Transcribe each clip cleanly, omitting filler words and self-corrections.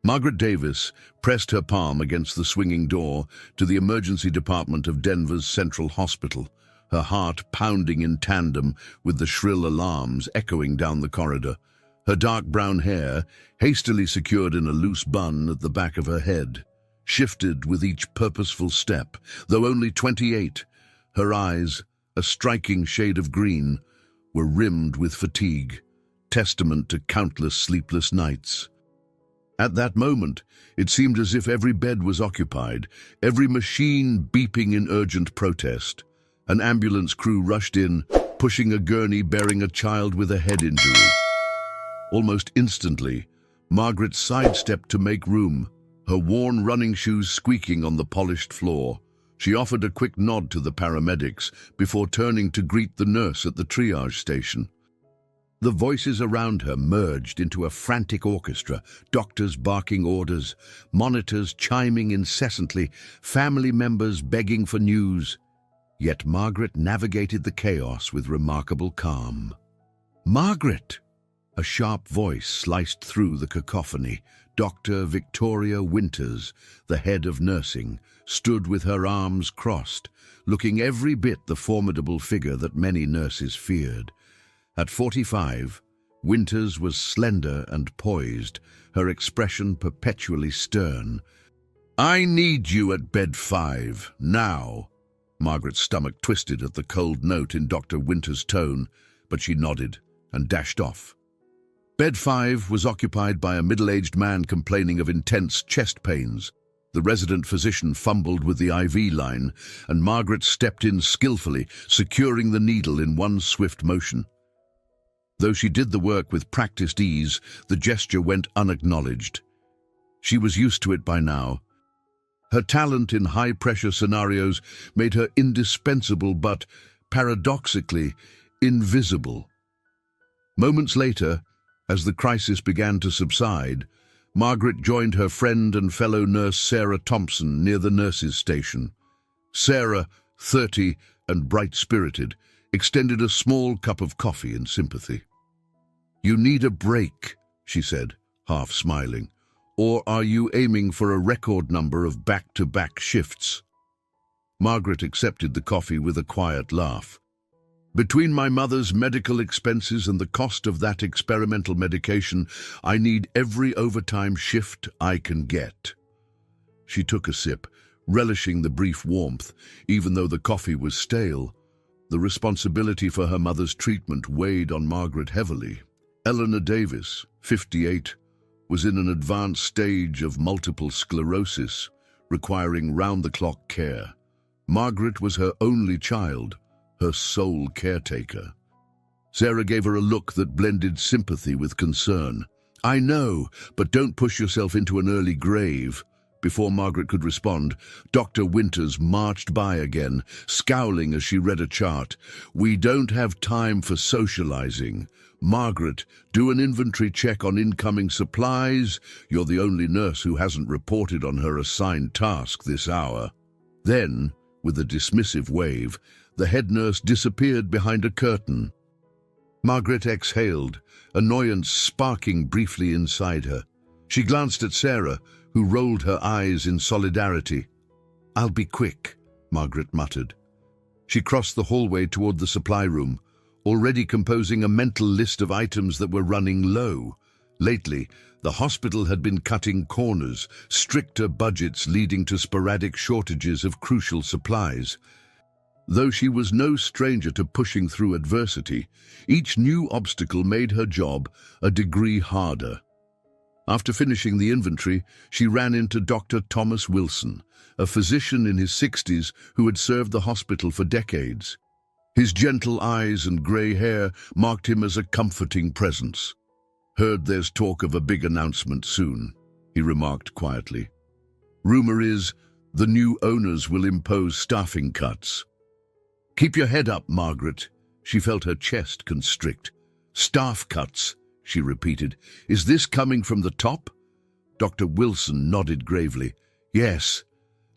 Margaret Davis pressed her palm against the swinging door to the emergency department of Denver's Central Hospital, her heart pounding in tandem with the shrill alarms echoing down the corridor. Her dark brown hair, hastily secured in a loose bun at the back of her head, shifted with each purposeful step. Though only 28, her eyes, a striking shade of green, were rimmed with fatigue, testament to countless sleepless nights. At that moment, it seemed as if every bed was occupied, every machine beeping in urgent protest. An ambulance crew rushed in, pushing a gurney bearing a child with a head injury. Almost instantly, Margaret sidestepped to make room, her worn running shoes squeaking on the polished floor. She offered a quick nod to the paramedics before turning to greet the nurse at the triage station. The voices around her merged into a frantic orchestra, doctors barking orders, monitors chiming incessantly, family members begging for news. Yet Margaret navigated the chaos with remarkable calm. "Margaret!" A sharp voice sliced through the cacophony. Dr. Victoria Winters, the head of nursing, stood with her arms crossed, looking every bit the formidable figure that many nurses feared. At 45, Winters was slender and poised, her expression perpetually stern. "I need you at bed 5, now." Margaret's stomach twisted at the cold note in Dr. Winters' tone, but she nodded and dashed off. Bed 5 was occupied by a middle-aged man complaining of intense chest pains. The resident physician fumbled with the IV line, and Margaret stepped in skillfully, securing the needle in one swift motion. Though she did the work with practiced ease, the gesture went unacknowledged. She was used to it by now. Her talent in high-pressure scenarios made her indispensable but, paradoxically, invisible. Moments later, as the crisis began to subside, Margaret joined her friend and fellow nurse Sarah Thompson near the nurses' station. Sarah, 30 and bright-spirited, extended a small cup of coffee in sympathy. "You need a break," she said, half smiling. "Or are you aiming for a record number of back-to-back shifts?" Margaret accepted the coffee with a quiet laugh. "Between my mother's medical expenses and the cost of that experimental medication, I need every overtime shift I can get." She took a sip, relishing the brief warmth, even though the coffee was stale. The responsibility for her mother's treatment weighed on Margaret heavily. Eleanor Davis, 58, was in an advanced stage of multiple sclerosis, requiring round-the-clock care. Margaret was her only child, her sole caretaker. Sarah gave her a look that blended sympathy with concern. "I know, but don't push yourself into an early grave." Before Margaret could respond, Dr. Winters marched by again, scowling as she read a chart. "We don't have time for socializing. Margaret, do an inventory check on incoming supplies. You're the only nurse who hasn't reported on her assigned task this hour." Then, with a dismissive wave, the head nurse disappeared behind a curtain. Margaret exhaled, annoyance sparking briefly inside her. She glanced at Sarah, who rolled her eyes in solidarity. "I'll be quick," Margaret muttered. She crossed the hallway toward the supply room, already composing a mental list of items that were running low. Lately, the hospital had been cutting corners, stricter budgets leading to sporadic shortages of crucial supplies. Though she was no stranger to pushing through adversity, each new obstacle made her job a degree harder. After finishing the inventory, she ran into Dr. Thomas Wilson, a physician in his 60s who had served the hospital for decades. His gentle eyes and grey hair marked him as a comforting presence. "Heard there's talk of a big announcement soon," he remarked quietly. "Rumor is the new owners will impose staffing cuts." "Keep your head up, Margaret." She felt her chest constrict. "Staff cuts," she repeated. "Is this coming from the top?" Dr. Wilson nodded gravely. "Yes.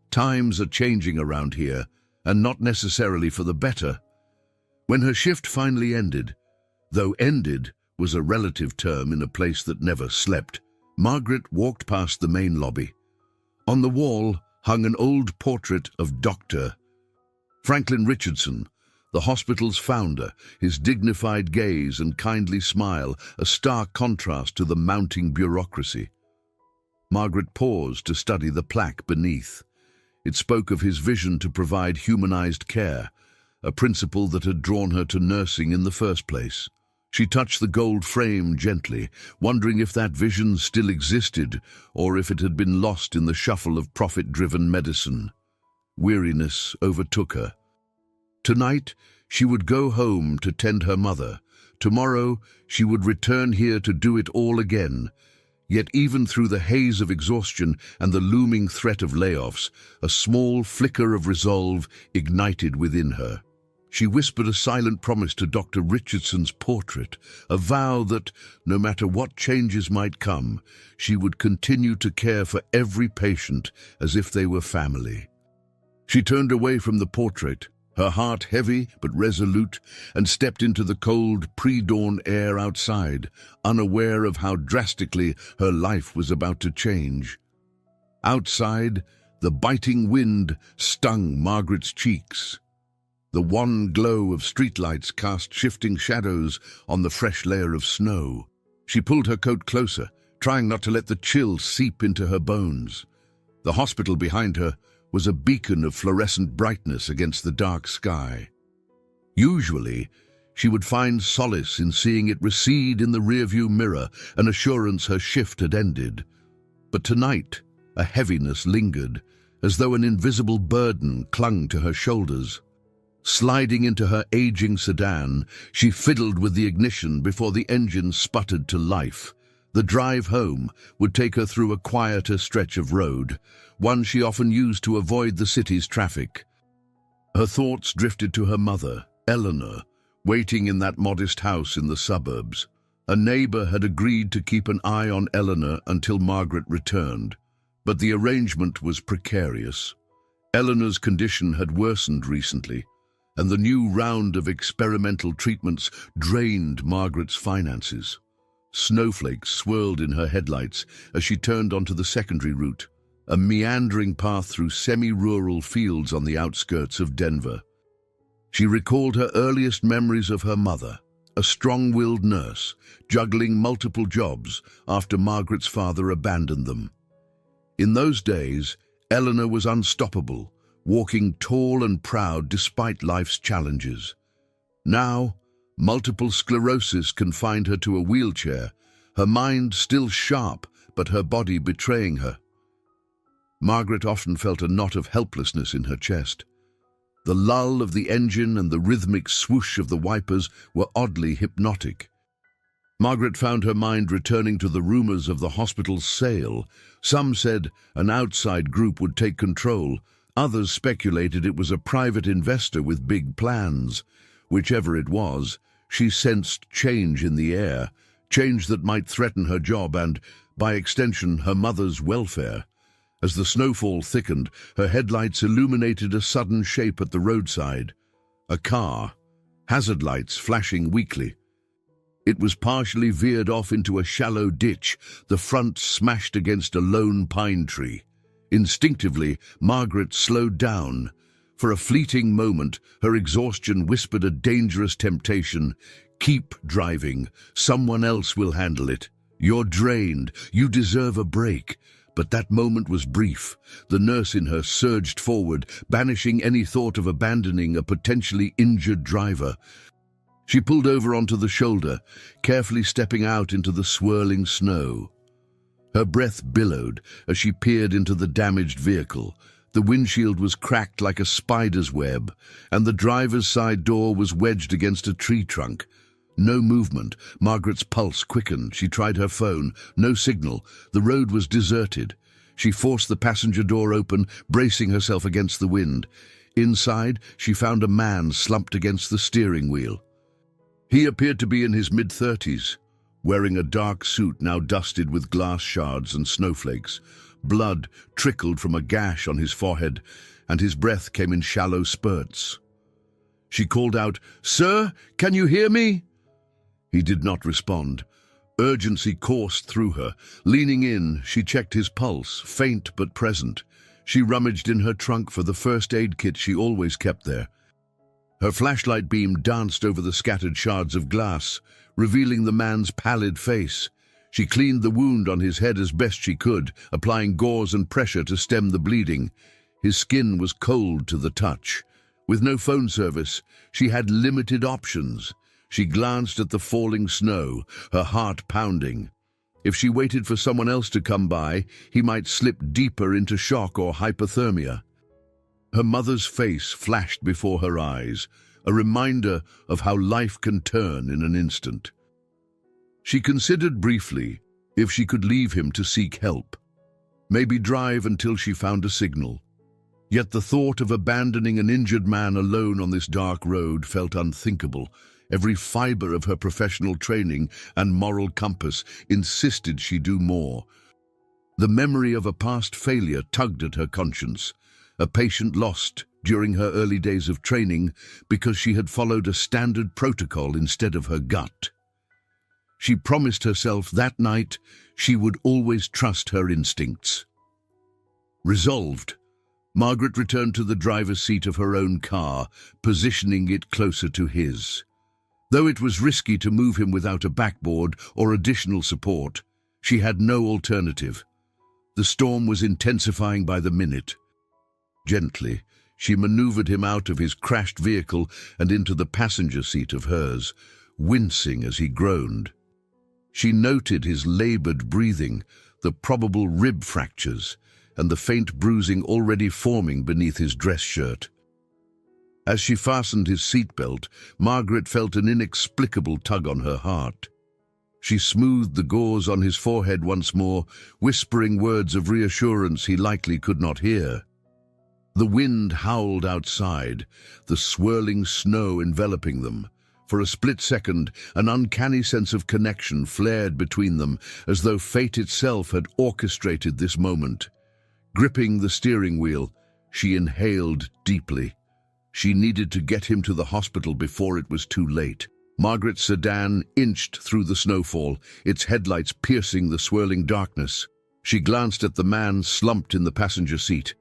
Times are changing around here, and not necessarily for the better." When her shift finally ended, though ended was a relative term in a place that never slept, Margaret walked past the main lobby. On the wall hung an old portrait of Dr. Franklin Richardson, the hospital's founder, his dignified gaze and kindly smile a stark contrast to the mounting bureaucracy. Margaret paused to study the plaque beneath. It spoke of his vision to provide humanized care, a principle that had drawn her to nursing in the first place. She touched the gold frame gently, wondering if that vision still existed or if it had been lost in the shuffle of profit-driven medicine. Weariness overtook her. Tonight, she would go home to tend her mother. Tomorrow, she would return here to do it all again. Yet even through the haze of exhaustion and the looming threat of layoffs, a small flicker of resolve ignited within her. She whispered a silent promise to Dr. Richardson's portrait, a vow that, no matter what changes might come, she would continue to care for every patient as if they were family. She turned away from the portrait, her heart heavy but resolute, and stepped into the cold, pre-dawn air outside, unaware of how drastically her life was about to change. Outside, the biting wind stung Margaret's cheeks. The wan glow of streetlights cast shifting shadows on the fresh layer of snow. She pulled her coat closer, trying not to let the chill seep into her bones. The hospital behind her was a beacon of fluorescent brightness against the dark sky. Usually, she would find solace in seeing it recede in the rearview mirror, an assurance her shift had ended. But tonight, a heaviness lingered, as though an invisible burden clung to her shoulders. Sliding into her aging sedan, she fiddled with the ignition before the engine sputtered to life. The drive home would take her through a quieter stretch of road, one she often used to avoid the city's traffic. Her thoughts drifted to her mother, Eleanor, waiting in that modest house in the suburbs. A neighbor had agreed to keep an eye on Eleanor until Margaret returned, but the arrangement was precarious. Eleanor's condition had worsened recently, and the new round of experimental treatments drained Margaret's finances. Snowflakes swirled in her headlights as she turned onto the secondary route, a meandering path through semi-rural fields on the outskirts of Denver. She recalled her earliest memories of her mother, a strong-willed nurse, juggling multiple jobs after Margaret's father abandoned them. In those days, Eleanor was unstoppable, walking tall and proud despite life's challenges. Now, multiple sclerosis confined her to a wheelchair, her mind still sharp, but her body betraying her. Margaret often felt a knot of helplessness in her chest. The lull of the engine and the rhythmic swoosh of the wipers were oddly hypnotic. Margaret found her mind returning to the rumors of the hospital's sale. Some said an outside group would take control. Others speculated it was a private investor with big plans. Whichever it was, she sensed change in the air, change that might threaten her job and, by extension, her mother's welfare. As the snowfall thickened, her headlights illuminated a sudden shape at the roadside. A car, hazard lights flashing weakly. It was partially veered off into a shallow ditch, the front smashed against a lone pine tree. Instinctively, Margaret slowed down. For a fleeting moment, her exhaustion whispered a dangerous temptation. Keep driving. Someone else will handle it. You're drained. You deserve a break. But that moment was brief. The nurse in her surged forward, banishing any thought of abandoning a potentially injured driver. She pulled over onto the shoulder, carefully stepping out into the swirling snow. Her breath billowed as she peered into the damaged vehicle. The windshield was cracked like a spider's web, and the driver's side door was wedged against a tree trunk. No movement. Margaret's pulse quickened. She tried her phone. No signal. The road was deserted. She forced the passenger door open, bracing herself against the wind. Inside, she found a man slumped against the steering wheel. He appeared to be in his mid-30s, wearing a dark suit now dusted with glass shards and snowflakes. Blood trickled from a gash on his forehead, and his breath came in shallow spurts. She called out, "Sir, can you hear me?" He did not respond. Urgency coursed through her. Leaning in, she checked his pulse, faint but present. She rummaged in her trunk for the first aid kit she always kept there. Her flashlight beam danced over the scattered shards of glass, revealing the man's pallid face. She cleaned the wound on his head as best she could, applying gauze and pressure to stem the bleeding. His skin was cold to the touch. With no phone service, she had limited options. She glanced at the falling snow, her heart pounding. If she waited for someone else to come by, he might slip deeper into shock or hypothermia. Her mother's face flashed before her eyes, a reminder of how life can turn in an instant. She considered briefly if she could leave him to seek help, maybe drive until she found a signal. Yet the thought of abandoning an injured man alone on this dark road felt unthinkable. Every fiber of her professional training and moral compass insisted she do more. The memory of a past failure tugged at her conscience, a patient lost during her early days of training because she had followed a standard protocol instead of her gut. She promised herself that night she would always trust her instincts. Resolved, Margaret returned to the driver's seat of her own car, positioning it closer to his. Though it was risky to move him without a backboard or additional support, she had no alternative. The storm was intensifying by the minute. Gently, she maneuvered him out of his crashed vehicle and into the passenger seat of hers, wincing as he groaned. She noted his labored breathing, the probable rib fractures, and the faint bruising already forming beneath his dress shirt. As she fastened his seatbelt, Margaret felt an inexplicable tug on her heart. She smoothed the gauze on his forehead once more, whispering words of reassurance he likely could not hear. The wind howled outside, the swirling snow enveloping them. For a split second, an uncanny sense of connection flared between them, as though fate itself had orchestrated this moment. Gripping the steering wheel, she inhaled deeply. She needed to get him to the hospital before it was too late. Margaret's sedan inched through the snowfall, its headlights piercing the swirling darkness. She glanced at the man slumped in the passenger seat.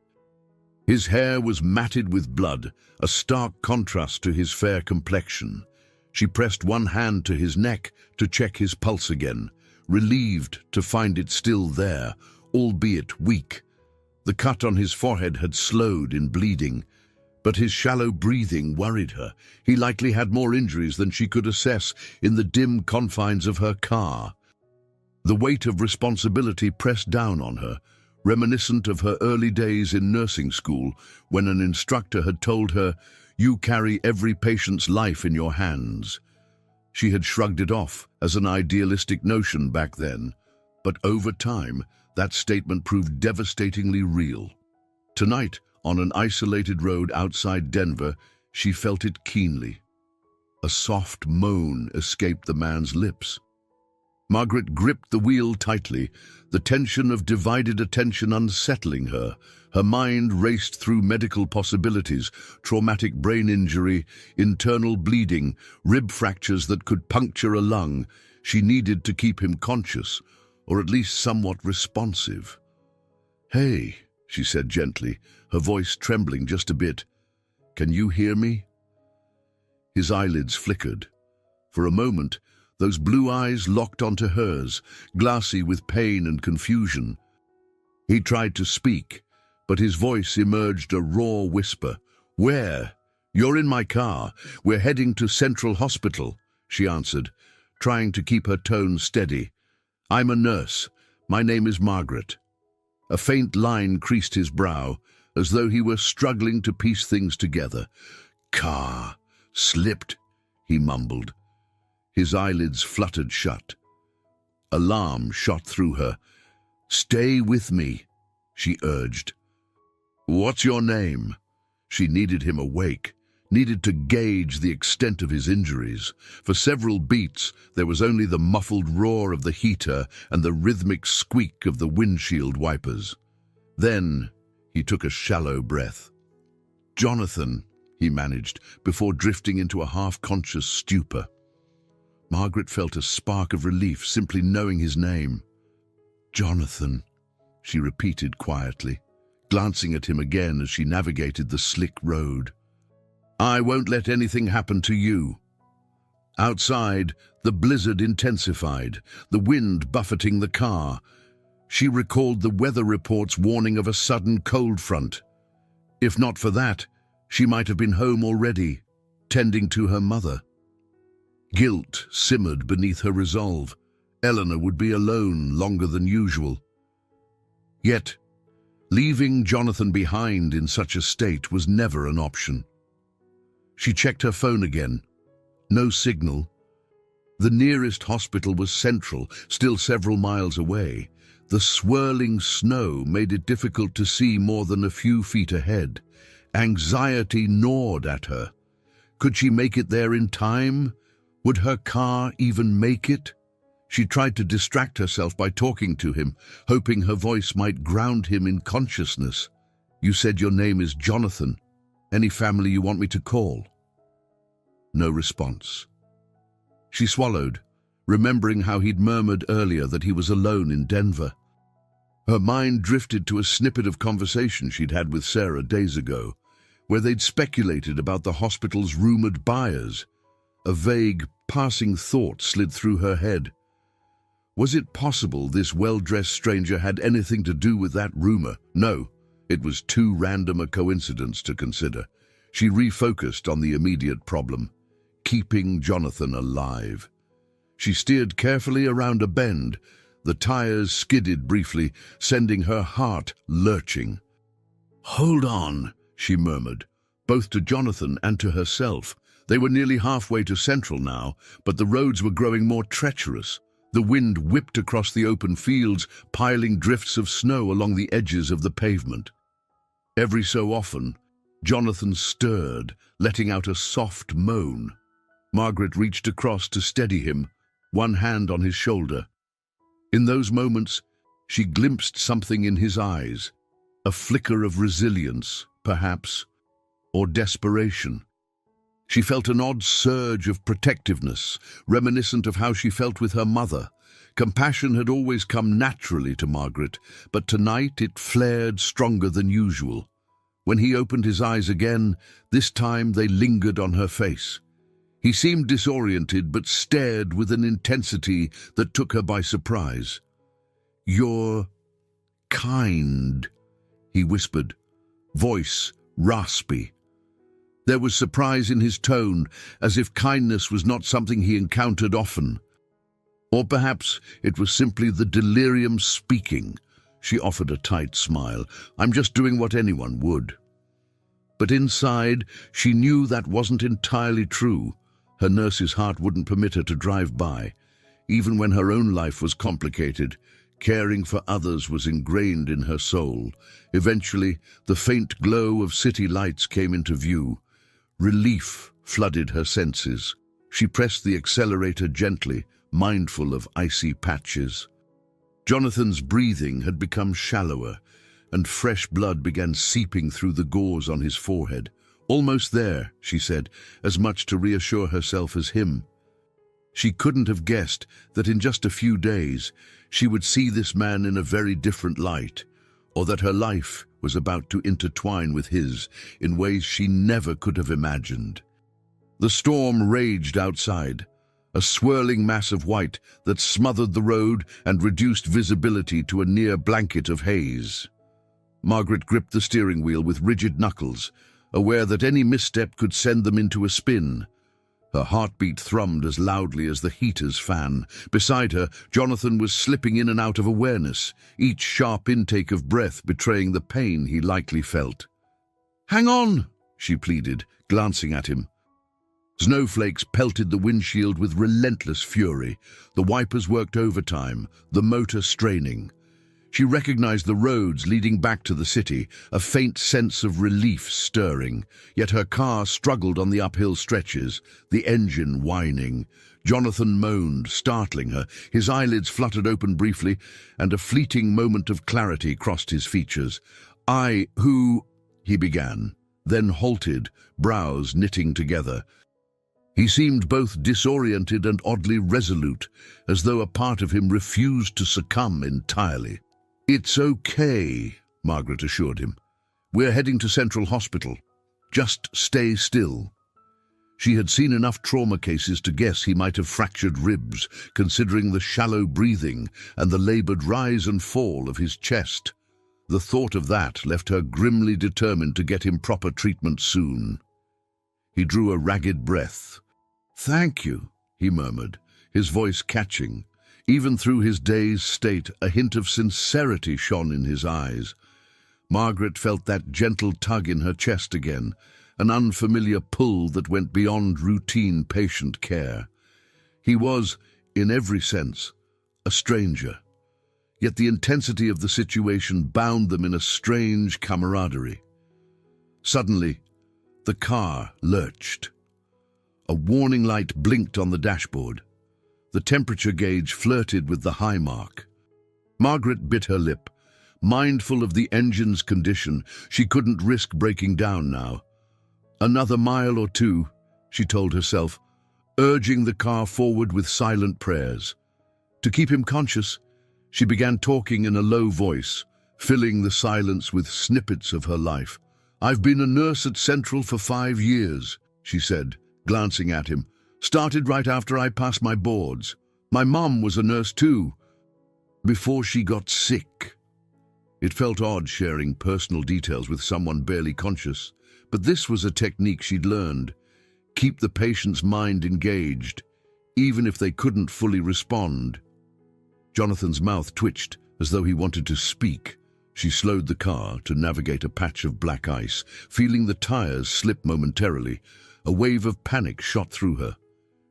His hair was matted with blood, a stark contrast to his fair complexion. She pressed one hand to his neck to check his pulse again, relieved to find it still there, albeit weak. The cut on his forehead had slowed in bleeding, but his shallow breathing worried her. He likely had more injuries than she could assess in the dim confines of her car. The weight of responsibility pressed down on her, reminiscent of her early days in nursing school when an instructor had told her, "You carry every patient's life in your hands." She had shrugged it off as an idealistic notion back then, but over time, that statement proved devastatingly real. Tonight, on an isolated road outside Denver, she felt it keenly. A soft moan escaped the man's lips. Margaret gripped the wheel tightly, the tension of divided attention unsettling her. Her mind raced through medical possibilities, traumatic brain injury, internal bleeding, rib fractures that could puncture a lung. She needed to keep him conscious, or at least somewhat responsive. "Hey," she said gently, her voice trembling just a bit. "Can you hear me?" His eyelids flickered. For a moment, those blue eyes locked onto hers, glassy with pain and confusion. He tried to speak, but his voice emerged a raw whisper. "Where?" "You're in my car. We're heading to Central Hospital," she answered, trying to keep her tone steady. "I'm a nurse. My name is Margaret." A faint line creased his brow, as though he were struggling to piece things together. "Car. Slipped," he mumbled. His eyelids fluttered shut. Alarm shot through her. "Stay with me," she urged. "What's your name?" She needed him awake, needed to gauge the extent of his injuries. For several beats, there was only the muffled roar of the heater and the rhythmic squeak of the windshield wipers. Then he took a shallow breath. "Jonathan," he managed, before drifting into a half-conscious stupor. Margaret felt a spark of relief simply knowing his name. "Jonathan," she repeated quietly, glancing at him again as she navigated the slick road. "I won't let anything happen to you." Outside, the blizzard intensified, the wind buffeting the car. She recalled the weather report's warning of a sudden cold front. If not for that, she might have been home already, tending to her mother. Guilt simmered beneath her resolve. Eleanor would be alone longer than usual. Yet, leaving Jonathan behind in such a state was never an option. She checked her phone again. No signal. The nearest hospital was central, still several miles away. The swirling snow made it difficult to see more than a few feet ahead. Anxiety gnawed at her. Could she make it there in time? Would her car even make it? She tried to distract herself by talking to him, hoping her voice might ground him in consciousness. "You said your name is Jonathan. Any family you want me to call?" No response. She swallowed, remembering how he'd murmured earlier that he was alone in Denver. Her mind drifted to a snippet of conversation she'd had with Sarah days ago, where they'd speculated about the hospital's rumored buyers. A vague, passing thought slid through her head. Was it possible this well-dressed stranger had anything to do with that rumor? No, it was too random a coincidence to consider. She refocused on the immediate problem, keeping Jonathan alive. She steered carefully around a bend. The tires skidded briefly, sending her heart lurching. "Hold on," she murmured, both to Jonathan and to herself. They were nearly halfway to Central now, but the roads were growing more treacherous. The wind whipped across the open fields, piling drifts of snow along the edges of the pavement. Every so often, Jonathan stirred, letting out a soft moan. Margaret reached across to steady him, one hand on his shoulder. In those moments, she glimpsed something in his eyes, a flicker of resilience, perhaps, or desperation. She felt an odd surge of protectiveness, reminiscent of how she felt with her mother. Compassion had always come naturally to Margaret, but tonight it flared stronger than usual. When he opened his eyes again, this time they lingered on her face. He seemed disoriented, but stared with an intensity that took her by surprise. "You're kind," he whispered, voice raspy. There was surprise in his tone, as if kindness was not something he encountered often. Or perhaps it was simply the delirium speaking. She offered a tight smile. "I'm just doing what anyone would." But inside, she knew that wasn't entirely true. Her nurse's heart wouldn't permit her to drive by. Even when her own life was complicated, caring for others was ingrained in her soul. Eventually, the faint glow of city lights came into view. Relief flooded her senses. She pressed the accelerator gently, mindful of icy patches. Jonathan's breathing had become shallower, and fresh blood began seeping through the gauze on his forehead. "Almost there," she said, as much to reassure herself as him. She couldn't have guessed that in just a few days she would see this man in a very different light, or that her life was about to intertwine with his in ways she never could have imagined. The storm raged outside, a swirling mass of white that smothered the road and reduced visibility to a near blanket of haze. Margaret gripped the steering wheel with rigid knuckles, aware that any misstep could send them into a spin. Her heartbeat thrummed as loudly as the heater's fan. Beside her, Jonathan was slipping in and out of awareness, each sharp intake of breath betraying the pain he likely felt. "Hang on," she pleaded, glancing at him. Snowflakes pelted the windshield with relentless fury. The wipers worked overtime, the motor straining. She recognized the roads leading back to the city, a faint sense of relief stirring. Yet her car struggled on the uphill stretches, the engine whining. Jonathan moaned, startling her. His eyelids fluttered open briefly, and a fleeting moment of clarity crossed his features. Who, he began, then halted, brows knitting together. He seemed both disoriented and oddly resolute, as though a part of him refused to succumb entirely. "It's okay," Margaret assured him. "We're heading to Central Hospital. Just stay still." She had seen enough trauma cases to guess he might have fractured ribs, considering the shallow breathing and the labored rise and fall of his chest. The thought of that left her grimly determined to get him proper treatment soon. He drew a ragged breath. "Thank you," he murmured, his voice catching. Even through his dazed state, a hint of sincerity shone in his eyes. Margaret felt that gentle tug in her chest again, an unfamiliar pull that went beyond routine patient care. He was, in every sense, a stranger. Yet the intensity of the situation bound them in a strange camaraderie. Suddenly, the car lurched. A warning light blinked on the dashboard. The temperature gauge flirted with the high mark. Margaret bit her lip. Mindful of the engine's condition, she couldn't risk breaking down now. Another mile or two, she told herself, urging the car forward with silent prayers. To keep him conscious, she began talking in a low voice, filling the silence with snippets of her life. "I've been a nurse at Central for 5 years, she said, glancing at him. "Started right after I passed my boards. My mum was a nurse too, before she got sick." It felt odd sharing personal details with someone barely conscious, but this was a technique she'd learned. Keep the patient's mind engaged, even if they couldn't fully respond. Jonathan's mouth twitched as though he wanted to speak. She slowed the car to navigate a patch of black ice, feeling the tires slip momentarily. A wave of panic shot through her.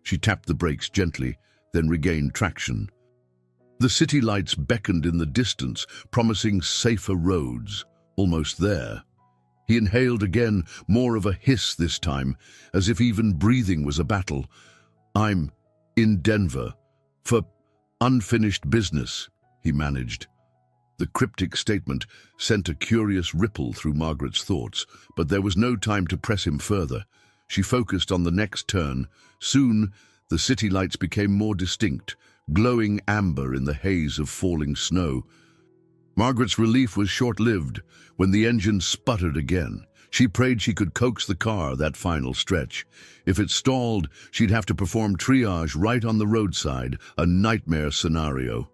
She tapped the brakes gently, then regained traction. The city lights beckoned in the distance, promising safer roads. Almost there. He inhaled again, more of a hiss this time, as if even breathing was a battle. "I'm in Denver for unfinished business," he managed. The cryptic statement sent a curious ripple through Margaret's thoughts, but there was no time to press him further. She focused on the next turn. Soon, the city lights became more distinct, glowing amber in the haze of falling snow. Margaret's relief was short-lived when the engine sputtered again. She prayed she could coax the car that final stretch. If it stalled, she'd have to perform triage right on the roadside, a nightmare scenario.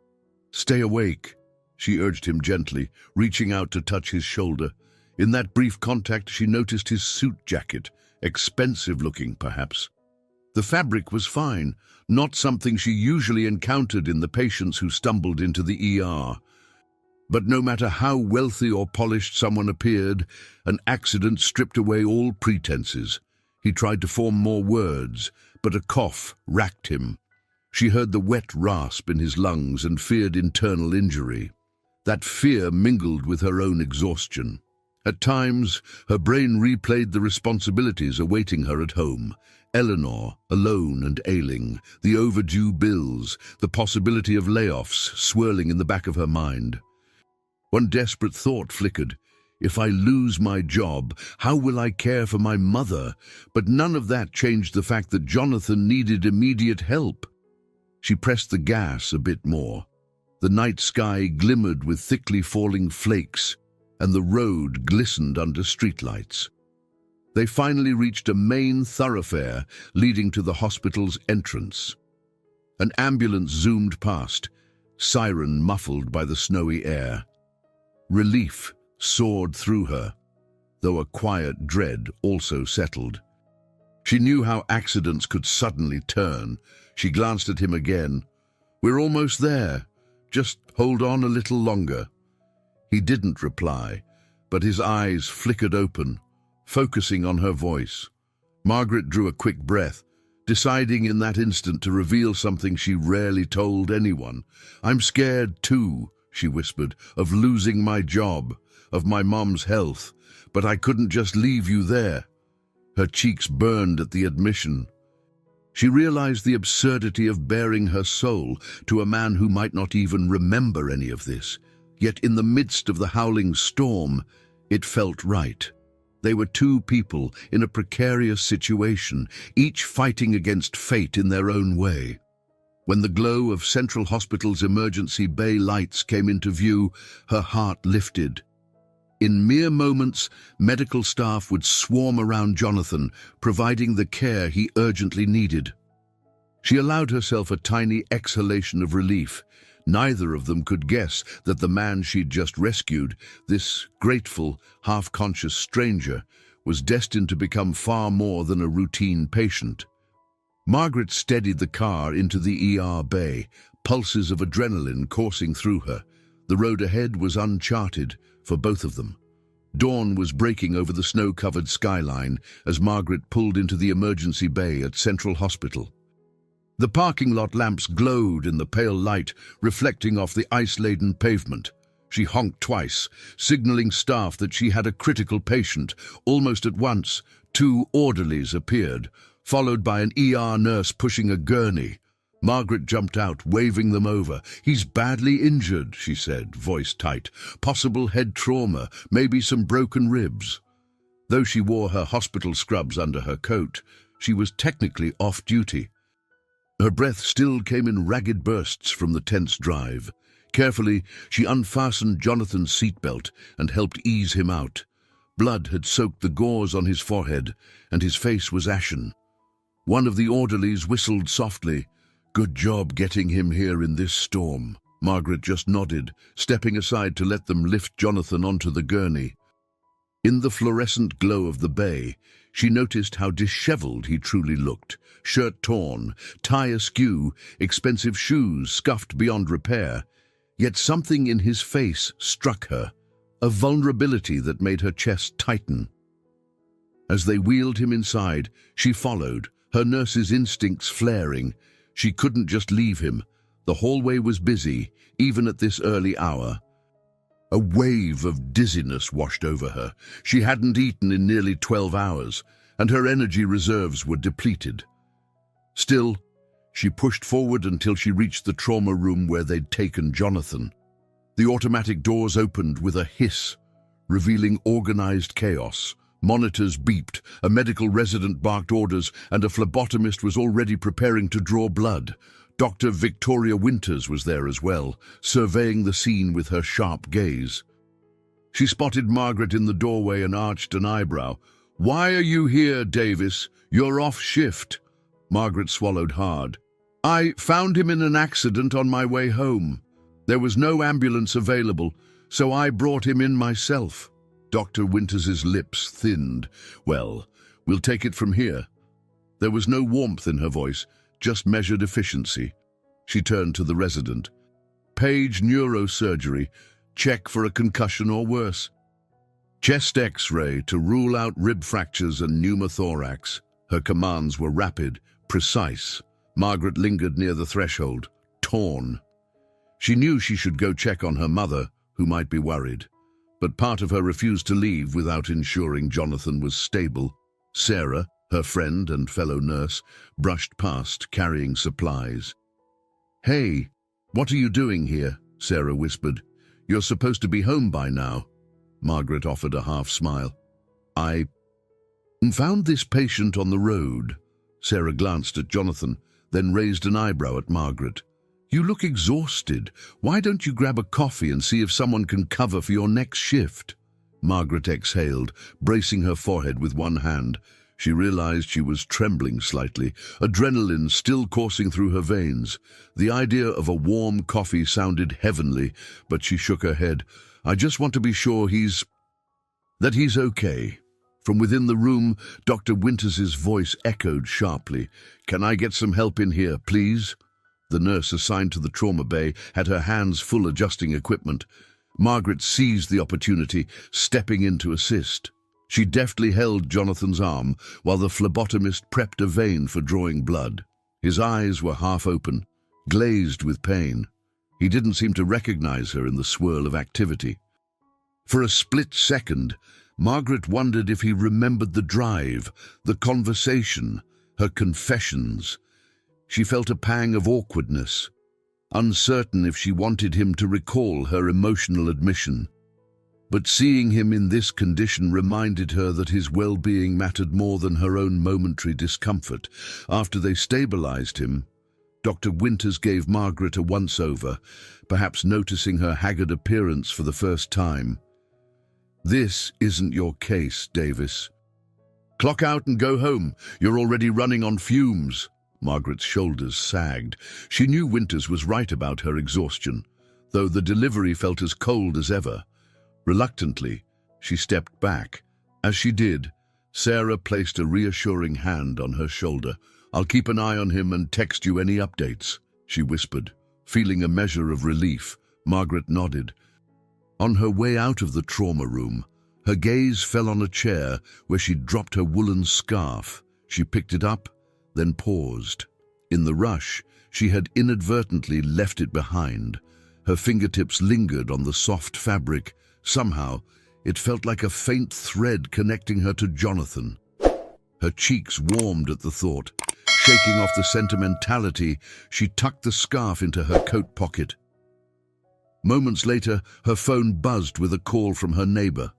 "Stay awake," she urged him gently, reaching out to touch his shoulder. In that brief contact, she noticed his suit jacket, expensive-looking perhaps. The fabric was fine, not something she usually encountered in the patients who stumbled into the ER. But no matter how wealthy or polished someone appeared, an accident stripped away all pretenses. He tried to form more words, but a cough racked him. She heard the wet rasp in his lungs and feared internal injury. That fear mingled with her own exhaustion. At times, her brain replayed the responsibilities awaiting her at home. Eleanor, alone and ailing, the overdue bills, the possibility of layoffs swirling in the back of her mind. One desperate thought flickered. If I lose my job, how will I care for my mother? But none of that changed the fact that Jonathan needed immediate help. She pressed the gas a bit more. The night sky glimmered with thickly falling flakes, and the road glistened under streetlights. They finally reached a main thoroughfare leading to the hospital's entrance. An ambulance zoomed past, siren muffled by the snowy air. Relief soared through her, though a quiet dread also settled. She knew how accidents could suddenly turn. She glanced at him again. "We're almost there. Just hold on a little longer." He didn't reply, but his eyes flickered open, focusing on her voice. Margaret drew a quick breath, deciding in that instant to reveal something she rarely told anyone. "I'm scared too," she whispered, "of losing my job, of my mom's health, but I couldn't just leave you there." Her cheeks burned at the admission. She realized the absurdity of baring her soul to a man who might not even remember any of this. Yet in the midst of the howling storm, it felt right. They were two people in a precarious situation, each fighting against fate in their own way. When the glow of Central Hospital's emergency bay lights came into view, her heart lifted. In mere moments, medical staff would swarm around Jonathan, providing the care he urgently needed. She allowed herself a tiny exhalation of relief. Neither of them could guess that the man she'd just rescued, this grateful, half-conscious stranger, was destined to become far more than a routine patient. Margaret steadied the car into the ER bay, pulses of adrenaline coursing through her. The road ahead was uncharted for both of them. Dawn was breaking over the snow-covered skyline as Margaret pulled into the emergency bay at Central Hospital. The parking lot lamps glowed in the pale light, reflecting off the ice-laden pavement. She honked twice, signaling staff that she had a critical patient. Almost at once, two orderlies appeared, followed by an ER nurse pushing a gurney. Margaret jumped out, waving them over. "He's badly injured," she said, voice tight. "Possible head trauma, maybe some broken ribs." Though she wore her hospital scrubs under her coat, she was technically off duty. Her breath still came in ragged bursts from the tense drive. Carefully, she unfastened Jonathan's seatbelt and helped ease him out. Blood had soaked the gauze on his forehead, and his face was ashen. One of the orderlies whistled softly. "Good job getting him here in this storm." Margaret just nodded, stepping aside to let them lift Jonathan onto the gurney. In the fluorescent glow of the bay, she noticed how disheveled he truly looked. Shirt torn, tie askew, expensive shoes scuffed beyond repair. Yet something in his face struck her, a vulnerability that made her chest tighten. As they wheeled him inside, she followed, her nurse's instincts flaring. She couldn't just leave him. The hallway was busy, even at this early hour. A wave of dizziness washed over her. She hadn't eaten in nearly 12 hours, and her energy reserves were depleted. Still, she pushed forward until she reached the trauma room where they'd taken Jonathan. The automatic doors opened with a hiss, revealing organized chaos. Monitors beeped, a medical resident barked orders, and a phlebotomist was already preparing to draw blood. Dr. Victoria Winters was there as well, surveying the scene with her sharp gaze. She spotted Margaret in the doorway and arched an eyebrow. "Why are you here, Davis? You're off shift." Margaret swallowed hard. "I found him in an accident on my way home. There was no ambulance available, so I brought him in myself." Dr. Winters's lips thinned. "Well, we'll take it from here." There was no warmth in her voice, just measured efficiency. She turned to the resident. "Page neurosurgery. Check for a concussion or worse. Chest X-ray to rule out rib fractures and pneumothorax." Her commands were rapid, precise. Margaret lingered near the threshold, torn. She knew she should go check on her mother, who might be worried. But part of her refused to leave without ensuring Jonathan was stable. Sarah, her friend and fellow nurse, brushed past, carrying supplies. "Hey, what are you doing here?" Sarah whispered. "You're supposed to be home by now." Margaret offered a half-smile. "I found this patient on the road." Sarah glanced at Jonathan, then raised an eyebrow at Margaret. "You look exhausted. Why don't you grab a coffee and see if someone can cover for your next shift?" Margaret exhaled, bracing her forehead with one hand. She realized she was trembling slightly, adrenaline still coursing through her veins. The idea of a warm coffee sounded heavenly, but she shook her head. "I just want to be sure he's okay." From within the room, Dr. Winters's voice echoed sharply. "Can I get some help in here, please?" The nurse assigned to the trauma bay had her hands full adjusting equipment. Margaret seized the opportunity, stepping in to assist. She deftly held Jonathan's arm while the phlebotomist prepped a vein for drawing blood. His eyes were half open, glazed with pain. He didn't seem to recognize her in the swirl of activity. For a split second, Margaret wondered if he remembered the drive, the conversation, her confessions. She felt a pang of awkwardness, uncertain if she wanted him to recall her emotional admission. But seeing him in this condition reminded her that his well-being mattered more than her own momentary discomfort. After they stabilized him, Dr. Winters gave Margaret a once-over, perhaps noticing her haggard appearance for the first time. "This isn't your case, Davis. Clock out and go home. You're already running on fumes." Margaret's shoulders sagged. She knew Winters was right about her exhaustion, though the delivery felt as cold as ever. Reluctantly, she stepped back. As she did, Sarah placed a reassuring hand on her shoulder. "I'll keep an eye on him and text you any updates," she whispered. Feeling a measure of relief, Margaret nodded. On her way out of the trauma room, her gaze fell on a chair where she'd dropped her woolen scarf. She picked it up, then paused. In the rush, she had inadvertently left it behind. Her fingertips lingered on the soft fabric. Somehow, it felt like a faint thread connecting her to Jonathan. Her cheeks warmed at the thought. Shaking off the sentimentality, she tucked the scarf into her coat pocket. Moments later, her phone buzzed with a call from her neighbor.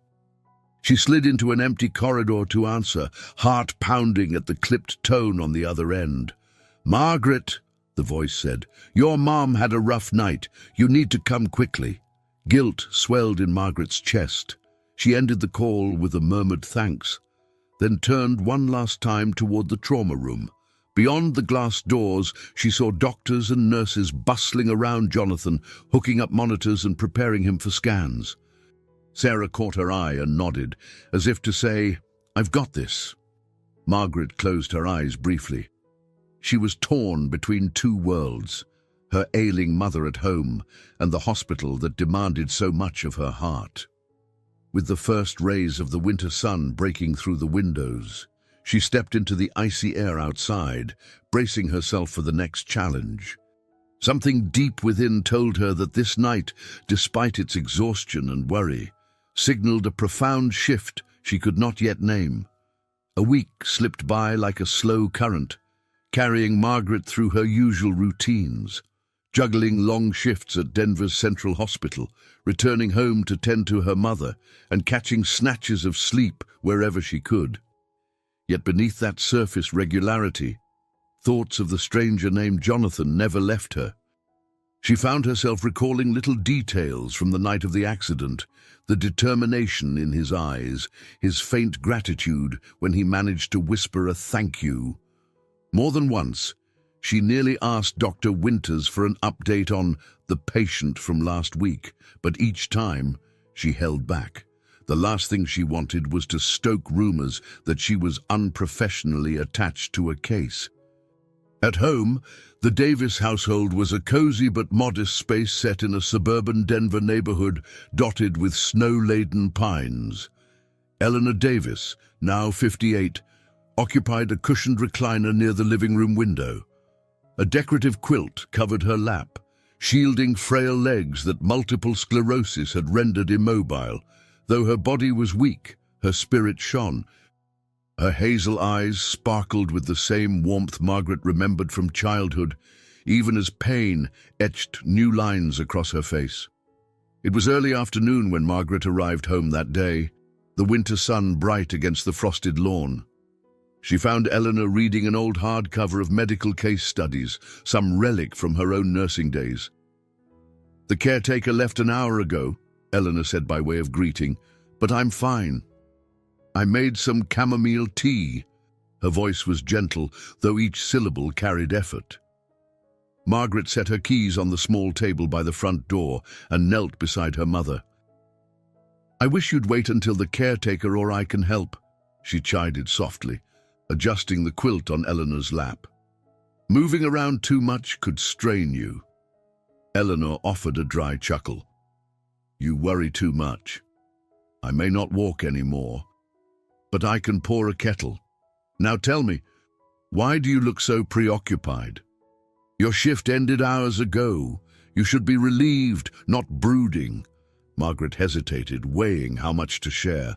She slid into an empty corridor to answer, heart pounding at the clipped tone on the other end. "Margaret," the voice said, "your mom had a rough night. You need to come quickly." Guilt swelled in Margaret's chest. She ended the call with a murmured thanks, then turned one last time toward the trauma room. Beyond the glass doors, she saw doctors and nurses bustling around Jonathan, hooking up monitors and preparing him for scans. Sarah caught her eye and nodded, as if to say, "I've got this." Margaret closed her eyes briefly. She was torn between two worlds, her ailing mother at home and the hospital that demanded so much of her heart. With the first rays of the winter sun breaking through the windows, she stepped into the icy air outside, bracing herself for the next challenge. Something deep within told her that this night, despite its exhaustion and worry, signaled a profound shift she could not yet name. A week slipped by like a slow current, carrying Margaret through her usual routines, juggling long shifts at Denver's Central Hospital, returning home to tend to her mother, and catching snatches of sleep wherever she could. Yet beneath that surface regularity, thoughts of the stranger named Jonathan never left her. She found herself recalling little details from the night of the accident, the determination in his eyes, his faint gratitude when he managed to whisper a thank you. More than once, she nearly asked Dr. Winters for an update on the patient from last week, but each time she held back. The last thing she wanted was to stoke rumors that she was unprofessionally attached to a case. At home, the Davis household was a cozy but modest space set in a suburban Denver neighborhood dotted with snow-laden pines. Eleanor Davis, now 58, occupied a cushioned recliner near the living room window. A decorative quilt covered her lap, shielding frail legs that multiple sclerosis had rendered immobile. Though her body was weak, her spirit shone. Her hazel eyes sparkled with the same warmth Margaret remembered from childhood, even as pain etched new lines across her face. It was early afternoon when Margaret arrived home that day, the winter sun bright against the frosted lawn. She found Eleanor reading an old hardcover of medical case studies, some relic from her own nursing days. "The caretaker left an hour ago," Eleanor said by way of greeting, "but I'm fine. I made some chamomile tea." Her voice was gentle, though each syllable carried effort. Margaret set her keys on the small table by the front door and knelt beside her mother. "I wish you'd wait until the caretaker or I can help," she chided softly, adjusting the quilt on Eleanor's lap. "Moving around too much could strain you." Eleanor offered a dry chuckle. "You worry too much. I may not walk anymore, but I can pour a kettle. Now tell me, why do you look so preoccupied? Your shift ended hours ago. You should be relieved, not brooding." Margaret hesitated, weighing how much to share.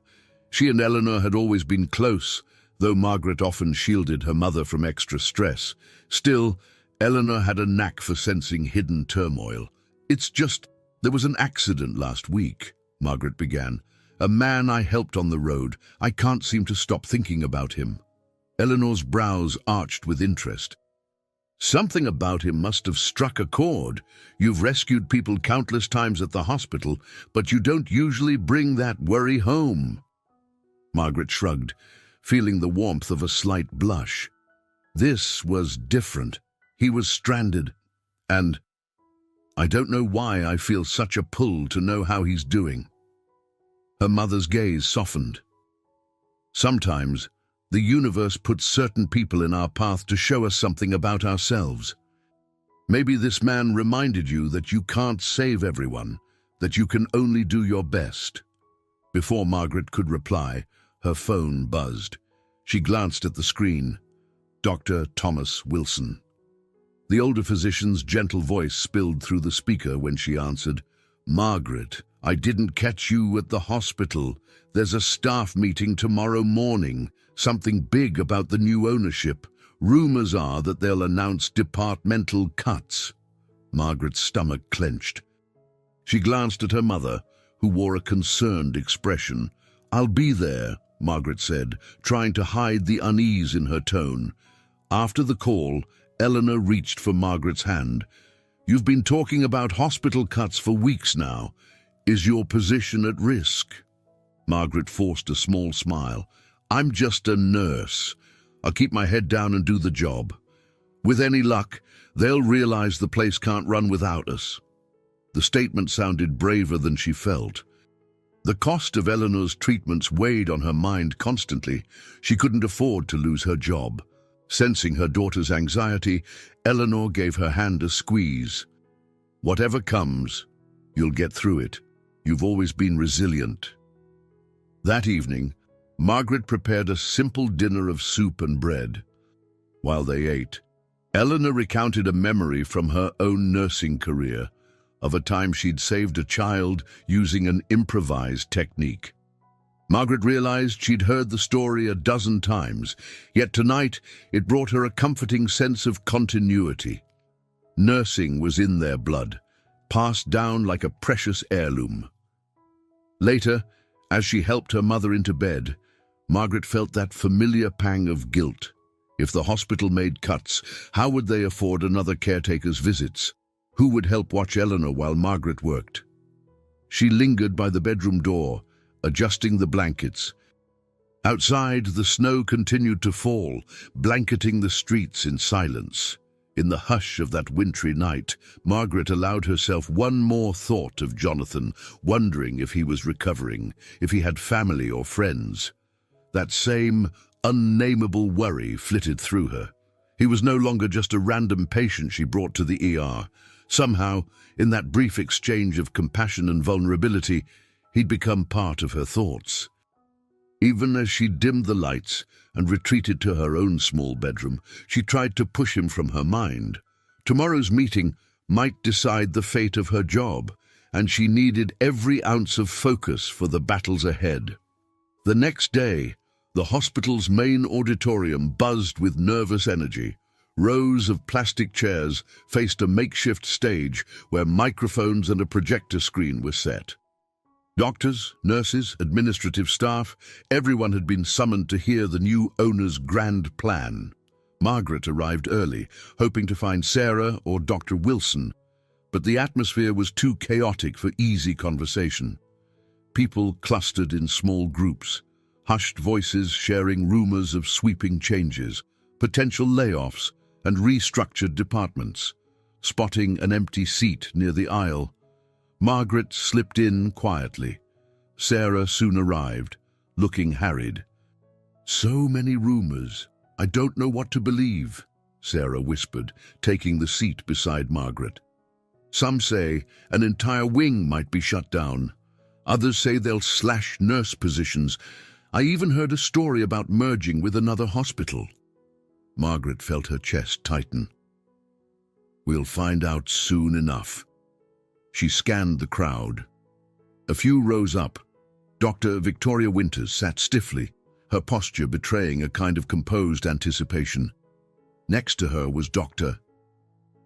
She and Eleanor had always been close, though Margaret often shielded her mother from extra stress. Still, Eleanor had a knack for sensing hidden turmoil. "It's just, there was an accident last week," Margaret began. "A man I helped on the road. I can't seem to stop thinking about him." Eleanor's brows arched with interest. "Something about him must have struck a chord. You've rescued people countless times at the hospital, but you don't usually bring that worry home." Margaret shrugged, feeling the warmth of a slight blush. This was different. He was stranded, and I don't know why I feel such a pull to know how he's doing. Her mother's gaze softened. "Sometimes the universe puts certain people in our path to show us something about ourselves. Maybe this man reminded you that you can't save everyone, that you can only do your best." Before Margaret could reply, her phone buzzed. She glanced at the screen. Dr. Thomas Wilson. The older physician's gentle voice spilled through the speaker when she answered. "Margaret, I didn't catch you at the hospital. There's a staff meeting tomorrow morning. Something big about the new ownership. Rumors are that they'll announce departmental cuts." Margaret's stomach clenched. She glanced at her mother, who wore a concerned expression. "I'll be there," Margaret said, trying to hide the unease in her tone. After the call, Eleanor reached for Margaret's hand. "You've been talking about hospital cuts for weeks now. Is your position at risk?" Margaret forced a small smile. "I'm just a nurse. I'll keep my head down and do the job. With any luck, they'll realize the place can't run without us." The statement sounded braver than she felt. The cost of Eleanor's treatments weighed on her mind constantly. She couldn't afford to lose her job. Sensing her daughter's anxiety, Eleanor gave her hand a squeeze. "Whatever comes, you'll get through it. You've always been resilient." That evening, Margaret prepared a simple dinner of soup and bread. While they ate, Eleanor recounted a memory from her own nursing career, of a time she'd saved a child using an improvised technique. Margaret realized she'd heard the story a dozen times, yet tonight it brought her a comforting sense of continuity. Nursing was in their blood, passed down like a precious heirloom. Later, as she helped her mother into bed, Margaret felt that familiar pang of guilt. If the hospital made cuts, how would they afford another caretaker's visits? Who would help watch Eleanor while Margaret worked? She lingered by the bedroom door, adjusting the blankets. Outside, the snow continued to fall, blanketing the streets in silence. In the hush of that wintry night, Margaret allowed herself one more thought of Jonathan, wondering if he was recovering, if he had family or friends. That same unnameable worry flitted through her. He was no longer just a random patient she brought to the ER. Somehow, in that brief exchange of compassion and vulnerability, he'd become part of her thoughts. Even as she dimmed the lights and retreated to her own small bedroom, she tried to push him from her mind. Tomorrow's meeting might decide the fate of her job, and she needed every ounce of focus for the battles ahead. The next day, the hospital's main auditorium buzzed with nervous energy. Rows of plastic chairs faced a makeshift stage where microphones and a projector screen were set. Doctors, nurses, administrative staff, everyone had been summoned to hear the new owner's grand plan. Margaret arrived early, hoping to find Sarah or Dr. Wilson, but the atmosphere was too chaotic for easy conversation. People clustered in small groups, hushed voices sharing rumors of sweeping changes, potential layoffs, and restructured departments. Spotting an empty seat near the aisle, Margaret slipped in quietly. Sarah soon arrived, looking harried. "So many rumors. I don't know what to believe," Sarah whispered, taking the seat beside Margaret. "Some say an entire wing might be shut down. Others say they'll slash nurse positions. I even heard a story about merging with another hospital." Margaret felt her chest tighten. "We'll find out soon enough." She scanned the crowd. A few rows up, Dr. Victoria Winters sat stiffly, her posture betraying a kind of composed anticipation. Next to her was Dr.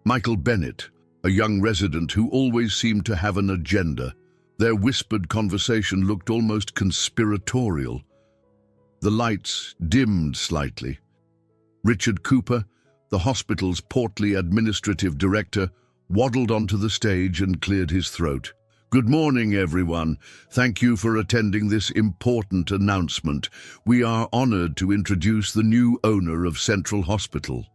Michael Bennett, a young resident who always seemed to have an agenda. Their whispered conversation looked almost conspiratorial. The lights dimmed slightly. Richard Cooper, the hospital's portly administrative director, waddled onto the stage and cleared his throat. "Good morning, everyone. Thank you for attending this important announcement. We are honored to introduce the new owner of Central Hospital."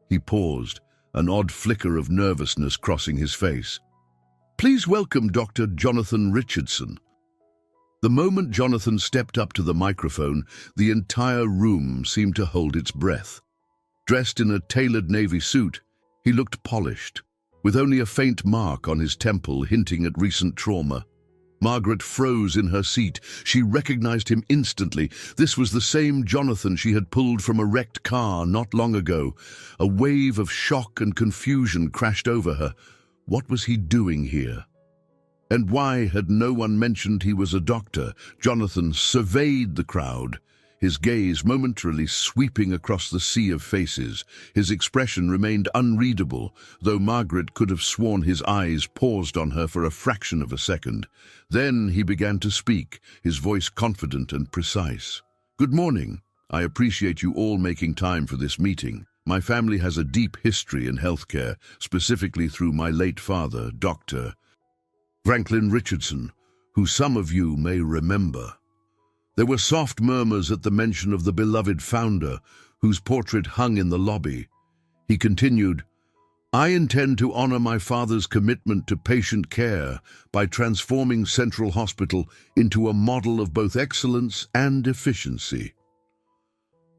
He paused, an odd flicker of nervousness crossing his face. "Please welcome Dr. Jonathan Richardson." The moment Jonathan stepped up to the microphone, the entire room seemed to hold its breath. Dressed in a tailored navy suit, he looked polished, with only a faint mark on his temple hinting at recent trauma. Margaret froze in her seat. She recognized him instantly. This was the same Jonathan she had pulled from a wrecked car not long ago. A wave of shock and confusion crashed over her. What was he doing here? And why had no one mentioned he was a doctor? Jonathan surveyed the crowd, his gaze momentarily sweeping across the sea of faces. His expression remained unreadable, though Margaret could have sworn his eyes paused on her for a fraction of a second. Then he began to speak, his voice confident and precise. "Good morning. I appreciate you all making time for this meeting. My family has a deep history in healthcare, specifically through my late father, Dr. Franklin Richardson, who some of you may remember." There were soft murmurs at the mention of the beloved founder, whose portrait hung in the lobby. He continued, "I intend to honor my father's commitment to patient care by transforming Central Hospital into a model of both excellence and efficiency."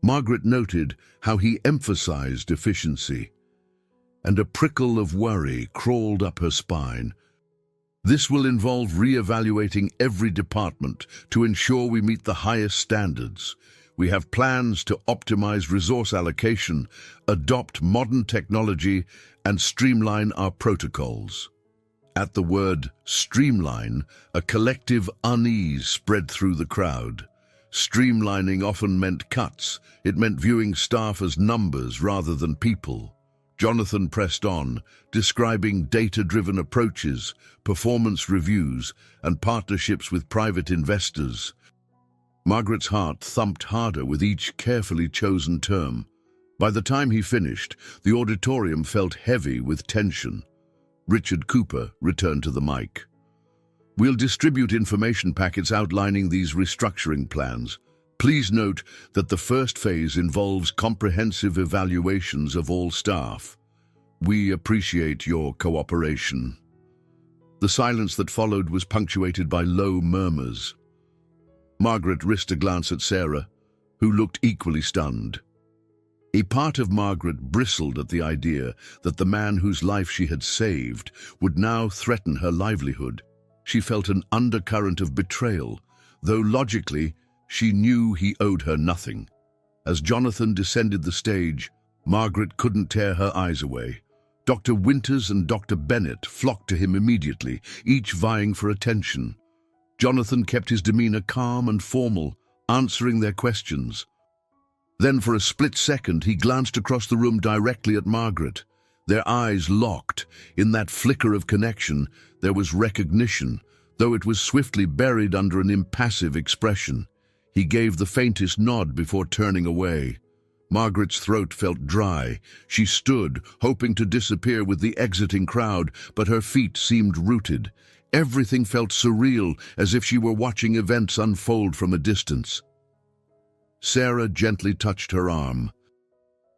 Margaret noted how he emphasized efficiency, and a prickle of worry crawled up her spine. "This will involve re-evaluating every department to ensure we meet the highest standards. We have plans to optimize resource allocation, adopt modern technology, and streamline our protocols." At the word streamline, a collective unease spread through the crowd. Streamlining often meant cuts. It meant viewing staff as numbers rather than people. Jonathan pressed on, describing data-driven approaches, performance reviews, and partnerships with private investors. Margaret's heart thumped harder with each carefully chosen term. By the time he finished, the auditorium felt heavy with tension. Richard Cooper returned to the mic. "We'll distribute information packets outlining these restructuring plans. Please note that the first phase involves comprehensive evaluations of all staff. We appreciate your cooperation." The silence that followed was punctuated by low murmurs. Margaret risked a glance at Sarah, who looked equally stunned. A part of Margaret bristled at the idea that the man whose life she had saved would now threaten her livelihood. She felt an undercurrent of betrayal, though logically, she knew he owed her nothing. As Jonathan descended the stage, Margaret couldn't tear her eyes away. Dr. Winters and Dr. Bennett flocked to him immediately, each vying for attention. Jonathan kept his demeanor calm and formal, answering their questions. Then for a split second, he glanced across the room directly at Margaret. Their eyes locked. In that flicker of connection, there was recognition, though it was swiftly buried under an impassive expression. He gave the faintest nod before turning away. Margaret's throat felt dry. She stood, hoping to disappear with the exiting crowd, but her feet seemed rooted. Everything felt surreal, as if she were watching events unfold from a distance. Sarah gently touched her arm.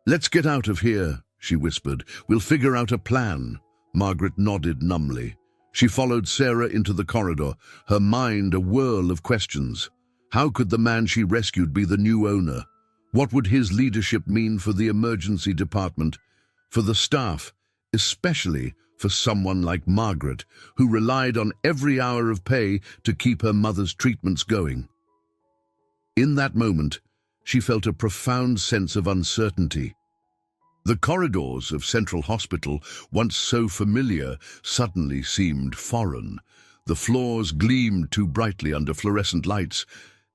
"Let's get out of here," she whispered. "We'll figure out a plan." Margaret nodded numbly. She followed Sarah into the corridor, her mind a whirl of questions. How could the man she rescued be the new owner? What would his leadership mean for the emergency department, for the staff, especially for someone like Margaret, who relied on every hour of pay to keep her mother's treatments going? In that moment, she felt a profound sense of uncertainty. The corridors of Central Hospital, once so familiar, suddenly seemed foreign. The floors gleamed too brightly under fluorescent lights,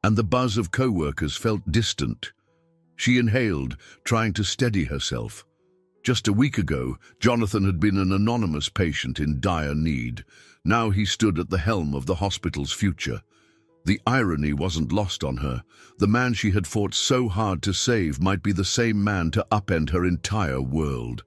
and the buzz of co-workers felt distant. She inhaled, trying to steady herself. Just a week ago, Jonathan had been an anonymous patient in dire need. Now he stood at the helm of the hospital's future. The irony wasn't lost on her. The man she had fought so hard to save might be the same man to upend her entire world.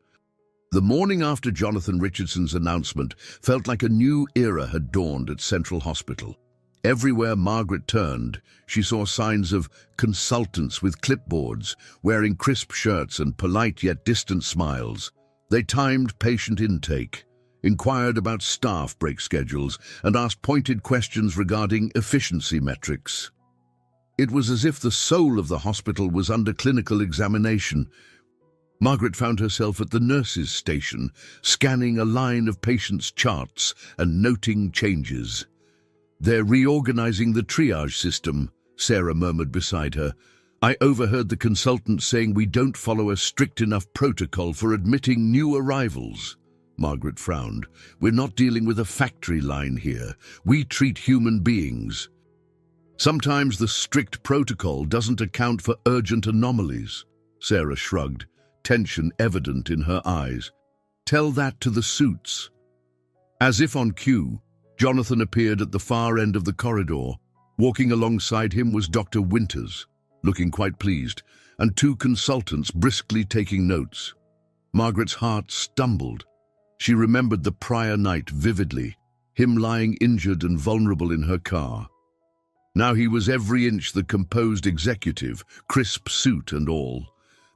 The morning after Jonathan Richardson's announcement felt like a new era had dawned at Central Hospital. Everywhere Margaret turned, she saw signs of consultants with clipboards, wearing crisp shirts and polite yet distant smiles. They timed patient intake, inquired about staff break schedules, and asked pointed questions regarding efficiency metrics. It was as if the soul of the hospital was under clinical examination. Margaret found herself at the nurses' station, scanning a line of patients' charts and noting changes. "They're reorganizing the triage system," Sarah murmured beside her. "I overheard the consultant saying we don't follow a strict enough protocol for admitting new arrivals." Margaret frowned. "We're not dealing with a factory line here. We treat human beings. Sometimes the strict protocol doesn't account for urgent anomalies." Sarah shrugged, tension evident in her eyes. "Tell that to the suits." As if on cue, Jonathan appeared at the far end of the corridor. Walking alongside him was Dr. Winters, looking quite pleased, and two consultants briskly taking notes. Margaret's heart stumbled. She remembered the prior night vividly, him lying injured and vulnerable in her car. Now he was every inch the composed executive, crisp suit and all.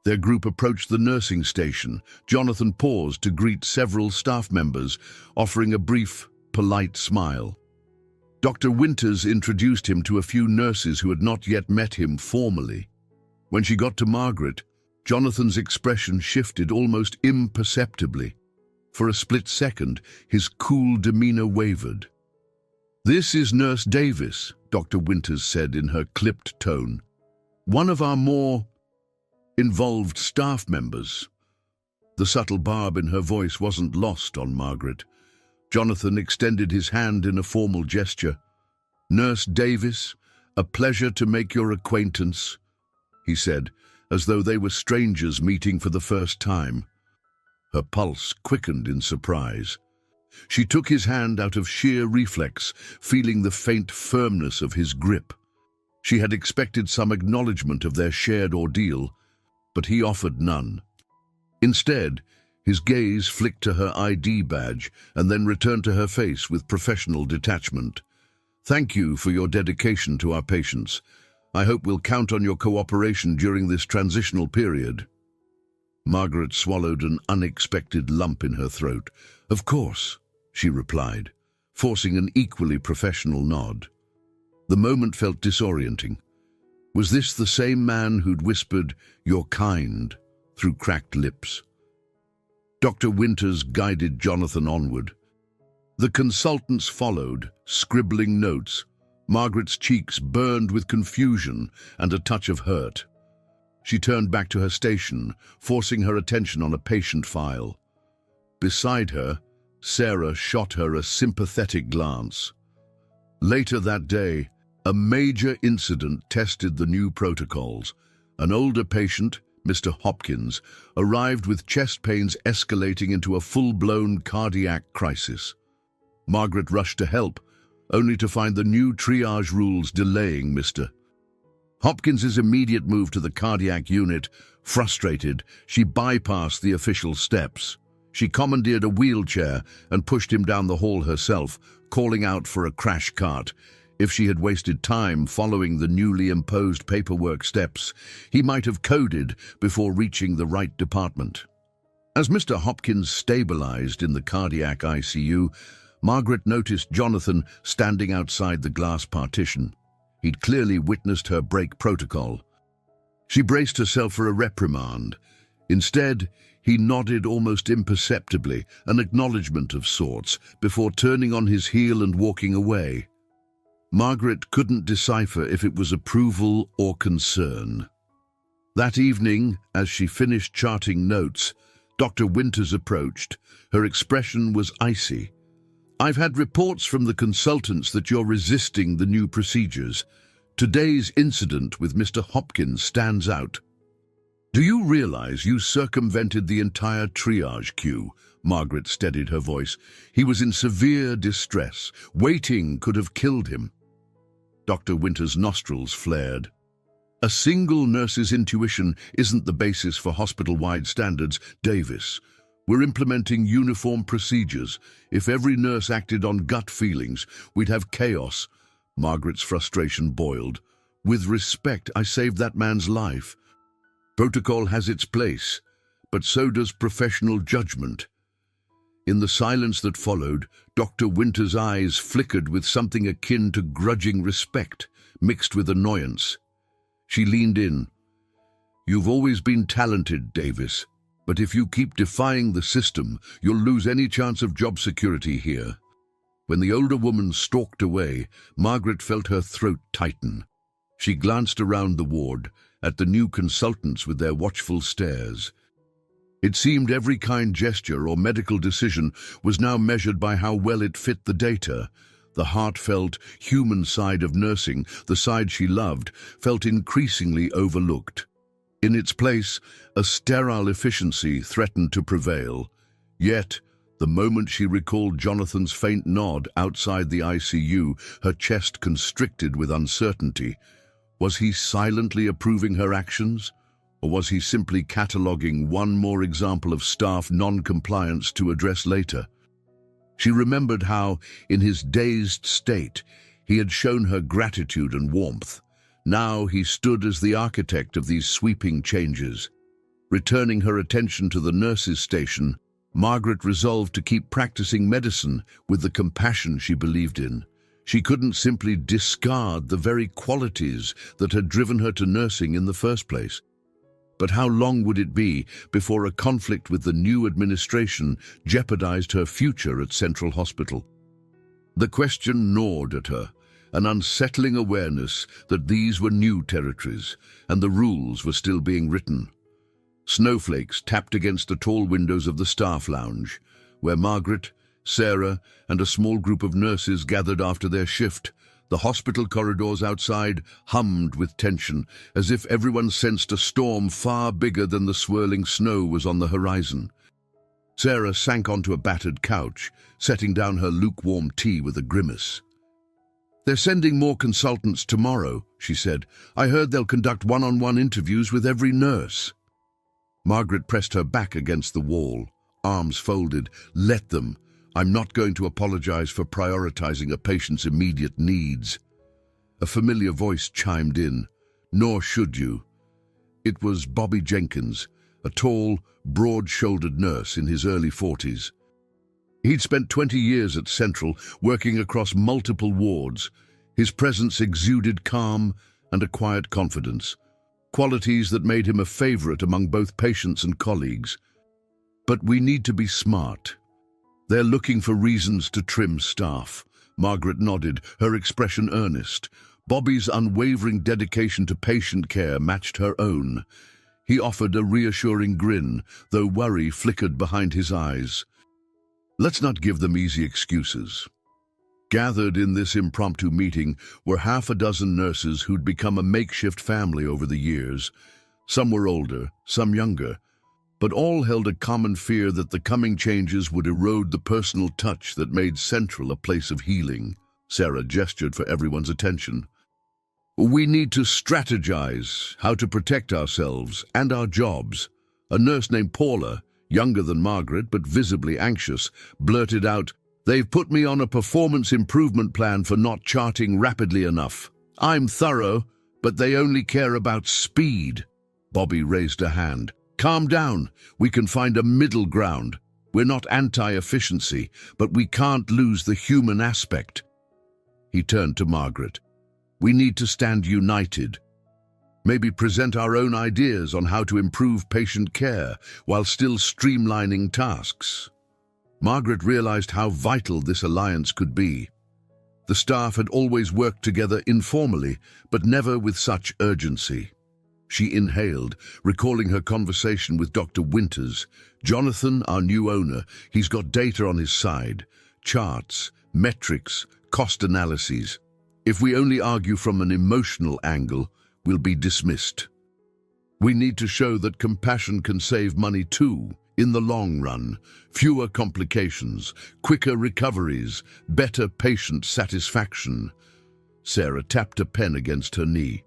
Their group approached the nursing station. Jonathan paused to greet several staff members, offering a brief, polite smile. Dr. Winters introduced him to a few nurses who had not yet met him formally. When she got to Margaret, Jonathan's expression shifted almost imperceptibly. For a split second, his cool demeanor wavered. "This is Nurse Davis," Dr. Winters said in her clipped tone. "One of our more involved staff members." The subtle barb in her voice wasn't lost on Margaret. Jonathan extended his hand in a formal gesture. "Nurse Davis, a pleasure to make your acquaintance," he said, as though they were strangers meeting for the first time. Her pulse quickened in surprise. She took his hand out of sheer reflex, feeling the faint firmness of his grip. She had expected some acknowledgement of their shared ordeal, but he offered none. Instead, his gaze flicked to her ID badge and then returned to her face with professional detachment. "Thank you for your dedication to our patients. I hope we'll count on your cooperation during this transitional period." Margaret swallowed an unexpected lump in her throat. "Of course," she replied, forcing an equally professional nod. The moment felt disorienting. Was this the same man who'd whispered, "You're kind," through cracked lips? Dr. Winters guided Jonathan onward. The consultants followed, scribbling notes. Margaret's cheeks burned with confusion and a touch of hurt. She turned back to her station, forcing her attention on a patient file. Beside her, Sarah shot her a sympathetic glance. Later that day, a major incident tested the new protocols. An older patient, Mr. Hopkins, arrived with chest pains escalating into a full-blown cardiac crisis. Margaret rushed to help, only to find the new triage rules delaying Mr. Hopkins's immediate move to the cardiac unit. Frustrated, she bypassed the official steps. She commandeered a wheelchair and pushed him down the hall herself, calling out for a crash cart. If she had wasted time following the newly imposed paperwork steps, he might have coded before reaching the right department. As Mr. Hopkins stabilized in the cardiac ICU, Margaret noticed Jonathan standing outside the glass partition. He'd clearly witnessed her break protocol. She braced herself for a reprimand. Instead, he nodded almost imperceptibly, an acknowledgement of sorts, before turning on his heel and walking away. Margaret couldn't decipher if it was approval or concern. That evening, as she finished charting notes, Dr. Winters approached. Her expression was icy. "I've had reports from the consultants that you're resisting the new procedures. Today's incident with Mr. Hopkins stands out." Do you realize you circumvented the entire triage queue? Margaret steadied her voice. He was in severe distress. Waiting could have killed him. Dr. Winter's nostrils flared. A single nurse's intuition isn't the basis for hospital-wide standards, Davis. We're implementing uniform procedures. If every nurse acted on gut feelings, we'd have chaos. Margaret's frustration boiled. With respect, I saved that man's life. Protocol has its place, but so does professional judgment. In the silence that followed, Dr. Winter's eyes flickered with something akin to grudging respect, mixed with annoyance. She leaned in. You've always been talented, Davis, but if you keep defying the system, you'll lose any chance of job security here. When the older woman stalked away, Margaret felt her throat tighten. She glanced around the ward, at the new consultants with their watchful stares. It seemed every kind gesture or medical decision was now measured by how well it fit the data. The heartfelt, human side of nursing, the side she loved, felt increasingly overlooked. In its place, a sterile efficiency threatened to prevail. Yet, the moment she recalled Jonathan's faint nod outside the ICU, her chest constricted with uncertainty. Was he silently approving her actions? Or was he simply cataloguing one more example of staff non-compliance to address later? She remembered how, in his dazed state, he had shown her gratitude and warmth. Now he stood as the architect of these sweeping changes. Returning her attention to the nurses' station, Margaret resolved to keep practicing medicine with the compassion she believed in. She couldn't simply discard the very qualities that had driven her to nursing in the first place. But how long would it be before a conflict with the new administration jeopardized her future at Central Hospital? The question gnawed at her, an unsettling awareness that these were new territories and the rules were still being written. Snowflakes tapped against the tall windows of the staff lounge, where Margaret, Sarah, and a small group of nurses gathered after their shift. The hospital corridors outside hummed with tension, as if everyone sensed a storm far bigger than the swirling snow was on the horizon. Sarah sank onto a battered couch, setting down her lukewarm tea with a grimace. "They're sending more consultants tomorrow," she said. "I heard they'll conduct one-on-one interviews with every nurse." Margaret pressed her back against the wall, arms folded. "Let them. I'm not going to apologize for prioritizing a patient's immediate needs." A familiar voice chimed in. "Nor should you." It was Bobby Jenkins, a tall, broad-shouldered nurse in his early 40s. He'd spent 20 years at Central, working across multiple wards. His presence exuded calm and a quiet confidence, qualities that made him a favorite among both patients and colleagues. "But we need to be smart. They're looking for reasons to trim staff." Margaret nodded, her expression earnest. Bobby's unwavering dedication to patient care matched her own. He offered a reassuring grin, though worry flickered behind his eyes. "Let's not give them easy excuses." Gathered in this impromptu meeting were half a dozen nurses who'd become a makeshift family over the years. Some were older, some younger, but all held a common fear that the coming changes would erode the personal touch that made Central a place of healing. Sarah gestured for everyone's attention. "We need to strategize how to protect ourselves and our jobs." A nurse named Paula, younger than Margaret but visibly anxious, blurted out, "They've put me on a performance improvement plan for not charting rapidly enough. I'm thorough, but they only care about speed." Bobby raised a hand. "Calm down. We can find a middle ground. We're not anti-efficiency, but we can't lose the human aspect." He turned to Margaret. "We need to stand united. Maybe present our own ideas on how to improve patient care while still streamlining tasks." Margaret realized how vital this alliance could be. The staff had always worked together informally, but never with such urgency. She inhaled, recalling her conversation with Dr. Winters. "Jonathan, our new owner, he's got data on his side. Charts, metrics, cost analyses. If we only argue from an emotional angle, we'll be dismissed." We need to show that compassion can save money too, in the long run. Fewer complications, quicker recoveries, better patient satisfaction. Sarah tapped a pen against her knee.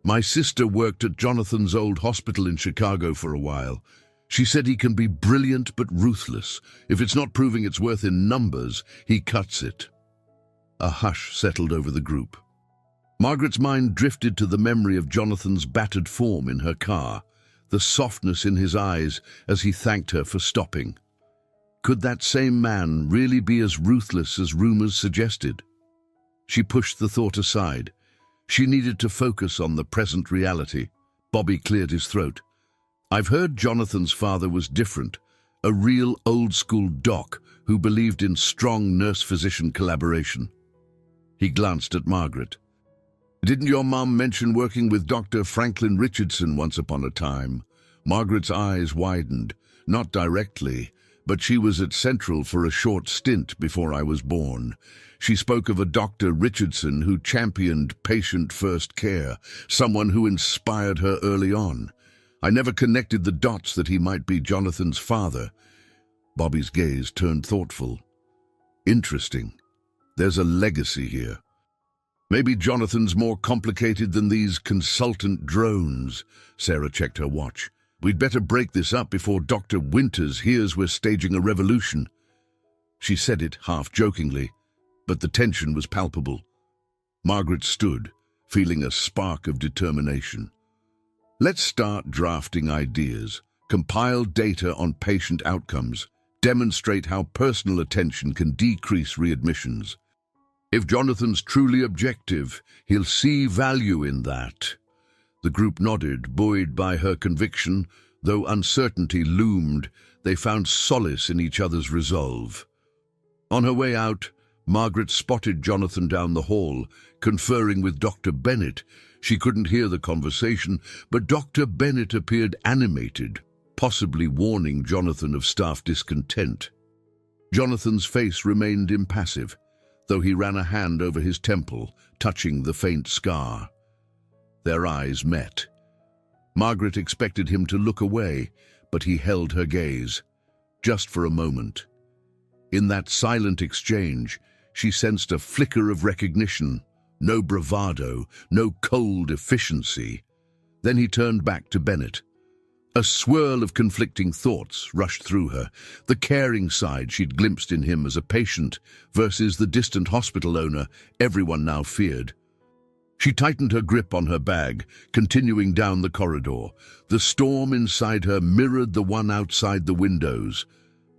My sister worked at Jonathan's old hospital in Chicago for a while. She said he can be brilliant but ruthless. If it's not proving its worth in numbers, he cuts it. A hush settled over the group. Margaret's mind drifted to the memory of Jonathan's battered form in her car, the softness in his eyes as he thanked her for stopping. Could that same man really be as ruthless as rumors suggested? She pushed the thought aside. She needed to focus on the present reality. Bobby cleared his throat. I've heard Jonathan's father was different, a real old-school doc who believed in strong nurse-physician collaboration. He glanced at Margaret. Didn't your mom mention working with Dr. Franklin Richardson once upon a time? Margaret's eyes widened. Not directly, but she was at Central for a short stint before I was born. She spoke of a Dr. Richardson who championed patient-first care, someone who inspired her early on. I never connected the dots that he might be Jonathan's father. Bobby's gaze turned thoughtful. Interesting. There's a legacy here. Maybe Jonathan's more complicated than these consultant drones. Sarah checked her watch. We'd better break this up before Dr. Winters hears we're staging a revolution. She said it half-jokingly, but the tension was palpable. Margaret stood, feeling a spark of determination. Let's start drafting ideas, compile data on patient outcomes, demonstrate how personal attention can decrease readmissions. If Jonathan's truly objective, he'll see value in that. The group nodded, buoyed by her conviction. Though uncertainty loomed, they found solace in each other's resolve. On her way out, Margaret spotted Jonathan down the hall, conferring with Dr. Bennett. She couldn't hear the conversation, but Dr. Bennett appeared animated, possibly warning Jonathan of staff discontent. Jonathan's face remained impassive, though he ran a hand over his temple, touching the faint scar. Their eyes met. Margaret expected him to look away, but he held her gaze, just for a moment. In that silent exchange, she sensed a flicker of recognition, no bravado, no cold efficiency. Then he turned back to Bennett. A swirl of conflicting thoughts rushed through her, the caring side she'd glimpsed in him as a patient versus the distant hospital owner everyone now feared. She tightened her grip on her bag, continuing down the corridor. The storm inside her mirrored the one outside the windows.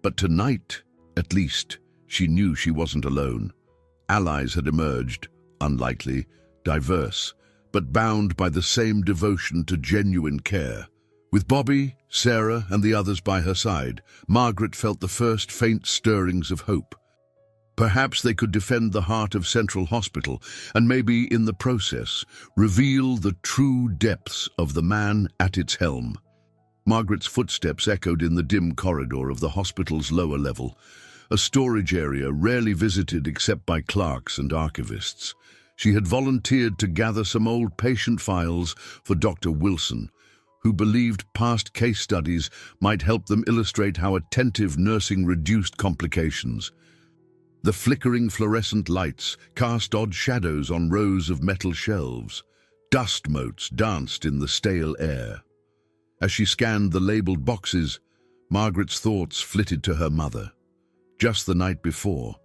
But tonight, at least, she knew she wasn't alone. Allies had emerged, unlikely, diverse, but bound by the same devotion to genuine care. With Bobby, Sarah, and the others by her side, Margaret felt the first faint stirrings of hope. Perhaps they could defend the heart of Central Hospital and maybe, in the process, reveal the true depths of the man at its helm. Margaret's footsteps echoed in the dim corridor of the hospital's lower level, a storage area rarely visited except by clerks and archivists. She had volunteered to gather some old patient files for Dr. Wilson, who believed past case studies might help them illustrate how attentive nursing reduced complications. The flickering fluorescent lights cast odd shadows on rows of metal shelves. Dust motes danced in the stale air. As she scanned the labeled boxes, Margaret's thoughts flitted to her mother. Just the night before,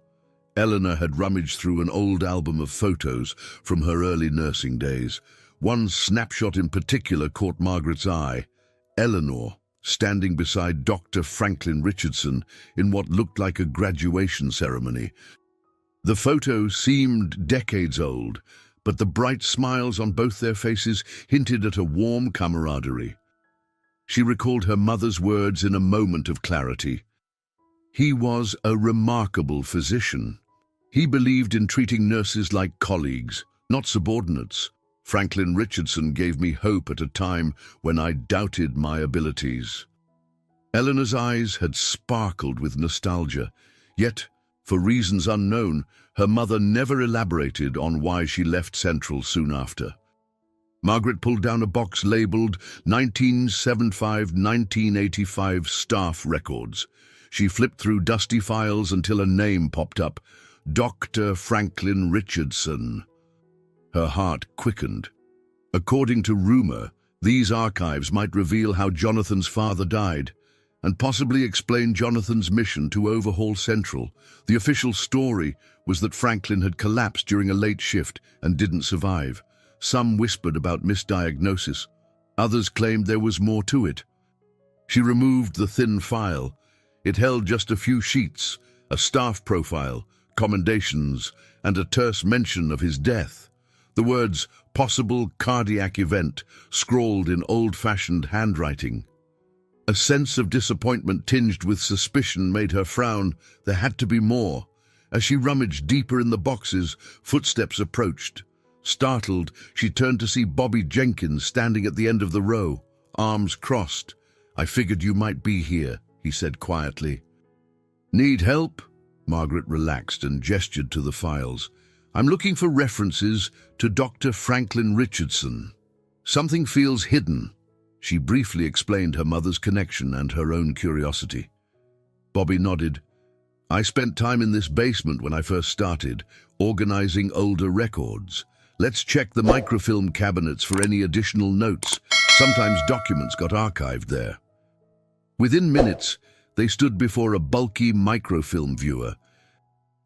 Eleanor had rummaged through an old album of photos from her early nursing days. One snapshot in particular caught Margaret's eye. Eleanor, standing beside Dr. Franklin Richardson in what looked like a graduation ceremony. The photo seemed decades old, but the bright smiles on both their faces hinted at a warm camaraderie. She recalled her mother's words in a moment of clarity. He was a remarkable physician. He believed in treating nurses like colleagues, not subordinates. Franklin Richardson gave me hope at a time when I doubted my abilities. Eleanor's eyes had sparkled with nostalgia, yet, for reasons unknown, her mother never elaborated on why she left Central soon after. Margaret pulled down a box labeled 1975-1985 staff records. She flipped through dusty files until a name popped up: Dr. Franklin Richardson. Her heart quickened. According to rumor, these archives might reveal how Jonathan's father died, and possibly explain Jonathan's mission to overhaul Central. The official story was that Franklin had collapsed during a late shift and didn't survive. Some whispered about misdiagnosis. Others claimed there was more to it. She removed the thin file. It held just a few sheets, a staff profile, commendations, and a terse mention of his death. The words "possible cardiac event" scrawled in old-fashioned handwriting. A sense of disappointment tinged with suspicion made her frown. There had to be more. As she rummaged deeper in the boxes, footsteps approached. Startled, she turned to see Bobby Jenkins standing at the end of the row, arms crossed. "I figured you might be here," he said quietly. "Need help?" Margaret relaxed and gestured to the files. "I'm looking for references to Dr. Franklin Richardson. Something feels hidden." She briefly explained her mother's connection and her own curiosity. Bobby nodded. "I spent time in this basement when I first started, organizing older records. Let's check the microfilm cabinets for any additional notes. Sometimes documents got archived there." Within minutes, they stood before a bulky microfilm viewer.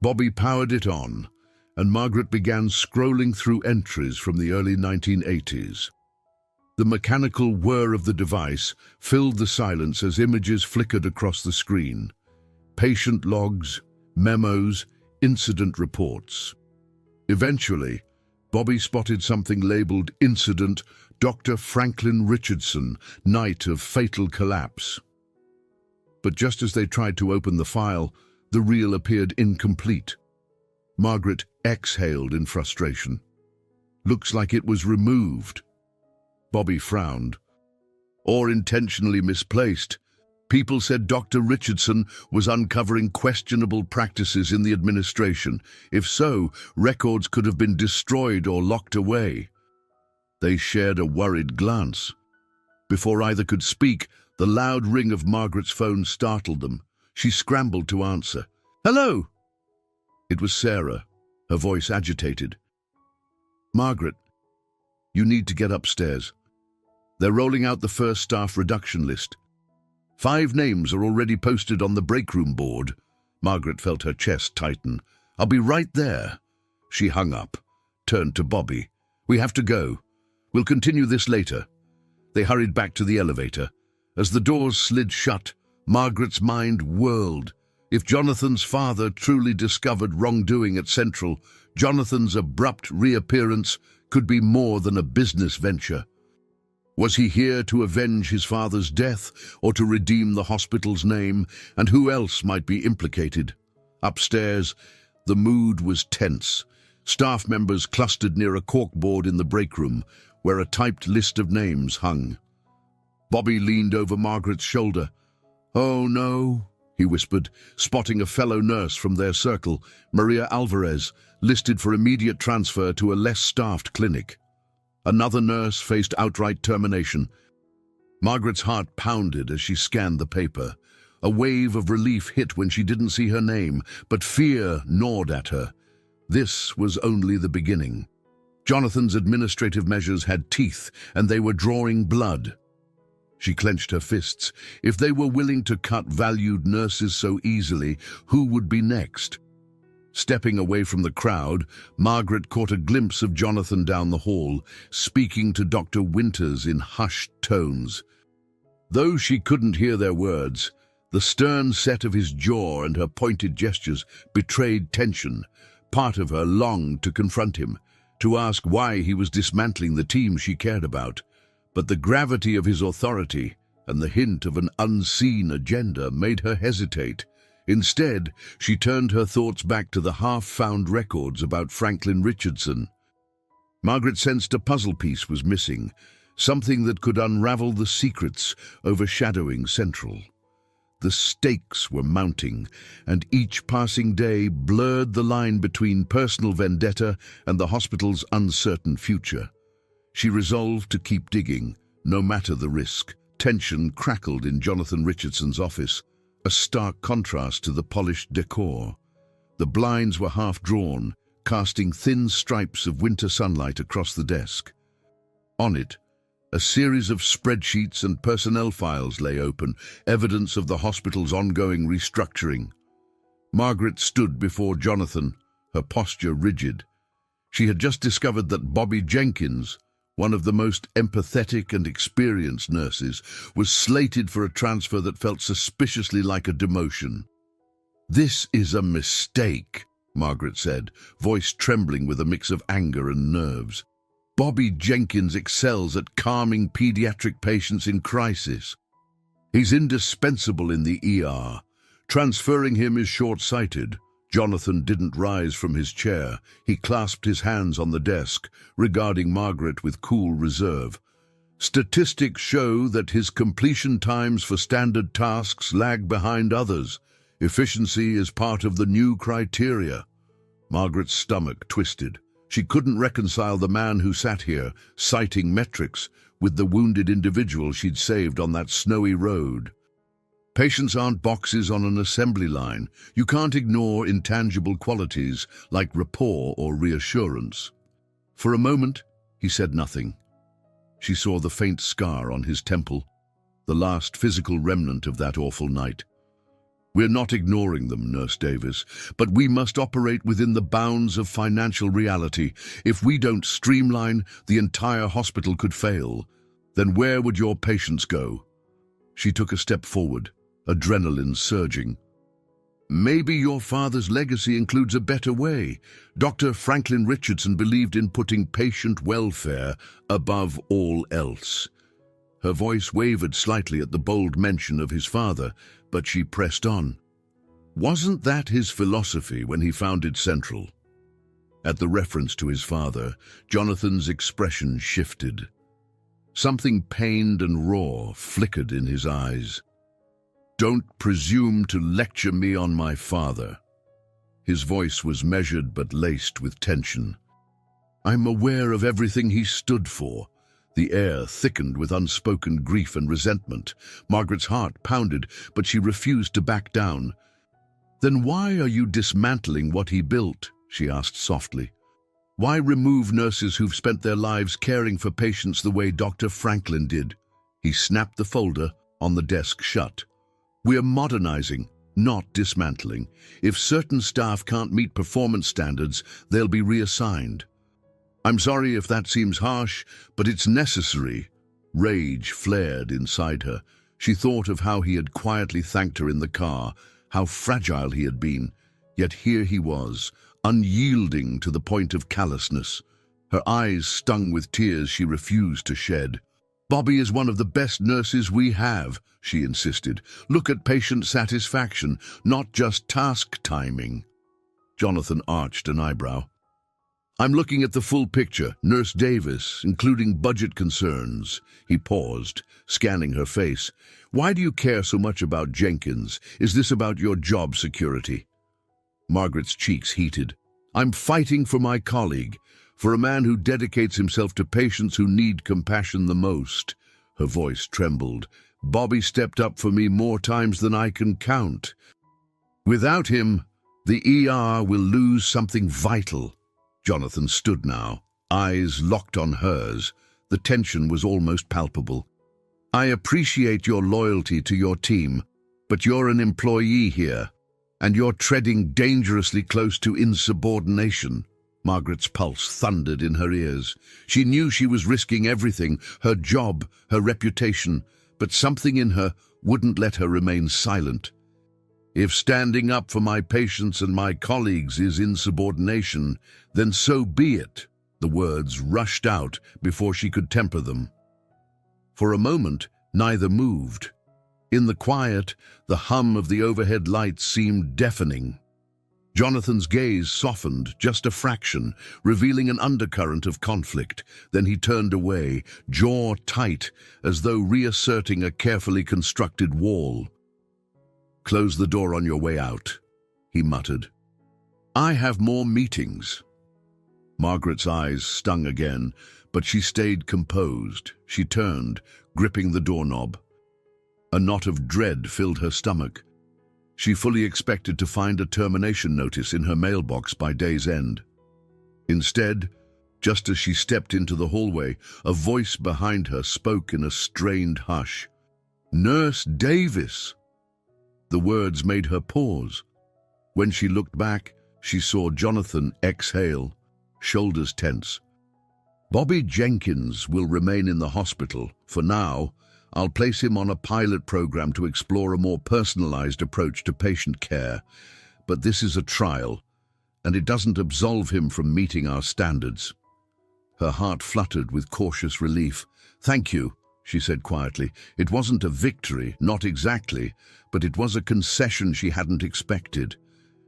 Bobby powered it on, and Margaret began scrolling through entries from the early 1980s. The mechanical whir of the device filled the silence as images flickered across the screen. Patient logs, memos, incident reports. Eventually, Bobby spotted something labeled Incident Dr. Franklin Richardson, Night of Fatal Collapse. But just as they tried to open the file, the reel appeared incomplete. Margaret exhaled in frustration. "Looks like it was removed." Bobby frowned. "Or intentionally misplaced. People said Dr. Richardson was uncovering questionable practices in the administration. If so, records could have been destroyed or locked away." They shared a worried glance. Before either could speak, the loud ring of Margaret's phone startled them. She scrambled to answer. "Hello!" It was Sarah, her voice agitated. "Margaret, you need to get upstairs. They're rolling out the first staff reduction list. 5 names are already posted on the break room board." Margaret felt her chest tighten. "I'll be right there." She hung up, turned to Bobby. "We have to go. We'll continue this later." They hurried back to the elevator. As the doors slid shut, Margaret's mind whirled. If Jonathan's father truly discovered wrongdoing at Central, Jonathan's abrupt reappearance could be more than a business venture. Was he here to avenge his father's death or to redeem the hospital's name? And who else might be implicated? Upstairs, the mood was tense. Staff members clustered near a corkboard in the break room, where a typed list of names hung. Bobby leaned over Margaret's shoulder. "Oh no," he whispered, spotting a fellow nurse from their circle, Maria Alvarez, listed for immediate transfer to a less staffed clinic. Another nurse faced outright termination. Margaret's heart pounded as she scanned the paper. A wave of relief hit when she didn't see her name, but fear gnawed at her. This was only the beginning. Jonathan's administrative measures had teeth, and they were drawing blood. She clenched her fists. If they were willing to cut valued nurses so easily, who would be next? Stepping away from the crowd, Margaret caught a glimpse of Jonathan down the hall, speaking to Dr. Winters in hushed tones. Though she couldn't hear their words, the stern set of his jaw and her pointed gestures betrayed tension. Part of her longed to confront him, to ask why he was dismantling the team she cared about. But the gravity of his authority and the hint of an unseen agenda made her hesitate. Instead, she turned her thoughts back to the half-found records about Franklin Richardson. Margaret sensed a puzzle piece was missing, something that could unravel the secrets overshadowing Central. The stakes were mounting, and each passing day blurred the line between personal vendetta and the hospital's uncertain future. She resolved to keep digging, no matter the risk. Tension crackled in Jonathan Richardson's office, a stark contrast to the polished decor. The blinds were half drawn, casting thin stripes of winter sunlight across the desk. On it, a series of spreadsheets and personnel files lay open, evidence of the hospital's ongoing restructuring. Margaret stood before Jonathan, her posture rigid. She had just discovered that Bobby Jenkins, one of the most empathetic and experienced nurses, was slated for a transfer that felt suspiciously like a demotion. "This is a mistake," Margaret said, voice trembling with a mix of anger and nerves. "Bobby Jenkins excels at calming pediatric patients in crisis. He's indispensable in the ER. Transferring him is short-sighted." Jonathan didn't rise from his chair. He clasped his hands on the desk, regarding Margaret with cool reserve. "Statistics show that his completion times for standard tasks lag behind others. Efficiency is part of the new criteria." Margaret's stomach twisted. She couldn't reconcile the man who sat here, citing metrics, with the wounded individual she'd saved on that snowy road. Patients aren't boxes on an assembly line. You can't ignore intangible qualities like rapport or reassurance. For a moment, he said nothing. She saw the faint scar on his temple, the last physical remnant of that awful night. "We're not ignoring them, Nurse Davis, but we must operate within the bounds of financial reality. If we don't streamline, the entire hospital could fail. Then where would your patients go?" She took a step forward, adrenaline surging. "Maybe your father's legacy includes a better way. Dr. Franklin Richardson believed in putting patient welfare above all else." Her voice wavered slightly at the bold mention of his father, but she pressed on. "Wasn't that his philosophy when he founded Central?" At the reference to his father, Jonathan's expression shifted. Something pained and raw flickered in his eyes. "Don't presume to lecture me on my father." His voice was measured but laced with tension. "I'm aware of everything he stood for." The air thickened with unspoken grief and resentment. Margaret's heart pounded, but she refused to back down. "Then why are you dismantling what he built?" she asked softly. "Why remove nurses who've spent their lives caring for patients the way Dr. Franklin did?" He snapped the folder on the desk shut. "We're modernizing, not dismantling. If certain staff can't meet performance standards, they'll be reassigned." "I'm sorry if that seems harsh, but it's necessary." Rage flared inside her. She thought of how he had quietly thanked her in the car, how fragile he had been. Yet here he was, unyielding to the point of callousness. Her eyes stung with tears she refused to shed. "Bobby is one of the best nurses we have," she insisted. "Look at patient satisfaction, not just task timing." Jonathan arched an eyebrow. "I'm looking at the full picture, Nurse Davis, including budget concerns." He paused, scanning her face. "Why do you care so much about Jenkins? Is this about your job security?" Margaret's cheeks heated. "I'm fighting for my colleague, for a man who dedicates himself to patients who need compassion the most." Her voice trembled. "Bobby stepped up for me more times than I can count. Without him, the ER will lose something vital." Jonathan stood now, eyes locked on hers. The tension was almost palpable. "I appreciate your loyalty to your team, but you're an employee here, and you're treading dangerously close to insubordination." Margaret's pulse thundered in her ears. She knew she was risking everything, her job, her reputation, but something in her wouldn't let her remain silent. "If standing up for my patients and my colleagues is insubordination, then so be it." The words rushed out before she could temper them. For a moment, neither moved. In the quiet, the hum of the overhead lights seemed deafening. Jonathan's gaze softened just a fraction, revealing an undercurrent of conflict. Then he turned away, jaw tight, as though reasserting a carefully constructed wall. "Close the door on your way out," he muttered. "I have more meetings." Margaret's eyes stung again, But she stayed composed. She turned, gripping the doorknob. A knot of dread filled her stomach. She fully expected to find a termination notice in her mailbox by day's end. Instead, just as she stepped into the hallway, a voice behind her spoke in a strained hush. "Nurse Davis!" The words made her pause. When she looked back, she saw Jonathan exhale, shoulders tense. "Bobby Jenkins will remain in the hospital. For now, I'll place him on a pilot program to explore a more personalized approach to patient care. But this is a trial, and it doesn't absolve him from meeting our standards." Her heart fluttered with cautious relief. "Thank you," she said quietly. It wasn't a victory, not exactly, but it was a concession she hadn't expected.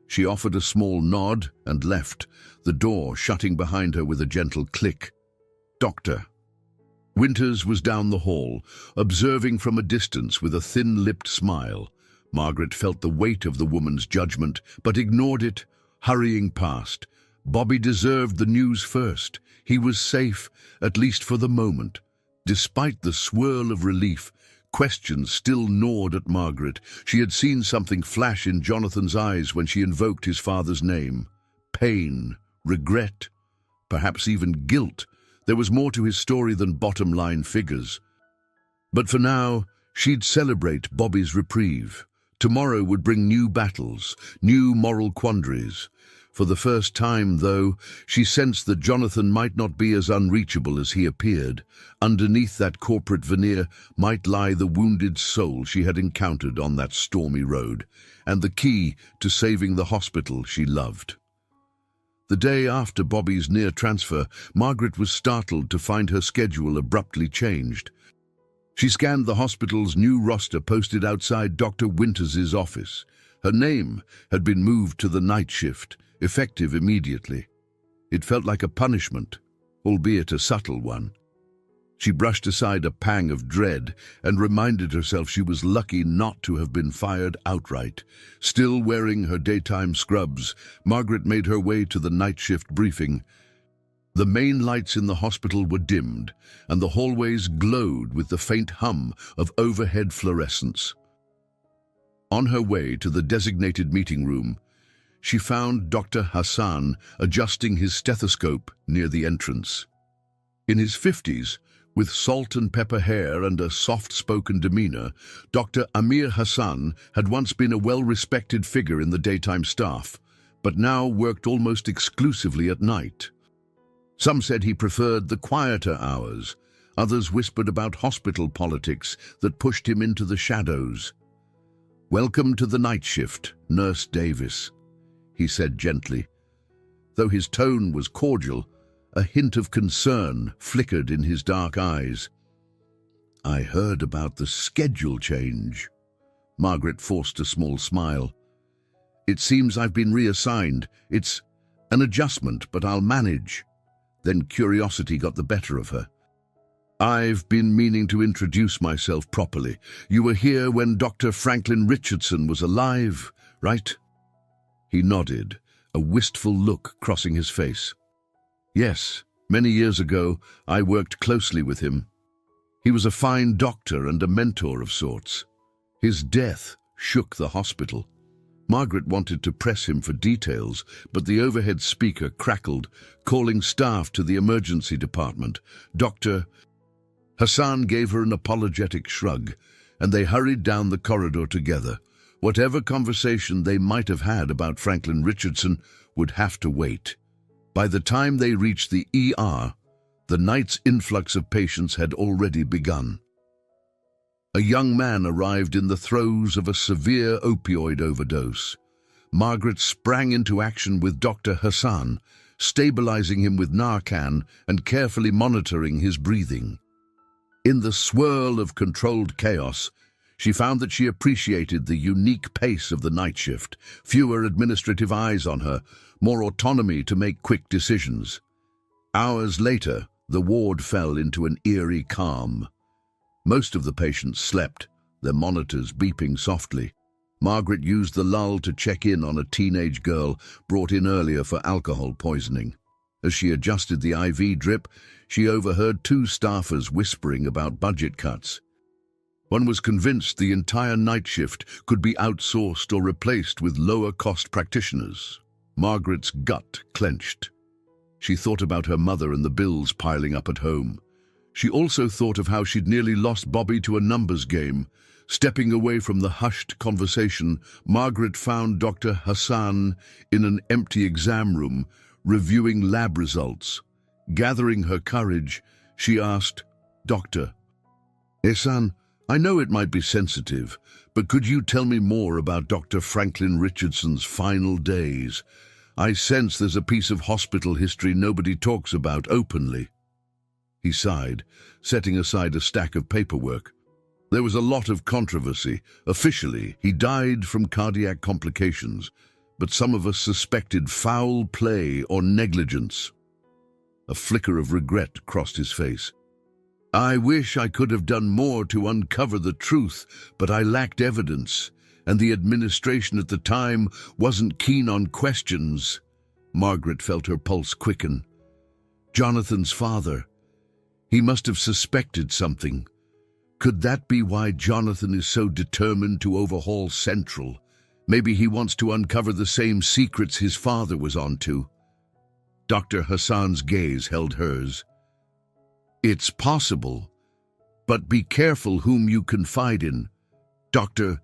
She offered a small nod and left, the door shutting behind her with a gentle click. "Doctor." Winters was down the hall, observing from a distance with a thin-lipped smile. Margaret felt the weight of the woman's judgment, but ignored it, hurrying past. Bobby deserved the news first. He was safe, at least for the moment. Despite the swirl of relief, questions still gnawed at Margaret. She had seen something flash in Jonathan's eyes when she invoked his father's name. Pain, regret, perhaps even guilt. There was more to his story than bottom-line figures. But for now, she'd celebrate Bobby's reprieve. Tomorrow would bring new battles, new moral quandaries. For the first time, though, she sensed that Jonathan might not be as unreachable as he appeared. Underneath that corporate veneer might lie the wounded soul she had encountered on that stormy road, and the key to saving the hospital she loved. The day after Bobby's near transfer, Margaret was startled to find her schedule abruptly changed. She scanned the hospital's new roster posted outside Dr. Winters's office. Her name had been moved to the night shift, effective immediately. It felt like a punishment, albeit a subtle one. She brushed aside a pang of dread and reminded herself she was lucky not to have been fired outright. Still wearing her daytime scrubs, Margaret made her way to the night shift briefing. The main lights in the hospital were dimmed, and the hallways glowed with the faint hum of overhead fluorescence. On her way to the designated meeting room, she found Dr. Hassan adjusting his stethoscope near the entrance. In his 50s, with salt and pepper hair and a soft-spoken demeanor, Dr. Amir Hassan had once been a well-respected figure in the daytime staff, but now worked almost exclusively at night. Some said he preferred the quieter hours. Others whispered about hospital politics that pushed him into the shadows. "Welcome to the night shift, Nurse Davis," he said gently. Though his tone was cordial, a hint of concern flickered in his dark eyes. "I heard about the schedule change." Margaret forced a small smile. "It seems I've been reassigned. It's an adjustment, but I'll manage." Then curiosity got the better of her. "I've been meaning to introduce myself properly. You were here when Dr. Franklin Richardson was alive, right?" He nodded, a wistful look crossing his face. "Yes, many years ago I worked closely with him. He was a fine doctor and a mentor of sorts. His death shook the hospital." Margaret wanted to press him for details, but the overhead speaker crackled, calling staff to the emergency department. Dr. Hassan gave her an apologetic shrug, and they hurried down the corridor together. Whatever conversation they might have had about Franklin Richardson would have to wait. By the time they reached the ER, the night's influx of patients had already begun. A young man arrived in the throes of a severe opioid overdose. Margaret sprang into action with Dr. Hassan, stabilizing him with Narcan and carefully monitoring his breathing. In the swirl of controlled chaos, she found that she appreciated the unique pace of the night shift, fewer administrative eyes on her, more autonomy to make quick decisions. Hours later, the ward fell into an eerie calm. Most of the patients slept, their monitors beeping softly. Margaret used the lull to check in on a teenage girl brought in earlier for alcohol poisoning. As she adjusted the IV drip, she overheard two staffers whispering about budget cuts. One was convinced the entire night shift could be outsourced or replaced with lower-cost practitioners. Margaret's gut clenched. She thought about her mother and the bills piling up at home. She also thought of how she'd nearly lost Bobby to a numbers game. Stepping away from the hushed conversation, Margaret found Dr. Hassan in an empty exam room, reviewing lab results. Gathering her courage, she asked, "Doctor, Hassan, I know it might be sensitive, but could you tell me more about Dr. Franklin Richardson's final days? I sense there's a piece of hospital history nobody talks about openly." He sighed, setting aside a stack of paperwork. There was a lot of controversy. Officially, he died from cardiac complications, but some of us suspected foul play or negligence. A flicker of regret crossed his face. "I wish I could have done more to uncover the truth, but I lacked evidence, and the administration at the time wasn't keen on questions." Margaret felt her pulse quicken. Jonathan's father. He must have suspected something. Could that be why Jonathan is so determined to overhaul Central? Maybe he wants to uncover the same secrets his father was onto. Dr. Hassan's gaze held hers. "It's possible, but be careful whom you confide in. Dr.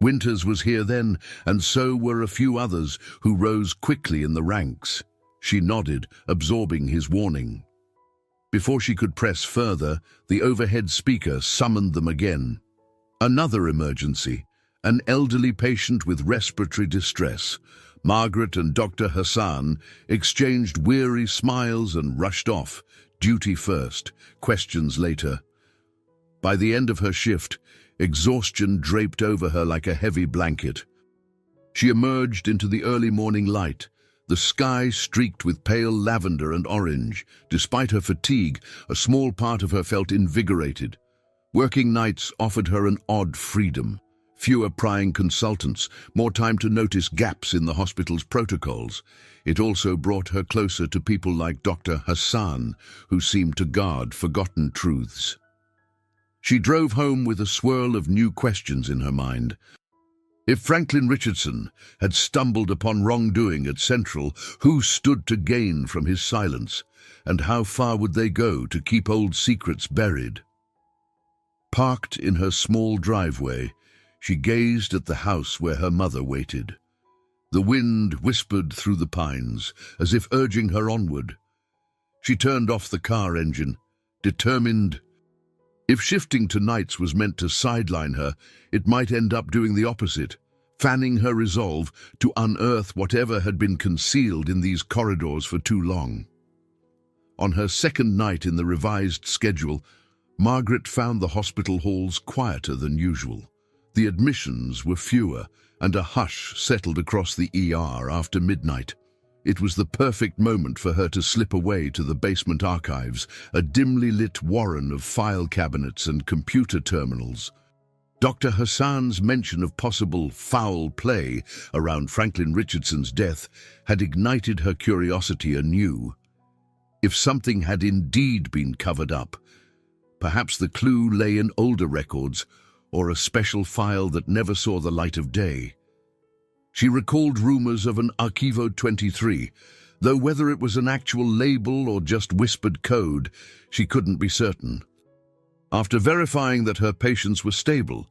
Winters was here then, and so were a few others who rose quickly in the ranks." She nodded, absorbing his warning. Before she could press further, the overhead speaker summoned them again. Another emergency, an elderly patient with respiratory distress. Margaret and Dr. Hassan exchanged weary smiles and rushed off, duty first, questions later. By the end of her shift, exhaustion draped over her like a heavy blanket. She emerged into the early morning light, the sky streaked with pale lavender and orange. Despite her fatigue, a small part of her felt invigorated. Working nights offered her an odd freedom. Fewer prying consultants, more time to notice gaps in the hospital's protocols. It also brought her closer to people like Dr. Hassan, who seemed to guard forgotten truths. She drove home with a swirl of new questions in her mind. If Franklin Richardson had stumbled upon wrongdoing at Central, who stood to gain from his silence, and how far would they go to keep old secrets buried? Parked in her small driveway, she gazed at the house where her mother waited. The wind whispered through the pines, as if urging her onward. She turned off the car engine, determined. If shifting to nights was meant to sideline her, it might end up doing the opposite, fanning her resolve to unearth whatever had been concealed in these corridors for too long. On her second night in the revised schedule, Margaret found the hospital halls quieter than usual. The admissions were fewer, and a hush settled across the ER after midnight. It was the perfect moment for her to slip away to the basement archives, a dimly lit warren of file cabinets and computer terminals. Dr. Hassan's mention of possible foul play around Franklin Richardson's death had ignited her curiosity anew. If something had indeed been covered up, perhaps the clue lay in older records or a special file that never saw the light of day. She recalled rumors of an Archivo 23, though whether it was an actual label or just whispered code, she couldn't be certain. After verifying that her patients were stable,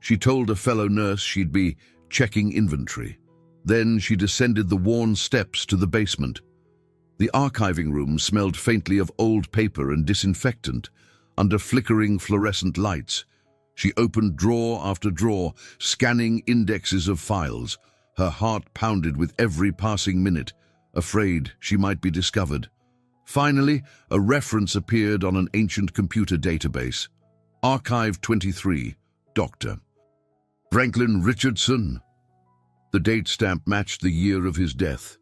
she told a fellow nurse she'd be checking inventory. Then she descended the worn steps to the basement. The archiving room smelled faintly of old paper and disinfectant. Under flickering fluorescent lights, she opened drawer after drawer, scanning indexes of files. Her heart pounded with every passing minute, afraid she might be discovered. Finally, a reference appeared on an ancient computer database. Archive 23, Dr. Franklin Richardson. The date stamp matched the year of his death.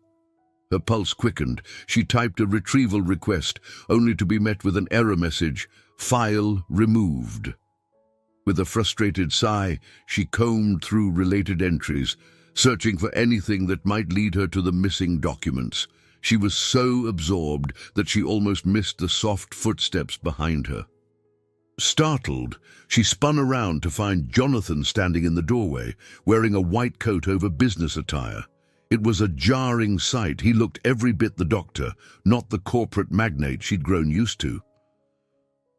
Her pulse quickened. She typed a retrieval request, only to be met with an error message, "File removed." With a frustrated sigh, she combed through related entries, searching for anything that might lead her to the missing documents. She was so absorbed that she almost missed the soft footsteps behind her. Startled, she spun around to find Jonathan standing in the doorway, wearing a white coat over business attire. It was a jarring sight. He looked every bit the doctor, not the corporate magnate she'd grown used to.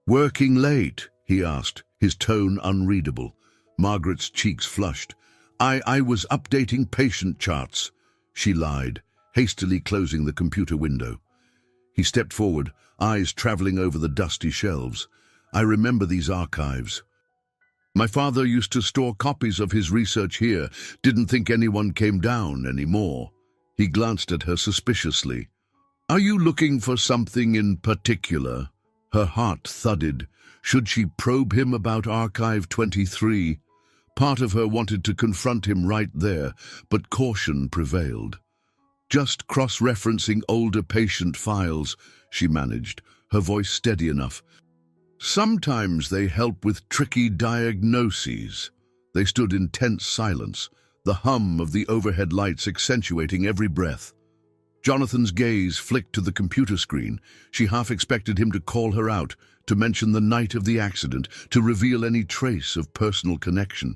"Working late?" he asked, his tone unreadable. Margaret's cheeks flushed. I was updating patient charts," she lied, hastily closing the computer window. He stepped forward, eyes traveling over the dusty shelves. "I remember these archives. My father used to store copies of his research here, didn't think anyone came down anymore." He glanced at her suspiciously. "Are you looking for something in particular?" Her heart thudded. Should she probe him about Archive 23? Part of her wanted to confront him right there, but caution prevailed. "Just cross-referencing older patient files," she managed, her voice steady enough. "Sometimes they help with tricky diagnoses." They stood in tense silence, the hum of the overhead lights accentuating every breath. Jonathan's gaze flicked to the computer screen. She half expected him to call her out, to mention the night of the accident, to reveal any trace of personal connection,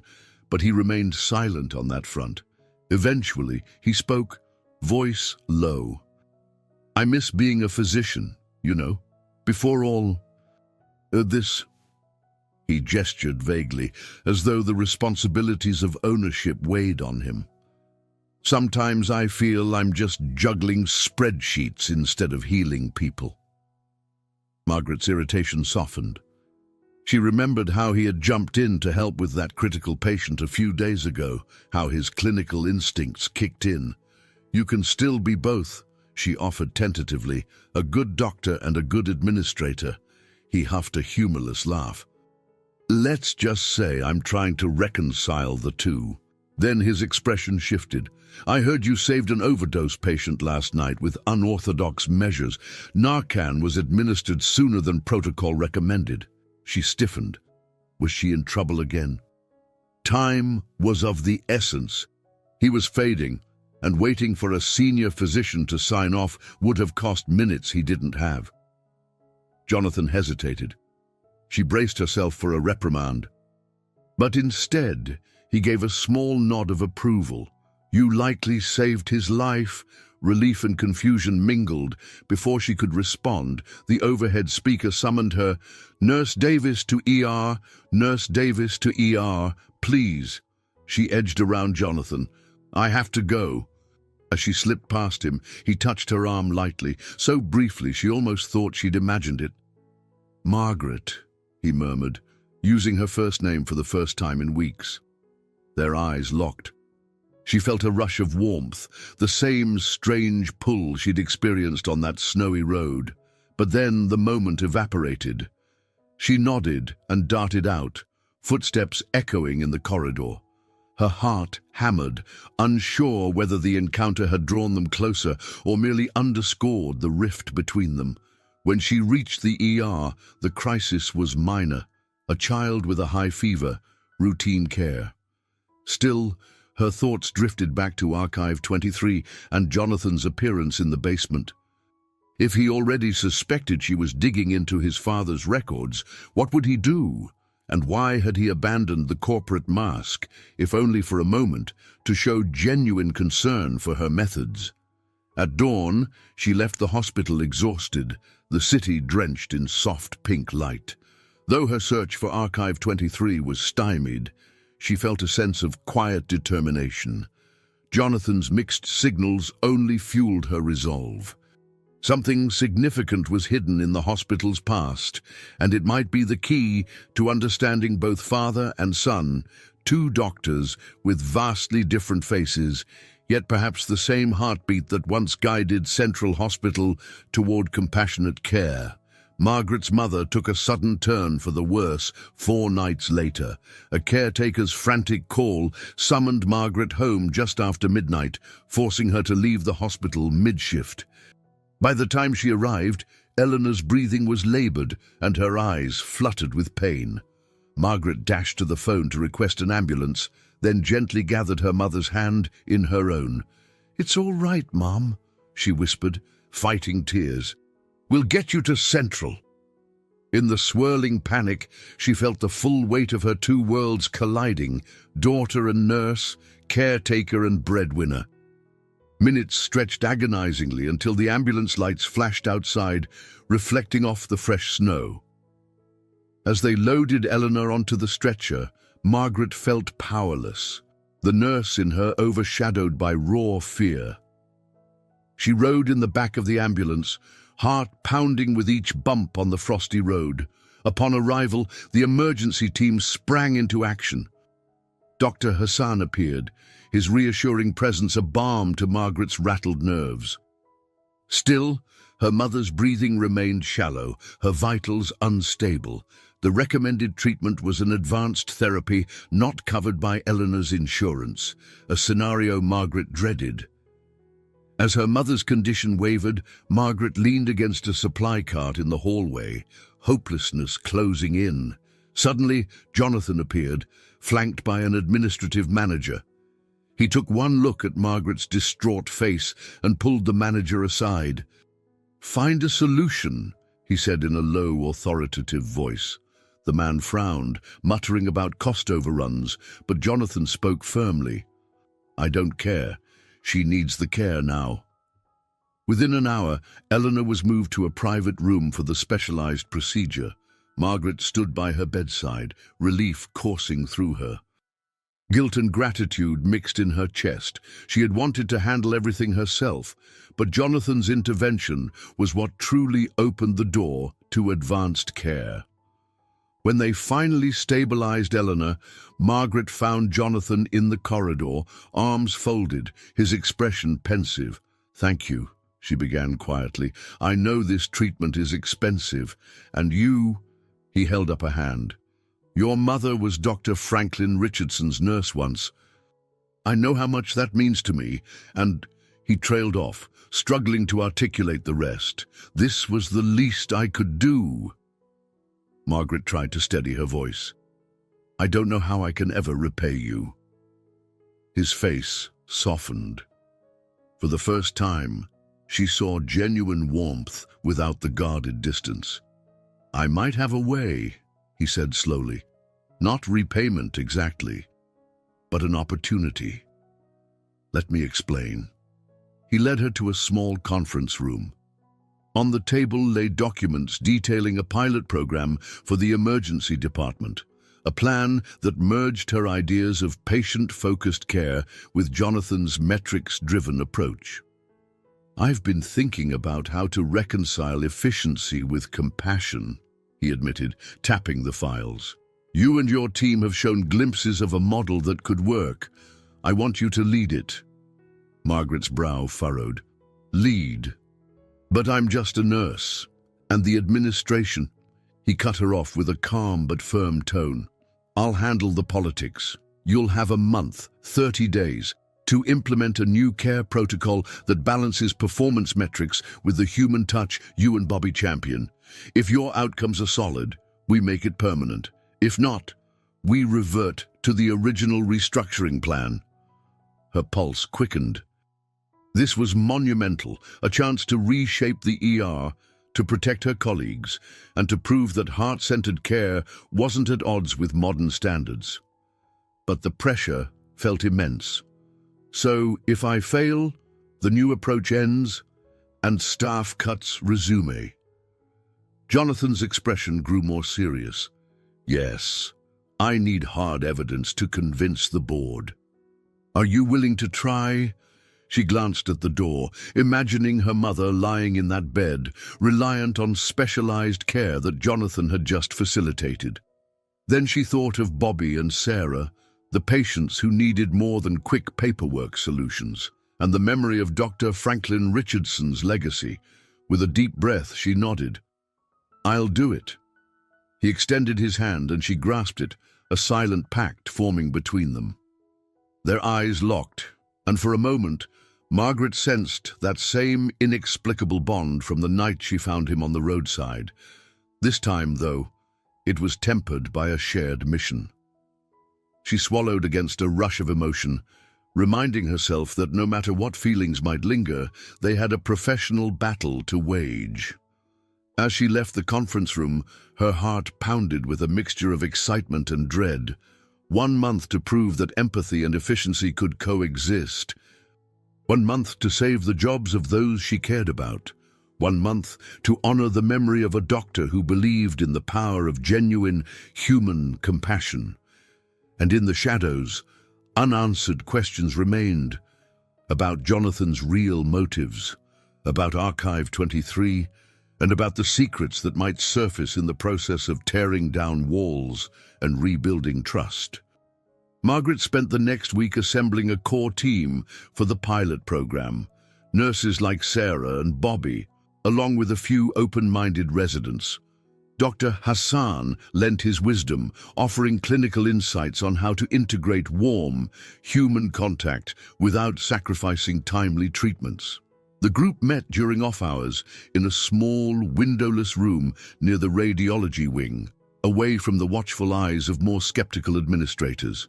but he remained silent on that front. Eventually, he spoke, voice low. "I miss being a physician, you know, before all this." He gestured vaguely, as though the responsibilities of ownership weighed on him. "Sometimes I feel I'm just juggling spreadsheets instead of healing people." Margaret's irritation softened. She remembered how he had jumped in to help with that critical patient a few days ago, how his clinical instincts kicked in. "You can still be both," she offered tentatively, "a good doctor and a good administrator." He huffed a humorless laugh. "Let's just say I'm trying to reconcile the two." Then his expression shifted. "I heard you saved an overdose patient last night with unorthodox measures. Narcan was administered sooner than protocol recommended." She stiffened. Was she in trouble again? Time was of the essence. He was fading, and waiting for a senior physician to sign off would have cost minutes he didn't have. Jonathan hesitated. She braced herself for a reprimand. But instead, he gave a small nod of approval. "You likely saved his life." Relief and confusion mingled. Before she could respond, the overhead speaker summoned her. "Nurse Davis to ER, Nurse Davis to ER, please." She edged around Jonathan. "I have to go." As she slipped past him, he touched her arm lightly, so briefly she almost thought she'd imagined it. "Margaret," he murmured, using her first name for the first time in weeks. Their eyes locked. She felt a rush of warmth, the same strange pull she'd experienced on that snowy road. But then the moment evaporated. She nodded and darted out, footsteps echoing in the corridor. Her heart hammered, unsure whether the encounter had drawn them closer or merely underscored the rift between them. When she reached the ER, the crisis was minor. A child with a high fever, routine care. Still, her thoughts drifted back to Archive 23 and Jonathan's appearance in the basement. If he already suspected she was digging into his father's records, what would he do? And why had he abandoned the corporate mask, if only for a moment, to show genuine concern for her methods? At dawn, she left the hospital exhausted, the city drenched in soft pink light. Though her search for Archive 23 was stymied, she felt a sense of quiet determination. Jonathan's mixed signals only fueled her resolve. Something significant was hidden in the hospital's past, and it might be the key to understanding both father and son, two doctors with vastly different faces, yet perhaps the same heartbeat that once guided Central Hospital toward compassionate care. Margaret's mother took a sudden turn for the worse 4 nights later. A caretaker's frantic call summoned Margaret home just after midnight, forcing her to leave the hospital mid-shift. By the time she arrived, Eleanor's breathing was labored and her eyes fluttered with pain. Margaret dashed to the phone to request an ambulance, then gently gathered her mother's hand in her own. "It's all right, Mom," she whispered, fighting tears. "We'll get you to Central." In the swirling panic, she felt the full weight of her two worlds colliding, daughter and nurse, caretaker and breadwinner. Minutes stretched agonizingly until the ambulance lights flashed outside, reflecting off the fresh snow. As they loaded Eleanor onto the stretcher, Margaret felt powerless, the nurse in her overshadowed by raw fear. She rode in the back of the ambulance, heart pounding with each bump on the frosty road. Upon arrival, the emergency team sprang into action. Dr. Hassan appeared, his reassuring presence a balm to Margaret's rattled nerves. Still, her mother's breathing remained shallow, her vitals unstable. The recommended treatment was an advanced therapy not covered by Eleanor's insurance, a scenario Margaret dreaded. As her mother's condition wavered, Margaret leaned against a supply cart in the hallway, hopelessness closing in. Suddenly, Jonathan appeared, flanked by an administrative manager. He took one look at Margaret's distraught face and pulled the manager aside. "Find a solution," he said in a low, authoritative voice. The man frowned, muttering about cost overruns, but Jonathan spoke firmly. "I don't care. She needs the care now." Within an hour, Eleanor was moved to a private room for the specialized procedure. Margaret stood by her bedside, relief coursing through her. Guilt and gratitude mixed in her chest. She had wanted to handle everything herself, but Jonathan's intervention was what truly opened the door to advanced care. When they finally stabilized Eleanor, Margaret found Jonathan in the corridor, arms folded, his expression pensive. "Thank you," she began quietly. "I know this treatment is expensive, and you—" He held up a hand. "Your mother was Dr. Franklin Richardson's nurse once. I know how much that means to me," and he trailed off, struggling to articulate the rest. "This was the least I could do." Margaret tried to steady her voice. "I don't know how I can ever repay you." His face softened. For the first time, she saw genuine warmth without the guarded distance. "I might have a way," he said slowly. "Not repayment exactly, but an opportunity. Let me explain." He led her to a small conference room. On the table lay documents detailing a pilot program for the emergency department, a plan that merged her ideas of patient-focused care with Jonathan's metrics-driven approach. "I've been thinking about how to reconcile efficiency with compassion," he admitted, tapping the files. "You and your team have shown glimpses of a model that could work. I want you to lead it." Margaret's brow furrowed. "Lead? But I'm just a nurse. And the administration—" He cut her off with a calm but firm tone. "I'll handle the politics. You'll have a month, 30 days, to implement a new care protocol that balances performance metrics with the human touch you and Bobby champion. If your outcomes are solid, we make it permanent. If not, we revert to the original restructuring plan." Her pulse quickened. This was monumental, a chance to reshape the ER, to protect her colleagues, and to prove that heart-centered care wasn't at odds with modern standards. But the pressure felt immense. "So, if I fail, the new approach ends, and staff cuts resume." Jonathan's expression grew more serious. "Yes, I need hard evidence to convince the board. Are you willing to try?" She glanced at the door, imagining her mother lying in that bed, reliant on specialized care that Jonathan had just facilitated. Then she thought of Bobby and Sarah, the patients who needed more than quick paperwork solutions, and the memory of Dr. Franklin Richardson's legacy. With a deep breath, she nodded. "I'll do it." He extended his hand and she grasped it, a silent pact forming between them. Their eyes locked, and for a moment, Margaret sensed that same inexplicable bond from the night she found him on the roadside. This time, though, it was tempered by a shared mission. She swallowed against a rush of emotion, reminding herself that no matter what feelings might linger, they had a professional battle to wage. As she left the conference room, her heart pounded with a mixture of excitement and dread. 1 month to prove that empathy and efficiency could coexist. 1 month to save the jobs of those she cared about. 1 month to honor the memory of a doctor who believed in the power of genuine human compassion. And in the shadows, unanswered questions remained about Jonathan's real motives, about Archive 23, and about the secrets that might surface in the process of tearing down walls and rebuilding trust. Margaret spent the next week assembling a core team for the pilot program, nurses like Sarah and Bobby, along with a few open-minded residents. Dr. Hassan lent his wisdom, offering clinical insights on how to integrate warm, human contact without sacrificing timely treatments. The group met during off-hours in a small, windowless room near the radiology wing, away from the watchful eyes of more skeptical administrators.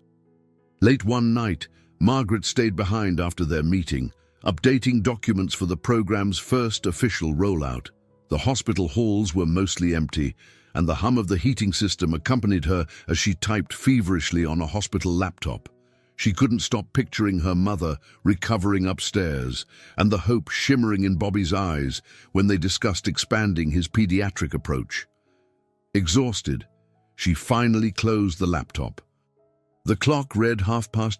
Late one night, Margaret stayed behind after their meeting, updating documents for the program's first official rollout. The hospital halls were mostly empty, and the hum of the heating system accompanied her as she typed feverishly on a hospital laptop. She couldn't stop picturing her mother recovering upstairs, and the hope shimmering in Bobby's eyes when they discussed expanding his pediatric approach. Exhausted, she finally closed the laptop. The clock read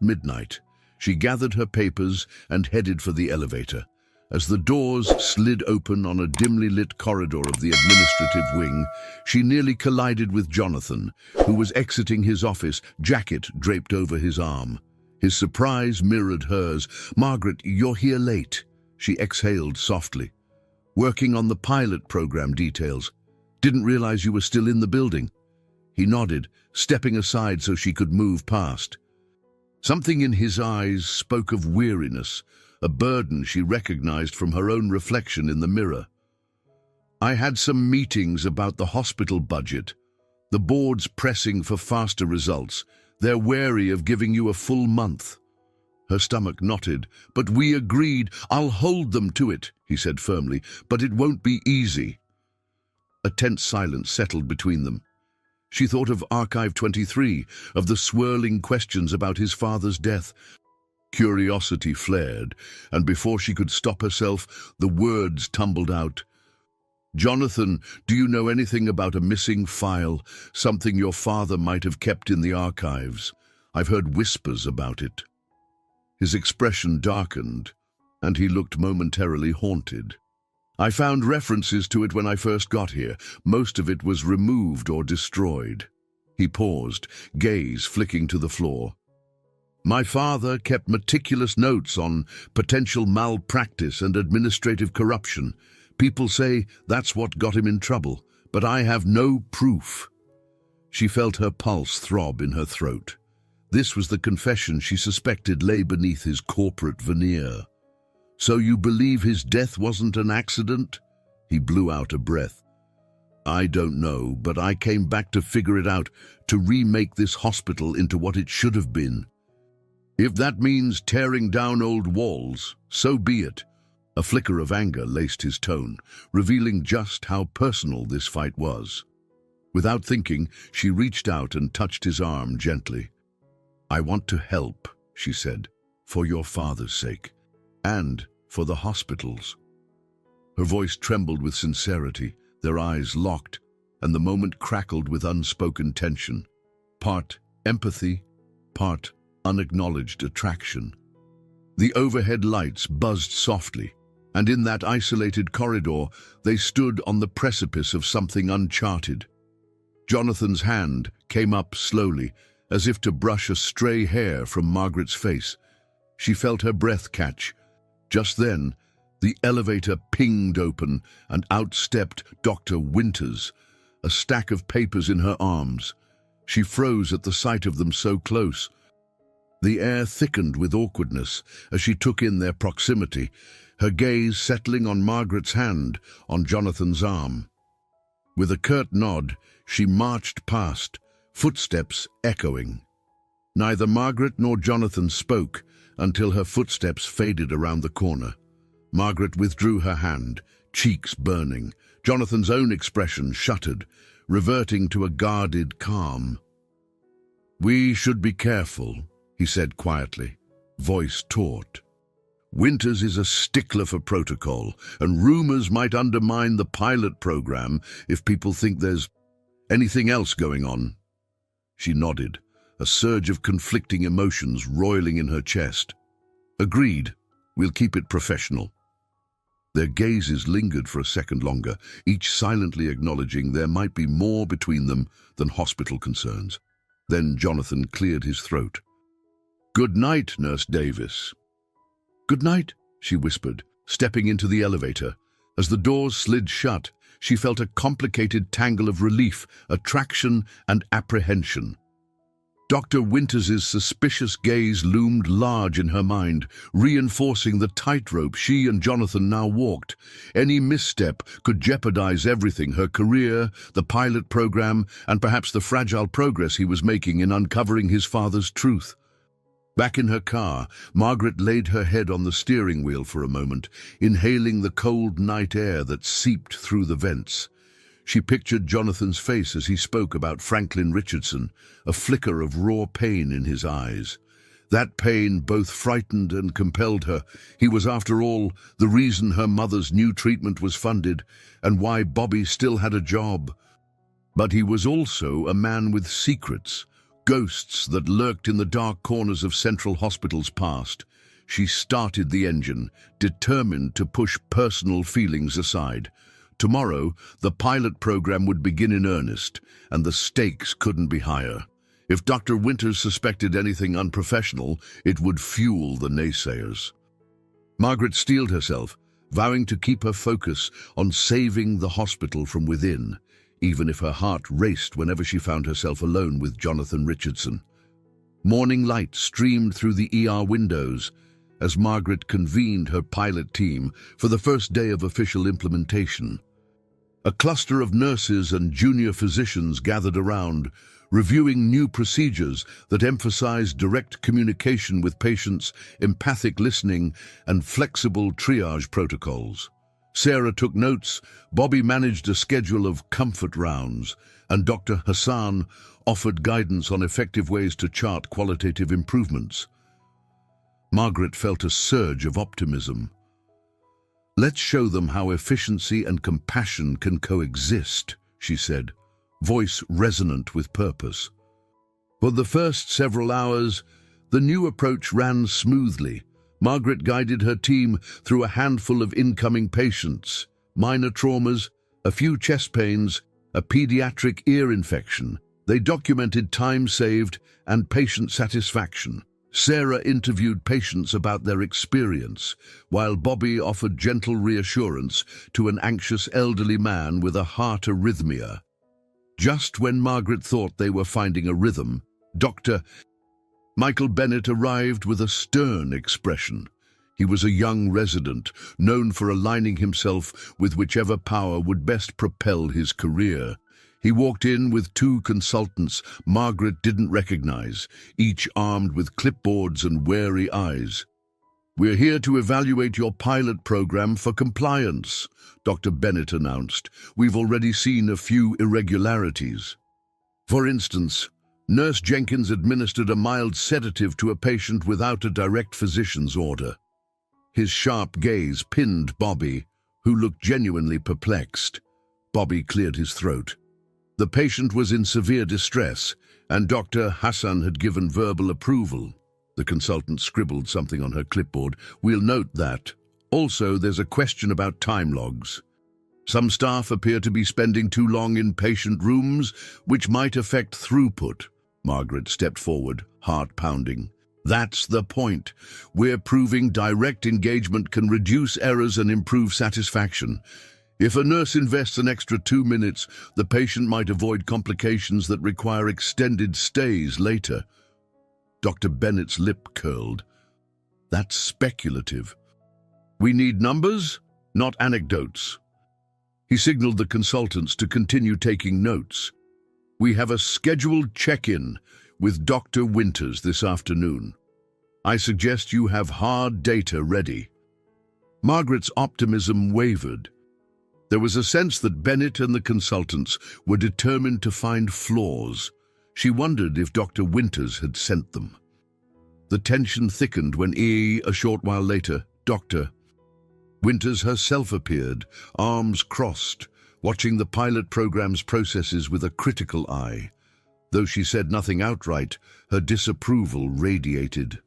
midnight. She gathered her papers and headed for the elevator. As the doors slid open on a dimly lit corridor of the administrative wing, she nearly collided with Jonathan, who was exiting his office, jacket draped over his arm. His surprise mirrored hers. "Margaret, you're here late," she exhaled softly. "Working on the pilot program details. Didn't realize you were still in the building." He nodded, stepping aside so she could move past. Something in his eyes spoke of weariness, a burden she recognized from her own reflection in the mirror. "I had some meetings about the hospital budget. The board's pressing for faster results. They're wary of giving you a full month." Her stomach knotted. "But we agreed. I'll hold them to it," he said firmly, "but it won't be easy." A tense silence settled between them. She thought of Archive 23, of the swirling questions about his father's death. Curiosity flared, and before she could stop herself, the words tumbled out. "Jonathan, do you know anything about a missing file, something your father might have kept in the archives? I've heard whispers about it." His expression darkened, and he looked momentarily haunted. "I found references to it when I first got here. Most of it was removed or destroyed." He paused, gaze flicking to the floor. "My father kept meticulous notes on potential malpractice and administrative corruption. People say that's what got him in trouble, but I have no proof." She felt her pulse throb in her throat. This was the confession she suspected lay beneath his corporate veneer. "So you believe his death wasn't an accident?" He blew out a breath. "I don't know, but I came back to figure it out, to remake this hospital into what it should have been. If that means tearing down old walls, so be it." A flicker of anger laced his tone, revealing just how personal this fight was. Without thinking, she reached out and touched his arm gently. "I want to help," she said, "for your father's sake. And for the hospitals." Her voice trembled with sincerity, their eyes locked, and the moment crackled with unspoken tension. Part empathy, part unacknowledged attraction. The overhead lights buzzed softly, and in that isolated corridor they stood on the precipice of something uncharted. Jonathan's hand came up slowly, as if to brush a stray hair from Margaret's face. She felt her breath catch. Just then, the elevator pinged open, and out stepped Dr. Winters, a stack of papers in her arms. She froze at the sight of them so close. The air thickened with awkwardness as she took in their proximity, her gaze settling on Margaret's hand on Jonathan's arm. With a curt nod, she marched past, footsteps echoing. Neither Margaret nor Jonathan spoke, until her footsteps faded around the corner. Margaret withdrew her hand, cheeks burning. Jonathan's own expression shuttered, reverting to a guarded calm. "We should be careful," he said quietly, voice taut. "Winters is a stickler for protocol, and rumors might undermine the pilot program if people think there's anything else going on." She nodded, a surge of conflicting emotions roiling in her chest. "Agreed. We'll keep it professional." Their gazes lingered for a second longer, each silently acknowledging there might be more between them than hospital concerns. Then Jonathan cleared his throat. "Good night, Nurse Davis." "Good night," she whispered, stepping into the elevator. As the doors slid shut, she felt a complicated tangle of relief, attraction, and apprehension. Dr. Winters's suspicious gaze loomed large in her mind, reinforcing the tightrope she and Jonathan now walked. Any misstep could jeopardize everything: her career, the pilot program, and perhaps the fragile progress he was making in uncovering his father's truth. Back in her car, Margaret laid her head on the steering wheel for a moment, inhaling the cold night air that seeped through the vents. She pictured Jonathan's face as he spoke about Franklin Richardson, a flicker of raw pain in his eyes. That pain both frightened and compelled her. He was, after all, the reason her mother's new treatment was funded, and why Bobby still had a job. But he was also a man with secrets, ghosts that lurked in the dark corners of Central Hospital's past. She started the engine, determined to push personal feelings aside. Tomorrow, the pilot program would begin in earnest, and the stakes couldn't be higher. If Dr. Winters suspected anything unprofessional, it would fuel the naysayers. Margaret steeled herself, vowing to keep her focus on saving the hospital from within, even if her heart raced whenever she found herself alone with Jonathan Richardson. Morning light streamed through the ER windows as Margaret convened her pilot team for the first day of official implementation. A cluster of nurses and junior physicians gathered around, reviewing new procedures that emphasized direct communication with patients, empathic listening, and flexible triage protocols. Sarah took notes, Bobby managed a schedule of comfort rounds, and Dr. Hassan offered guidance on effective ways to chart qualitative improvements. Margaret felt a surge of optimism. "Let's show them how efficiency and compassion can coexist," she said, voice resonant with purpose. For the first several hours, the new approach ran smoothly. Margaret guided her team through a handful of incoming patients, minor traumas, a few chest pains, a pediatric ear infection. They documented time saved and patient satisfaction. Sarah interviewed patients about their experience, while Bobby offered gentle reassurance to an anxious elderly man with a heart arrhythmia. Just when Margaret thought they were finding a rhythm, Dr. Michael Bennett arrived with a stern expression. He was a young resident, known for aligning himself with whichever power would best propel his career. He walked in with two consultants Margaret didn't recognize, each armed with clipboards and wary eyes. "We're here to evaluate your pilot program for compliance," Dr. Bennett announced. "We've already seen a few irregularities. For instance, Nurse Jenkins administered a mild sedative to a patient without a direct physician's order." His sharp gaze pinned Bobby, who looked genuinely perplexed. Bobby cleared his throat. The patient was in severe distress, and Dr. Hassan had given verbal approval. The consultant scribbled something on her clipboard. "We'll note that. Also, there's a question about time logs. Some staff appear to be spending too long in patient rooms, which might affect throughput." Margaret stepped forward, heart pounding. "That's the point. We're proving direct engagement can reduce errors and improve satisfaction. If a nurse invests an extra 2 minutes, the patient might avoid complications that require extended stays later." Dr. Bennett's lip curled. "That's speculative. We need numbers, not anecdotes." He signaled the consultants to continue taking notes. "We have a scheduled check-in with Dr. Winters this afternoon." I suggest you have hard data ready." Margaret's optimism wavered. There was a sense that Bennett and the consultants were determined to find flaws. She wondered if Dr. Winters had sent them. The tension thickened when a short while later, Dr. Winters herself appeared, arms crossed, watching the pilot program's processes with a critical eye. Though she said nothing outright, her disapproval radiated.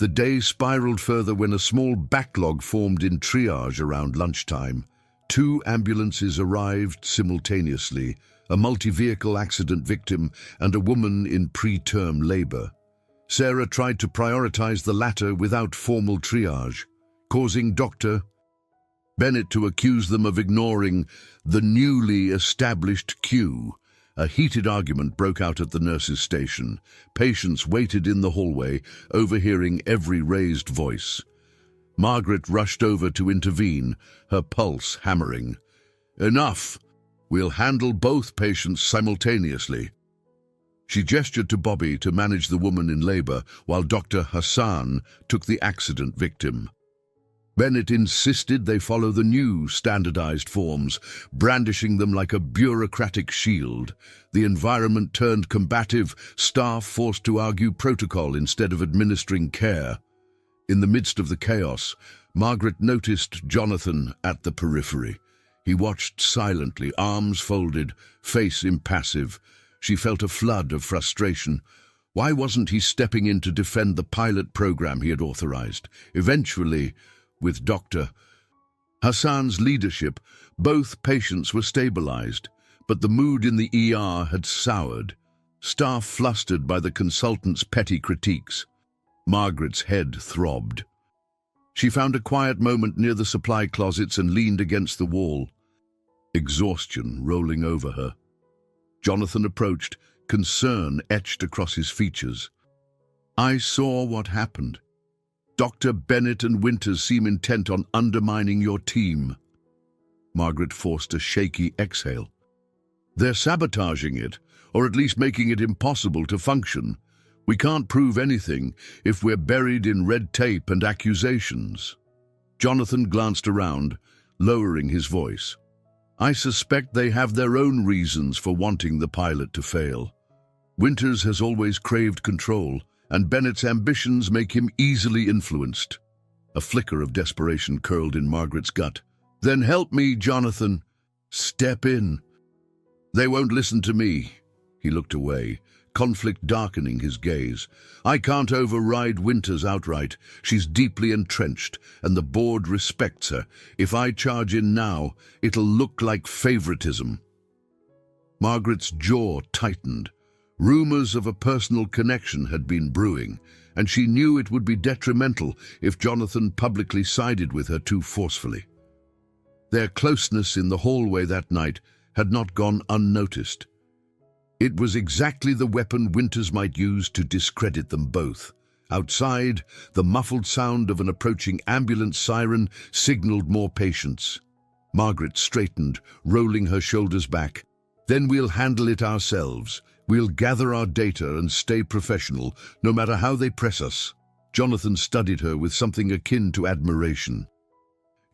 The day spiraled further when a small backlog formed in triage around lunchtime. 2 ambulances arrived simultaneously, a multi-vehicle accident victim and a woman in preterm labor. Sarah tried to prioritize the latter without formal triage, causing Dr. Bennett to accuse them of ignoring the newly established queue. A heated argument broke out at the nurses' station. Patients waited in the hallway, overhearing every raised voice. Margaret rushed over to intervene, her pulse hammering. "Enough! We'll handle both patients simultaneously." She gestured to Bobby to manage the woman in labor, while Dr. Hassan took the accident victim. Bennett insisted they follow the new standardized forms, brandishing them like a bureaucratic shield. The environment turned combative, staff forced to argue protocol instead of administering care. In the midst of the chaos, Margaret noticed Jonathan at the periphery. He watched silently, arms folded, face impassive. She felt a flood of frustration. Why wasn't he stepping in to defend the pilot program he had authorized? Eventually, with Dr. Hassan's leadership, both patients were stabilized, but the mood in the ER had soured, staff flustered by the consultant's petty critiques. Margaret's head throbbed. She found a quiet moment near the supply closets and leaned against the wall, exhaustion rolling over her. Jonathan approached, concern etched across his features. "I saw what happened. Dr. Bennett and Winters seem intent on undermining your team." Margaret forced a shaky exhale. "They're sabotaging it, or at least making it impossible to function. We can't prove anything if we're buried in red tape and accusations." Jonathan glanced around, lowering his voice. "I suspect they have their own reasons for wanting the pilot to fail. Winters has always craved control, and Bennett's ambitions make him easily influenced." A flicker of desperation curled in Margaret's gut. "Then help me, Jonathan. Step in." "They won't listen to me." He looked away, conflict darkening his gaze. "I can't override Winters outright. She's deeply entrenched, and the board respects her. If I charge in now, it'll look like favoritism." Margaret's jaw tightened. Rumors of a personal connection had been brewing, and she knew it would be detrimental if Jonathan publicly sided with her too forcefully. Their closeness in the hallway that night had not gone unnoticed. It was exactly the weapon Winters might use to discredit them both. Outside, the muffled sound of an approaching ambulance siren signaled more patients. Margaret straightened, rolling her shoulders back. "Then we'll handle it ourselves. We'll gather our data and stay professional, no matter how they press us." Jonathan studied her with something akin to admiration.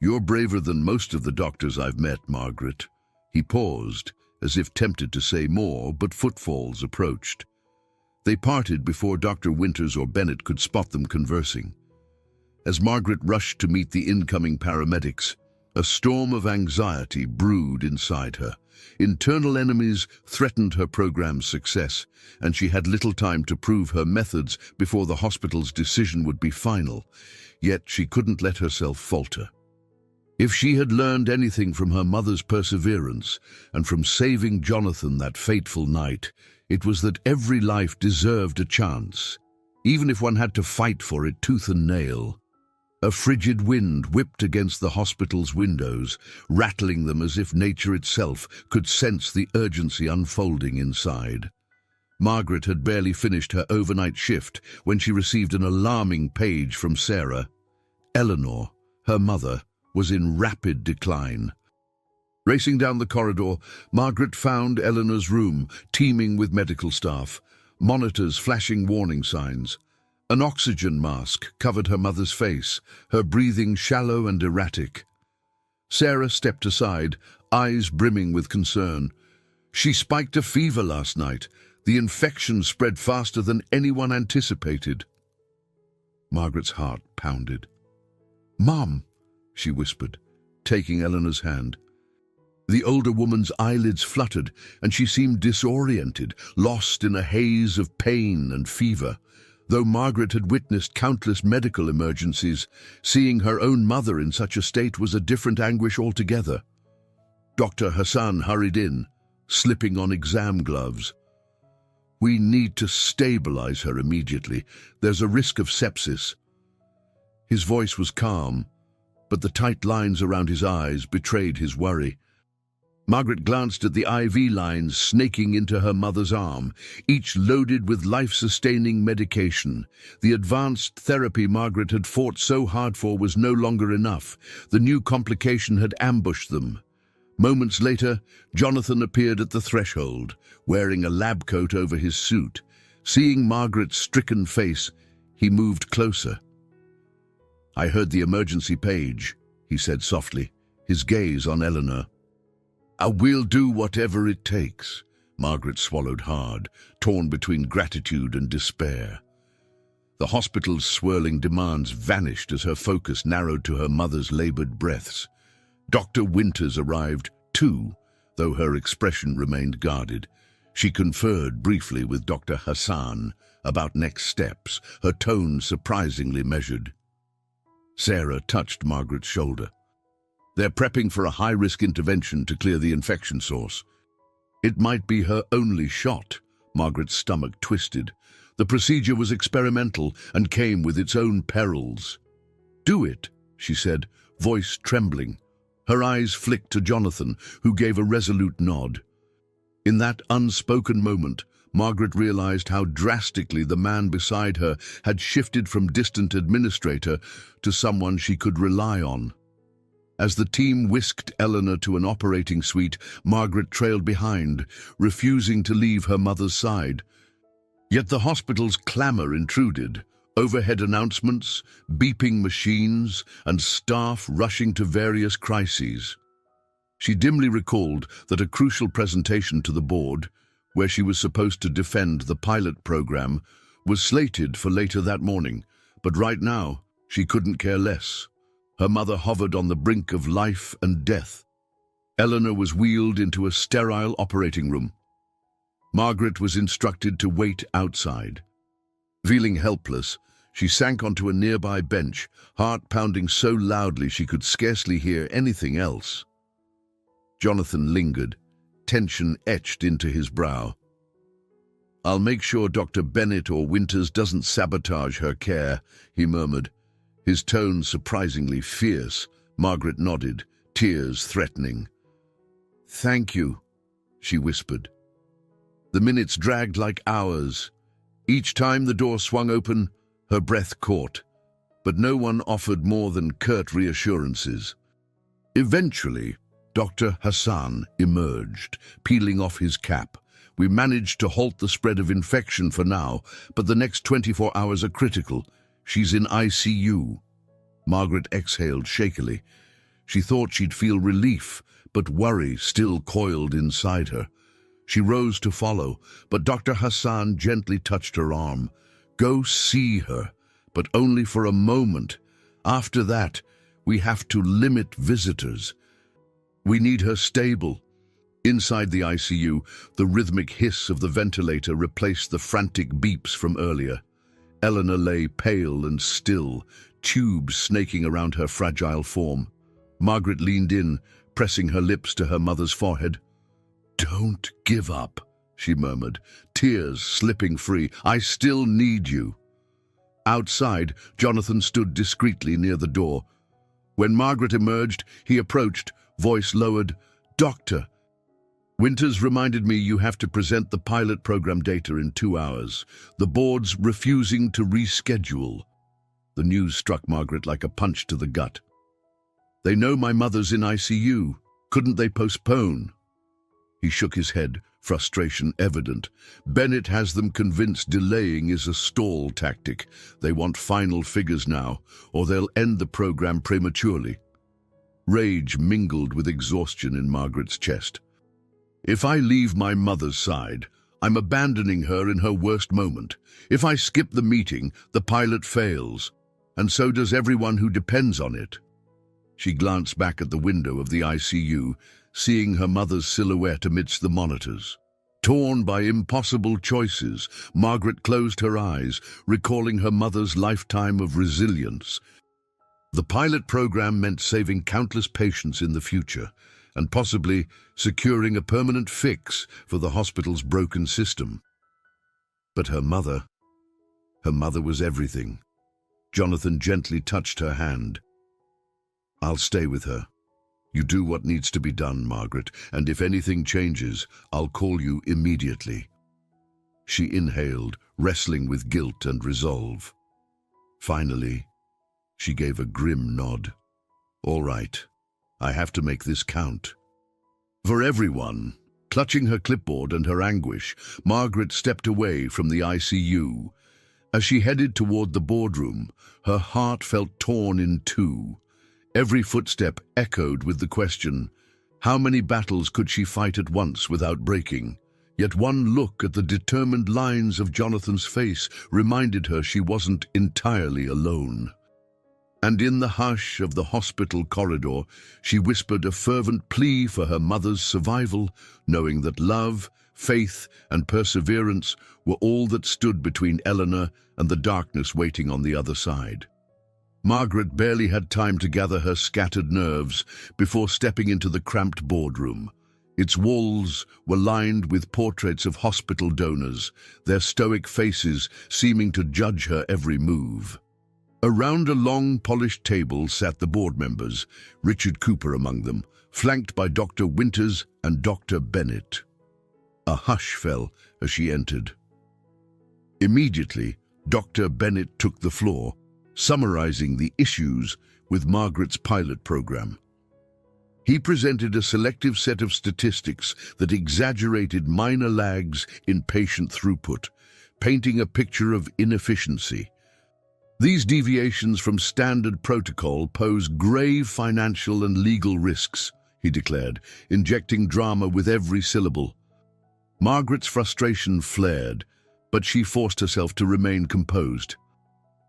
"You're braver than most of the doctors I've met, Margaret." He paused, as if tempted to say more, but footfalls approached. They parted before Dr. Winters or Bennett could spot them conversing. As Margaret rushed to meet the incoming paramedics, a storm of anxiety brewed inside her. Internal enemies threatened her program's success, and she had little time to prove her methods before the hospital's decision would be final. Yet she couldn't let herself falter. If she had learned anything from her mother's perseverance and from saving Jonathan that fateful night, it was that every life deserved a chance, even if one had to fight for it tooth and nail. A frigid wind whipped against the hospital's windows, rattling them as if nature itself could sense the urgency unfolding inside. Margaret had barely finished her overnight shift when she received an alarming page from Sarah. Eleanor, her mother, was in rapid decline. Racing down the corridor, Margaret found Eleanor's room teeming with medical staff, monitors flashing warning signs. An oxygen mask covered her mother's face, her breathing shallow and erratic. Sarah stepped aside, eyes brimming with concern. She spiked a fever last night. The infection spread faster than anyone anticipated. Margaret's heart pounded. "Mom," she whispered, taking Eleanor's hand. The older woman's eyelids fluttered, and she seemed disoriented, lost in a haze of pain and fever. Though Margaret had witnessed countless medical emergencies, seeing her own mother in such a state was a different anguish altogether. Dr. Hassan hurried in, slipping on exam gloves. "We need to stabilize her immediately. There's a risk of sepsis." His voice was calm, but the tight lines around his eyes betrayed his worry. Margaret glanced at the IV lines snaking into her mother's arm, each loaded with life-sustaining medication. The advanced therapy Margaret had fought so hard for was no longer enough. The new complication had ambushed them. Moments later, Jonathan appeared at the threshold, wearing a lab coat over his suit. Seeing Margaret's stricken face, he moved closer. "I heard the emergency page," he said softly, his gaze on Eleanor. "We'll do whatever it takes." Margaret swallowed hard, torn between gratitude and despair. The hospital's swirling demands vanished as her focus narrowed to her mother's labored breaths. Dr. Winters arrived too, though her expression remained guarded. She conferred briefly with Dr. Hassan about next steps, her tone surprisingly measured. Sarah touched Margaret's shoulder. "They're prepping for a high-risk intervention to clear the infection source." It might be her only shot. Margaret's stomach twisted. The procedure was experimental and came with its own perils. "Do it," she said, voice trembling. Her eyes flicked to Jonathan, who gave a resolute nod. In that unspoken moment, Margaret realized how drastically the man beside her had shifted from distant administrator to someone she could rely on. As the team whisked Eleanor to an operating suite, Margaret trailed behind, refusing to leave her mother's side. Yet the hospital's clamor intruded. Overhead announcements, beeping machines, and staff rushing to various crises. She dimly recalled that a crucial presentation to the board, where she was supposed to defend the pilot program, was slated for later that morning, but right now she couldn't care less. Her mother hovered on the brink of life and death. Eleanor was wheeled into a sterile operating room. Margaret was instructed to wait outside. Feeling helpless, she sank onto a nearby bench, heart pounding so loudly she could scarcely hear anything else. Jonathan lingered, tension etched into his brow. "I'll make sure Dr. Bennett or Winters doesn't sabotage her care," he murmured, his tone surprisingly fierce. Margaret nodded, tears threatening. "Thank you," she whispered. The minutes dragged like hours. Each time the door swung open, her breath caught, but no one offered more than curt reassurances. Eventually, Dr. Hassan emerged, peeling off his cap. "We managed to halt the spread of infection for now, but the next 24 hours are critical. She's in ICU." Margaret exhaled shakily. She thought she'd feel relief, but worry still coiled inside her. She rose to follow, but Dr. Hassan gently touched her arm. "Go see her, but only for a moment. After that, we have to limit visitors. We need her stable." Inside the ICU, the rhythmic hiss of the ventilator replaced the frantic beeps from earlier. Eleanor lay pale and still, tubes snaking around her fragile form. Margaret leaned in, pressing her lips to her mother's forehead. "Don't give up," she murmured, tears slipping free. "I still need you." Outside, Jonathan stood discreetly near the door. When Margaret emerged, he approached, voice lowered. "Doctor, Winters reminded me you have to present the pilot program data in 2 hours. The board's refusing to reschedule." The news struck Margaret like a punch to the gut. "They know my mother's in ICU. Couldn't they postpone?" He shook his head, frustration evident. Bennett has them convinced delaying is a stall tactic. They want final figures now, or they'll end the program prematurely. Rage mingled with exhaustion in Margaret's chest. If I leave my mother's side, I'm abandoning her in her worst moment. If I skip the meeting, the pilot fails, and so does everyone who depends on it. She glanced back at the window of the ICU, seeing her mother's silhouette amidst the monitors. Torn by impossible choices, Margaret closed her eyes, recalling her mother's lifetime of resilience. The pilot program meant saving countless patients in the future, and possibly securing a permanent fix for the hospital's broken system. But her mother was everything. Jonathan gently touched her hand. I'll stay with her. You do what needs to be done, Margaret, and if anything changes, I'll call you immediately. She inhaled, wrestling with guilt and resolve. Finally, she gave a grim nod. All right, I have to make this count. For everyone, clutching her clipboard and her anguish, Margaret stepped away from the ICU. As she headed toward the boardroom, her heart felt torn in two. Every footstep echoed with the question, how many battles could she fight at once without breaking? Yet one look at the determined lines of Jonathan's face reminded her she wasn't entirely alone. And in the hush of the hospital corridor, she whispered a fervent plea for her mother's survival, knowing that love, faith, and perseverance were all that stood between Eleanor and the darkness waiting on the other side. Margaret barely had time to gather her scattered nerves before stepping into the cramped boardroom. Its walls were lined with portraits of hospital donors, their stoic faces seeming to judge her every move. Around a long, polished table sat the board members, Richard Cooper among them, flanked by Dr. Winters and Dr. Bennett. A hush fell as she entered. Immediately, Dr. Bennett took the floor, summarizing the issues with Margaret's pilot program. He presented a selective set of statistics that exaggerated minor lags in patient throughput, painting a picture of inefficiency. These deviations from standard protocol pose grave financial and legal risks, he declared, injecting drama with every syllable. Margaret's frustration flared, but she forced herself to remain composed.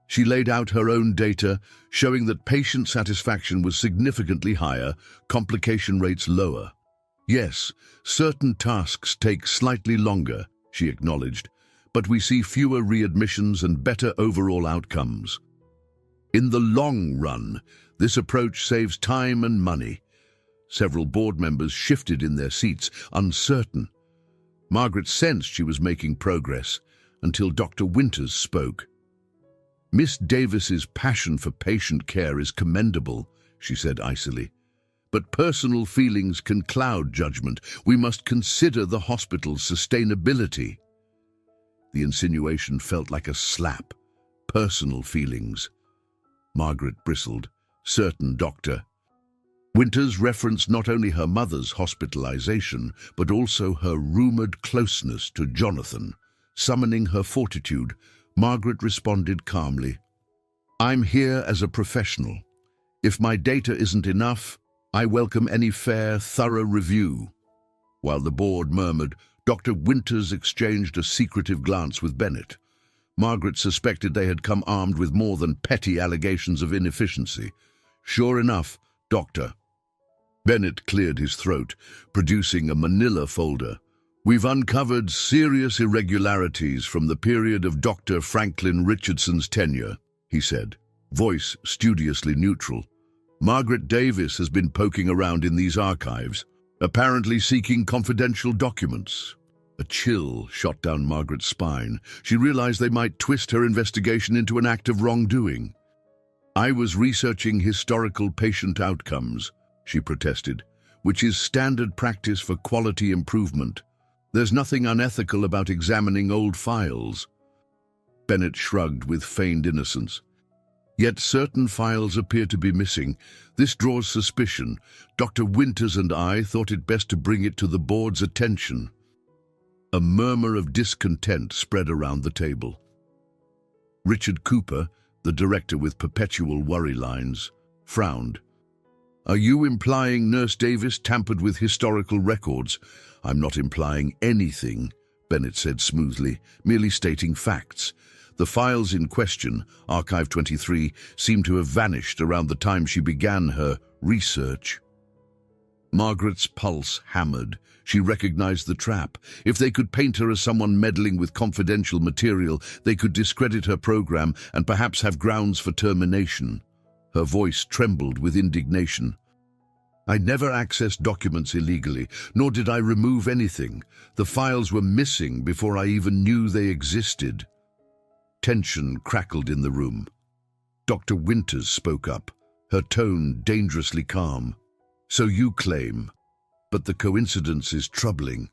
She laid out her own data, showing that patient satisfaction was significantly higher, complication rates lower. Yes, certain tasks take slightly longer, she acknowledged, but we see fewer readmissions and better overall outcomes. In the long run, this approach saves time and money. Several board members shifted in their seats, uncertain. Margaret sensed she was making progress until Dr. Winters spoke. Miss Davis's passion for patient care is commendable, she said icily. But personal feelings can cloud judgment. We must consider the hospital's sustainability. The insinuation felt like a slap. Personal feelings. Margaret bristled. Certain, Doctor. Winters referenced not only her mother's hospitalization, but also her rumored closeness to Jonathan. Summoning her fortitude, Margaret responded calmly. I'm here as a professional. If my data isn't enough, I welcome any fair, thorough review. While the board murmured, Dr. Winters exchanged a secretive glance with Bennett. Margaret suspected they had come armed with more than petty allegations of inefficiency. Sure enough, Doctor. Bennett cleared his throat, producing a manila folder. We've uncovered serious irregularities from the period of Dr. Franklin Richardson's tenure, he said, voice studiously neutral. Margaret Davis has been poking around in these archives, apparently seeking confidential documents. A chill shot down Margaret's spine. She realized they might twist her investigation into an act of wrongdoing. I was researching historical patient outcomes, she protested, which is standard practice for quality improvement. There's nothing unethical about examining old files. Bennett shrugged with feigned innocence. Yet certain files appear to be missing. This draws suspicion. Dr. Winters and I thought it best to bring it to the board's attention. A murmur of discontent spread around the table. Richard Cooper, the director with perpetual worry lines, frowned. "Are you implying Nurse Davis tampered with historical records?" "I'm not implying anything," Bennett said smoothly, "merely stating facts. The files in question, Archive 23, seem to have vanished around the time she began her research." Margaret's pulse hammered. She recognized the trap. If they could paint her as someone meddling with confidential material, they could discredit her program and perhaps have grounds for termination. Her voice trembled with indignation. "I never accessed documents illegally, nor did I remove anything. The files were missing before I even knew they existed." Tension crackled in the room. Dr. Winters spoke up, her tone dangerously calm. "So you claim, but the coincidence is troubling.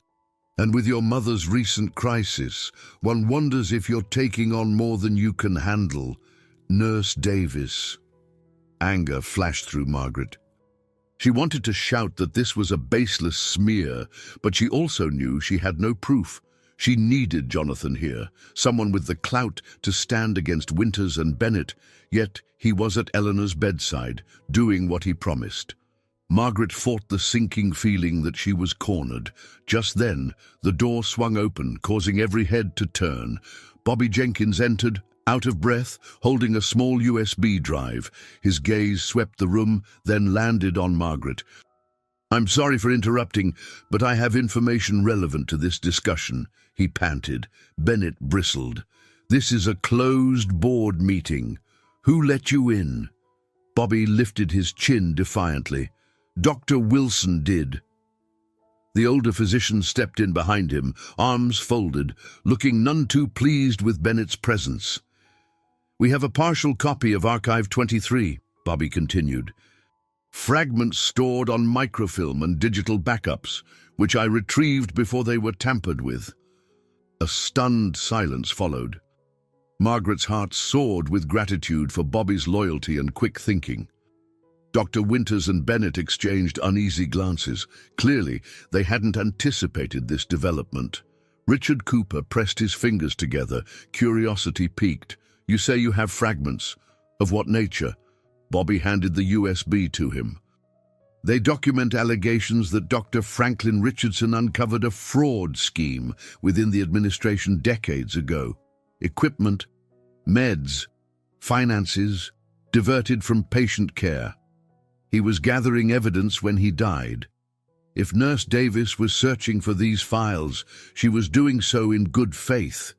And with your mother's recent crisis, one wonders if you're taking on more than you can handle. Nurse Davis." Anger flashed through Margaret. She wanted to shout that this was a baseless smear, but she also knew she had no proof. She needed Jonathan here, someone with the clout to stand against Winters and Bennett, yet he was at Eleanor's bedside, doing what he promised. Margaret fought the sinking feeling that she was cornered. Just then, the door swung open, causing every head to turn. Bobby Jenkins entered, out of breath, holding a small USB drive. His gaze swept the room, then landed on Margaret. "I'm sorry for interrupting, but I have information relevant to this discussion," he panted. Bennett bristled. "This is a closed board meeting. Who let you in?" Bobby lifted his chin defiantly. "Dr. Wilson did." The older physician stepped in behind him, arms folded, looking none too pleased with Bennett's presence. "We have a partial copy of Archive 23, Bobby continued. "Fragments stored on microfilm and digital backups, which I retrieved before they were tampered with." A stunned silence followed. Margaret's heart soared with gratitude for Bobby's loyalty and quick thinking. Dr. Winters and Bennett exchanged uneasy glances. Clearly, they hadn't anticipated this development. Richard Cooper pressed his fingers together, curiosity piqued. "You say you have fragments. Of what nature?" Bobby handed the USB to him. "They document allegations that Dr. Franklin Richardson uncovered a fraud scheme within the administration decades ago. Equipment, meds, finances, diverted from patient care. He was gathering evidence when he died. If Nurse Davis was searching for these files, she was doing so in good faith."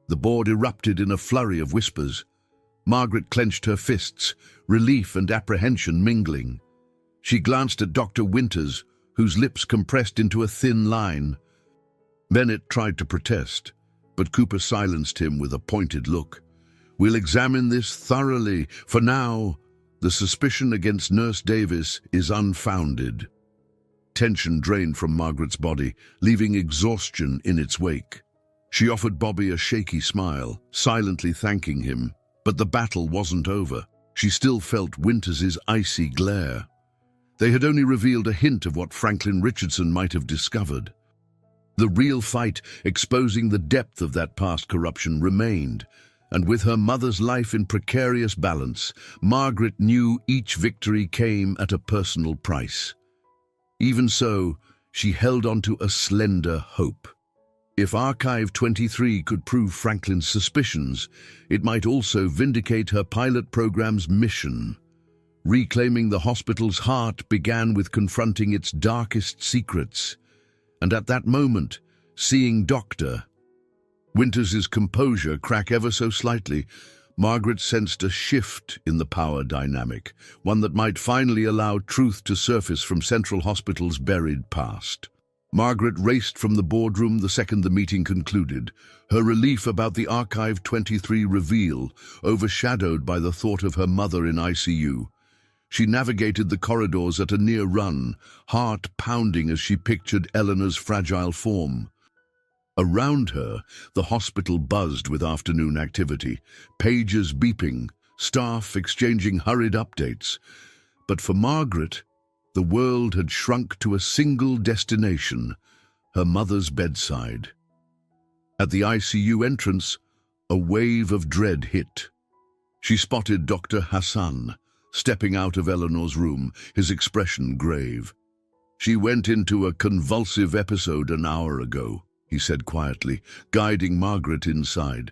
The board erupted in a flurry of whispers. Margaret clenched her fists, relief and apprehension mingling. She glanced at Dr. Winters, whose lips compressed into a thin line. Bennett tried to protest, but Cooper silenced him with a pointed look. "We'll examine this thoroughly. For now, the suspicion against Nurse Davis is unfounded." Tension drained from Margaret's body, leaving exhaustion in its wake. She offered Bobby a shaky smile, silently thanking him. But the battle wasn't over. She still felt Winters's icy glare. They had only revealed a hint of what Franklin Richardson might have discovered. The real fight, exposing the depth of that past corruption, remained, and with her mother's life in precarious balance, Margaret knew each victory came at a personal price. Even so, she held on to a slender hope. If Archive 23 could prove Franklin's suspicions, it might also vindicate her pilot program's mission. Reclaiming the hospital's heart began with confronting its darkest secrets. And at that moment, seeing Dr. Winters's composure crack ever so slightly, Margaret sensed a shift in the power dynamic, one that might finally allow truth to surface from Central Hospital's buried past. Margaret raced from the boardroom the second the meeting concluded, her relief about the Archive 23 reveal overshadowed by the thought of her mother in ICU. She navigated the corridors at a near run, heart pounding as she pictured Eleanor's fragile form. Around her, the hospital buzzed with afternoon activity, pagers beeping, staff exchanging hurried updates. But for Margaret, the world had shrunk to a single destination, her mother's bedside. At the ICU entrance, a wave of dread hit. She spotted Dr. Hassan, stepping out of Eleanor's room, his expression grave. "She went into a convulsive episode an hour ago," he said quietly, guiding Margaret inside.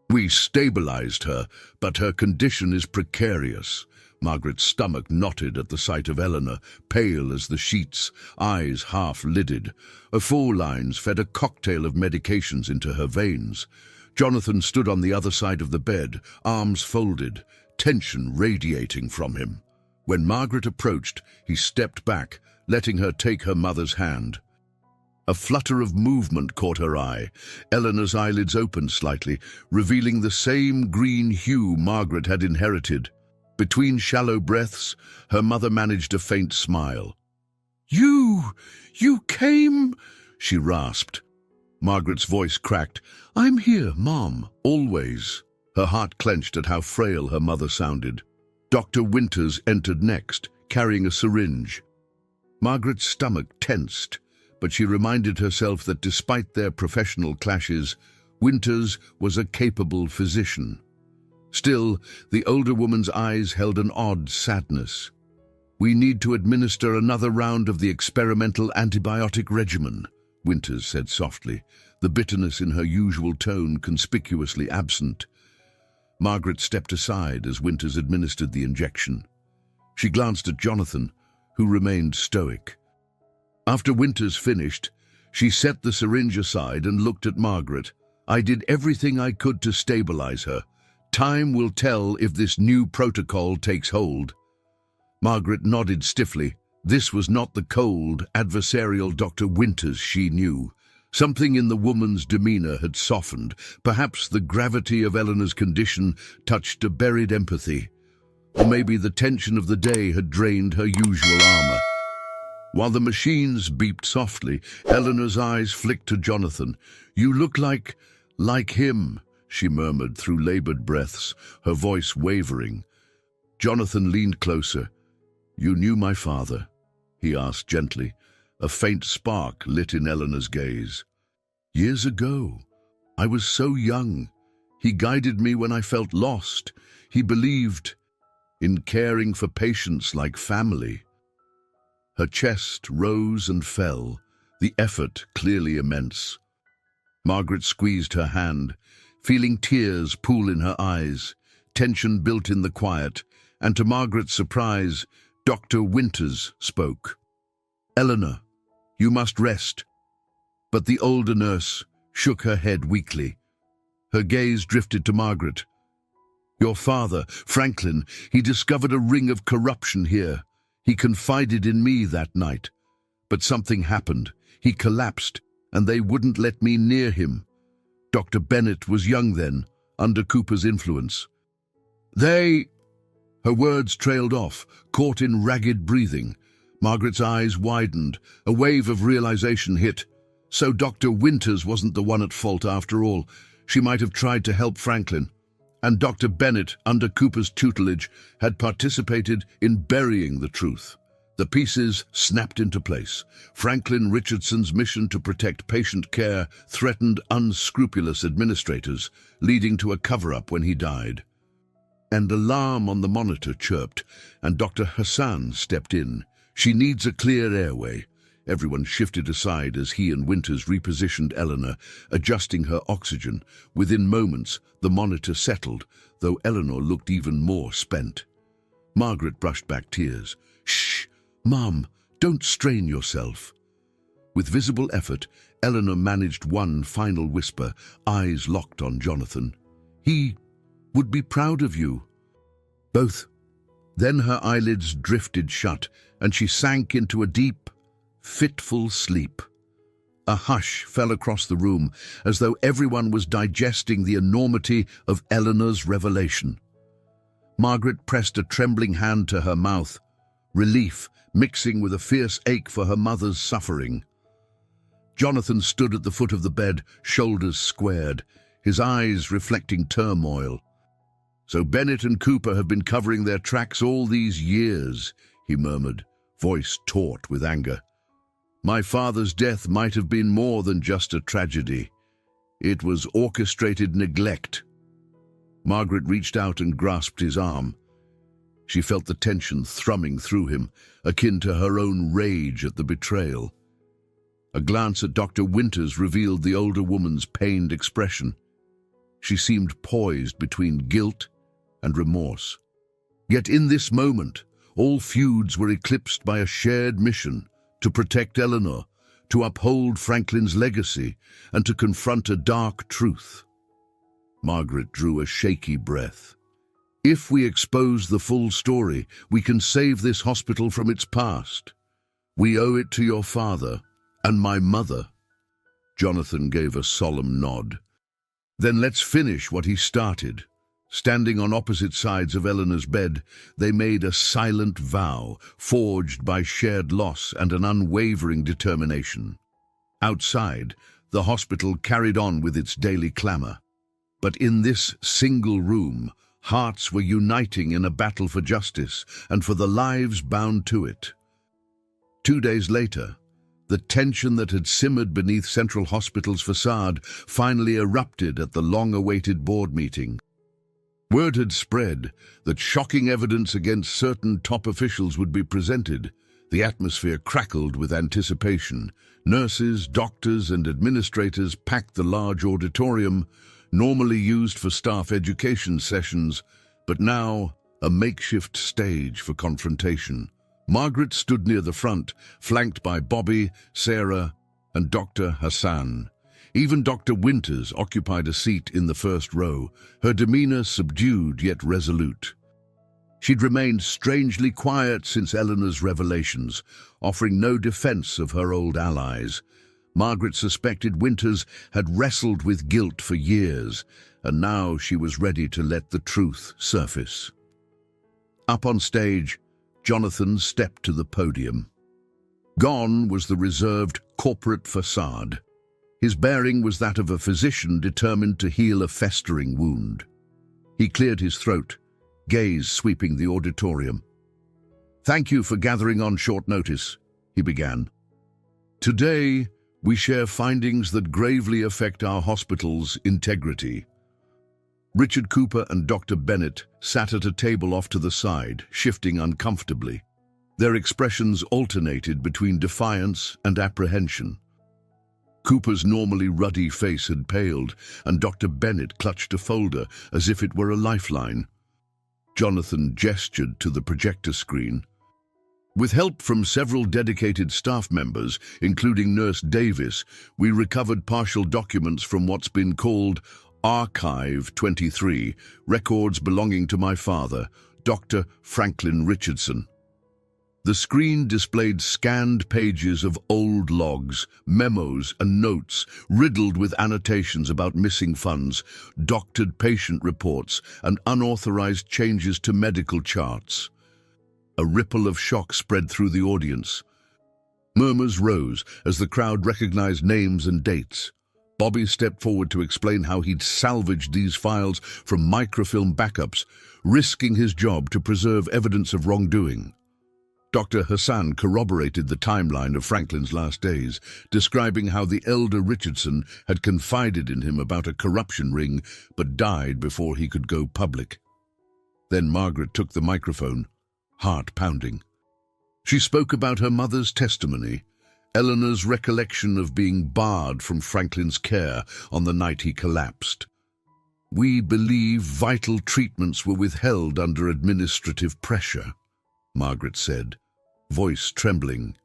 "We stabilized her, but her condition is precarious." Margaret's stomach knotted at the sight of Eleanor, pale as the sheets, eyes half-lidded. Her full lines fed a cocktail of medications into her veins. Jonathan stood on the other side of the bed, arms folded, tension radiating from him. When Margaret approached, he stepped back, letting her take her mother's hand. A flutter of movement caught her eye. Eleanor's eyelids opened slightly, revealing the same green hue Margaret had inherited. Between shallow breaths, her mother managed a faint smile. You came?" she rasped. Margaret's voice cracked. "I'm here, Mom, always." Her heart clenched at how frail her mother sounded. Dr. Winters entered next, carrying a syringe. Margaret's stomach tensed, but she reminded herself that despite their professional clashes, Winters was a capable physician. Still, the older woman's eyes held an odd sadness. "We need to administer another round of the experimental antibiotic regimen," Winters said softly, the bitterness in her usual tone conspicuously absent. Margaret stepped aside as Winters administered the injection. She glanced at Jonathan, who remained stoic. After Winters finished, she set the syringe aside and looked at Margaret. "I did everything I could to stabilize her. Time will tell if this new protocol takes hold." Margaret nodded stiffly. This was not the cold, adversarial Dr. Winters she knew. Something in the woman's demeanor had softened. Perhaps the gravity of Eleanor's condition touched a buried empathy. Or maybe the tension of the day had drained her usual armor. While the machines beeped softly, Eleanor's eyes flicked to Jonathan. "You look like him," she murmured through labored breaths, her voice wavering. Jonathan leaned closer. "You knew my father?" he asked gently. A faint spark lit in Eleanor's gaze. "Years ago. I was so young. He guided me when I felt lost. He believed in caring for patients like family." Her chest rose and fell, the effort clearly immense. Margaret squeezed her hand, feeling tears pool in her eyes. Tension built in the quiet, and to Margaret's surprise, Dr. Winters spoke. "Eleanor, you must rest." But the older nurse shook her head weakly. Her gaze drifted to Margaret. "Your father, Franklin, he discovered a ring of corruption here. He confided in me that night. But something happened. He collapsed, and they wouldn't let me near him. Dr. Bennett was young then, under Cooper's influence. Her words trailed off, caught in ragged breathing. Margaret's eyes widened. A wave of realization hit. So Dr. Winters wasn't the one at fault after all. She might have tried to help Franklin. And Dr. Bennett, under Cooper's tutelage, had participated in burying the truth. The pieces snapped into place. Franklin Richardson's mission to protect patient care threatened unscrupulous administrators, leading to a cover-up when he died. An alarm on the monitor chirped, and Dr. Hassan stepped in. "She needs a clear airway." Everyone shifted aside as he and Winters repositioned Eleanor, adjusting her oxygen. Within moments, the monitor settled, though Eleanor looked even more spent. Margaret brushed back tears. "Shh, Mom, don't strain yourself." With visible effort, Eleanor managed one final whisper, eyes locked on Jonathan. "He would be proud of you." Both. Then her eyelids drifted shut, and she sank into a deep, fitful sleep. A hush fell across the room, as though everyone was digesting the enormity of Eleanor's revelation. Margaret pressed a trembling hand to her mouth, relief mixing with a fierce ache for her mother's suffering. Jonathan stood at the foot of the bed, shoulders squared, his eyes reflecting turmoil. "So Bennett and Cooper have been covering their tracks all these years," he murmured, voice taut with anger. "My father's death might have been more than just a tragedy. It was orchestrated neglect. Margaret reached out and grasped his arm. She felt the tension thrumming through him, akin to her own rage at the betrayal. A glance at Dr. Winters revealed the older woman's pained expression. She seemed poised between guilt and remorse. Yet in this moment, all feuds were eclipsed by a shared mission to protect Eleanor, to uphold Franklin's legacy, and to confront a dark truth. Margaret drew a shaky breath. If we expose the full story, we can save this hospital from its past. We owe it to your father and my mother. Jonathan gave a solemn nod. Then let's finish what he started. Standing on opposite sides of Eleanor's bed, they made a silent vow, forged by shared loss and an unwavering determination. Outside, the hospital carried on with its daily clamor. But in this single room, hearts were uniting in a battle for justice and for the lives bound to it. 2 days later, the tension that had simmered beneath Central Hospital's facade finally erupted at the long-awaited board meeting. Word had spread that shocking evidence against certain top officials would be presented. The atmosphere crackled with anticipation. Nurses, doctors, and administrators packed the large auditorium, normally used for staff education sessions, but now a makeshift stage for confrontation. Margaret stood near the front, flanked by Bobby, Sarah, and Dr. Hassan. Even Dr. Winters occupied a seat in the first row, her demeanor subdued yet resolute. She'd remained strangely quiet since Eleanor's revelations, offering no defense of her old allies. Margaret suspected Winters had wrestled with guilt for years, and now she was ready to let the truth surface. Up on stage, Jonathan stepped to the podium. Gone was the reserved corporate facade. His bearing was that of a physician determined to heal a festering wound. He cleared his throat, gaze sweeping the auditorium. "Thank you for gathering on short notice," he began. "Today, we share findings that gravely affect our hospital's integrity." Richard Cooper and Dr. Bennett sat at a table off to the side, shifting uncomfortably. Their expressions alternated between defiance and apprehension. Cooper's normally ruddy face had paled, and Dr. Bennett clutched a folder as if it were a lifeline. Jonathan gestured to the projector screen. "With help from several dedicated staff members, including Nurse Davis, we recovered partial documents from what's been called Archive 23, records belonging to my father, Dr. Franklin Richardson." The screen displayed scanned pages of old logs, memos, and notes, riddled with annotations about missing funds, doctored patient reports, and unauthorized changes to medical charts. A ripple of shock spread through the audience. Murmurs rose as the crowd recognized names and dates. Bobby stepped forward to explain how he'd salvaged these files from microfilm backups, risking his job to preserve evidence of wrongdoing. Dr. Hassan corroborated the timeline of Franklin's last days, describing how the elder Richardson had confided in him about a corruption ring, but died before he could go public. Then Margaret took the microphone, heart pounding. She spoke about her mother's testimony, Eleanor's recollection of being barred from Franklin's care on the night he collapsed. "We believe vital treatments were withheld under administrative pressure," Margaret said, voice trembling.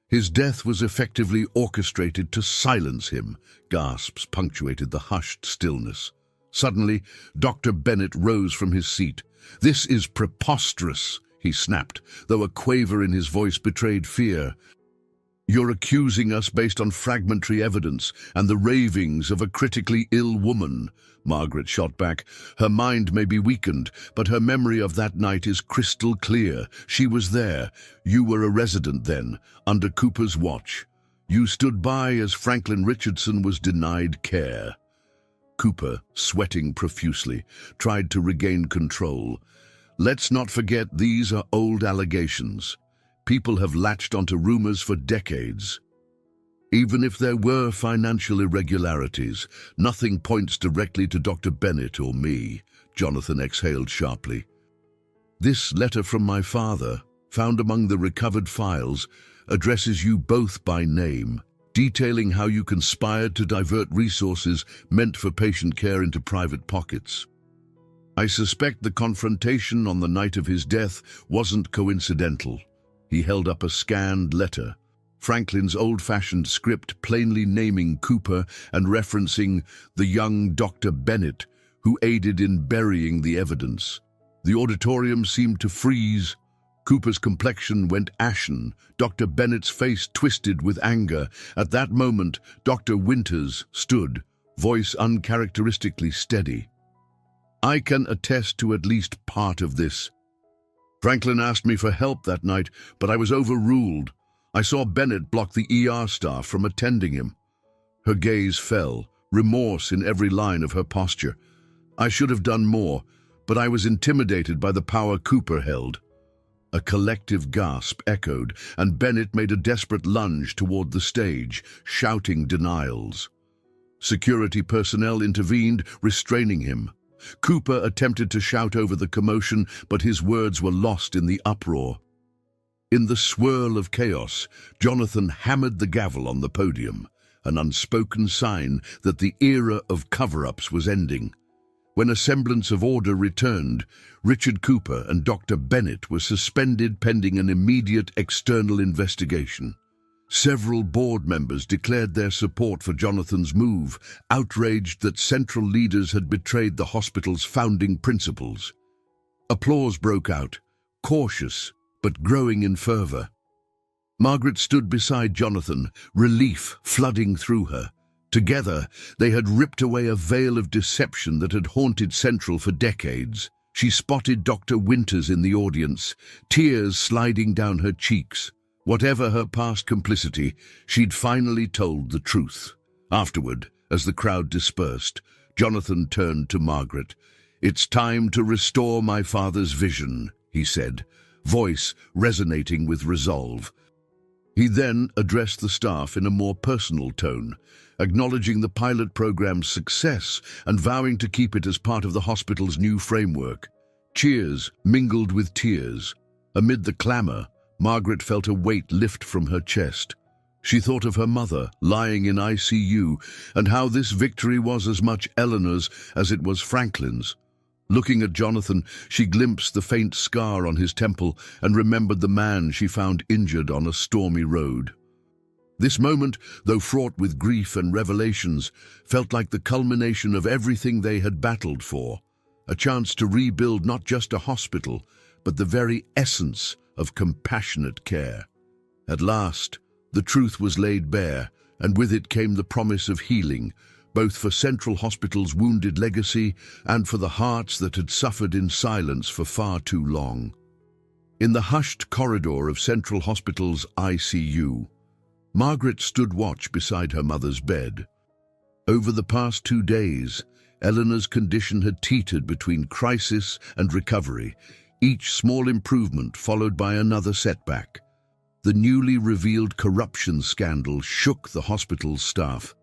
"His death was effectively orchestrated to silence him," gasps punctuated the hushed stillness. Suddenly, Dr. Bennett rose from his seat. "This is preposterous," he snapped, though a quaver in his voice betrayed fear. "You're accusing us based on fragmentary evidence and the ravings of a critically ill woman," Margaret shot back. "Her mind may be weakened, but her memory of that night is crystal clear. She was there. You were a resident then, under Cooper's watch. You stood by as Franklin Richardson was denied care." Cooper, sweating profusely, tried to regain control. "Let's not forget these are old allegations. People have latched onto rumors for decades." Even if there were financial irregularities, nothing points directly to Dr. Bennett or me, Jonathan exhaled sharply. This letter from my father, found among the recovered files, addresses you both by name, detailing how you conspired to divert resources meant for patient care into private pockets. I suspect the confrontation on the night of his death wasn't coincidental. He held up a scanned letter, Franklin's old-fashioned script plainly naming Cooper and referencing the young Dr. Bennett, who aided in burying the evidence. The auditorium seemed to freeze. Cooper's complexion went ashen, Dr. Bennett's face twisted with anger. At that moment, Dr. Winters stood, voice uncharacteristically steady. I can attest to at least part of this. Franklin asked me for help that night, but I was overruled. I saw Bennett block the ER staff from attending him. Her gaze fell, remorse in every line of her posture. I should have done more, but I was intimidated by the power Cooper held. A collective gasp echoed, and Bennett made a desperate lunge toward the stage, shouting denials. Security personnel intervened, restraining him. Cooper attempted to shout over the commotion, but his words were lost in the uproar. In the swirl of chaos, Jonathan hammered the gavel on the podium, an unspoken sign that the era of cover-ups was ending. When a semblance of order returned, Richard Cooper and Dr. Bennett were suspended pending an immediate external investigation. Several board members declared their support for Jonathan's move, outraged that central leaders had betrayed the hospital's founding principles. Applause broke out, cautious but growing in fervor. Margaret stood beside Jonathan, relief flooding through her. Together, they had ripped away a veil of deception that had haunted Central for decades. She spotted Dr. Winters in the audience, tears sliding down her cheeks. Whatever her past complicity, she'd finally told the truth. Afterward, as the crowd dispersed, Jonathan turned to Margaret. "It's time to restore my father's vision," he said, voice resonating with resolve. He then addressed the staff in a more personal tone, acknowledging the pilot program's success and vowing to keep it as part of the hospital's new framework. Cheers mingled with tears. Amid the clamor, Margaret felt a weight lift from her chest. She thought of her mother, lying in ICU, and how this victory was as much Eleanor's as it was Franklin's. Looking at Jonathan, she glimpsed the faint scar on his temple and remembered the man she found injured on a stormy road. This moment, though fraught with grief and revelations, felt like the culmination of everything they had battled for, a chance to rebuild not just a hospital, but the very essence of compassionate care. At last, the truth was laid bare, and with it came the promise of healing, both for Central Hospital's wounded legacy and for the hearts that had suffered in silence for far too long. In the hushed corridor of Central Hospital's ICU, Margaret stood watch beside her mother's bed. Over the past 2 days, Eleanor's condition had teetered between crisis and recovery, each small improvement followed by another setback. The newly revealed corruption scandal shook the hospital's staff.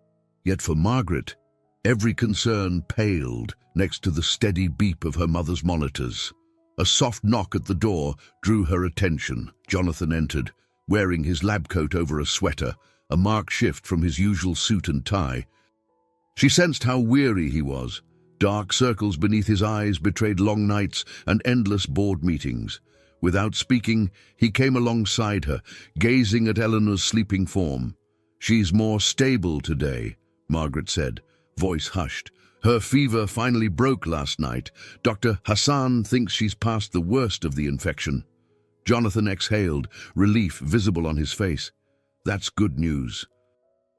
Yet for Margaret, every concern paled next to the steady beep of her mother's monitors. A soft knock at the door drew her attention. Jonathan entered, wearing his lab coat over a sweater, a marked shift from his usual suit and tie. She sensed how weary he was. Dark circles beneath his eyes betrayed long nights and endless board meetings. Without speaking, he came alongside her, gazing at Eleanor's sleeping form. "She's more stable today," Margaret said, voice hushed. "Her fever finally broke last night. Dr. Hassan thinks she's past the worst of the infection." Jonathan exhaled, relief visible on his face. "That's good news."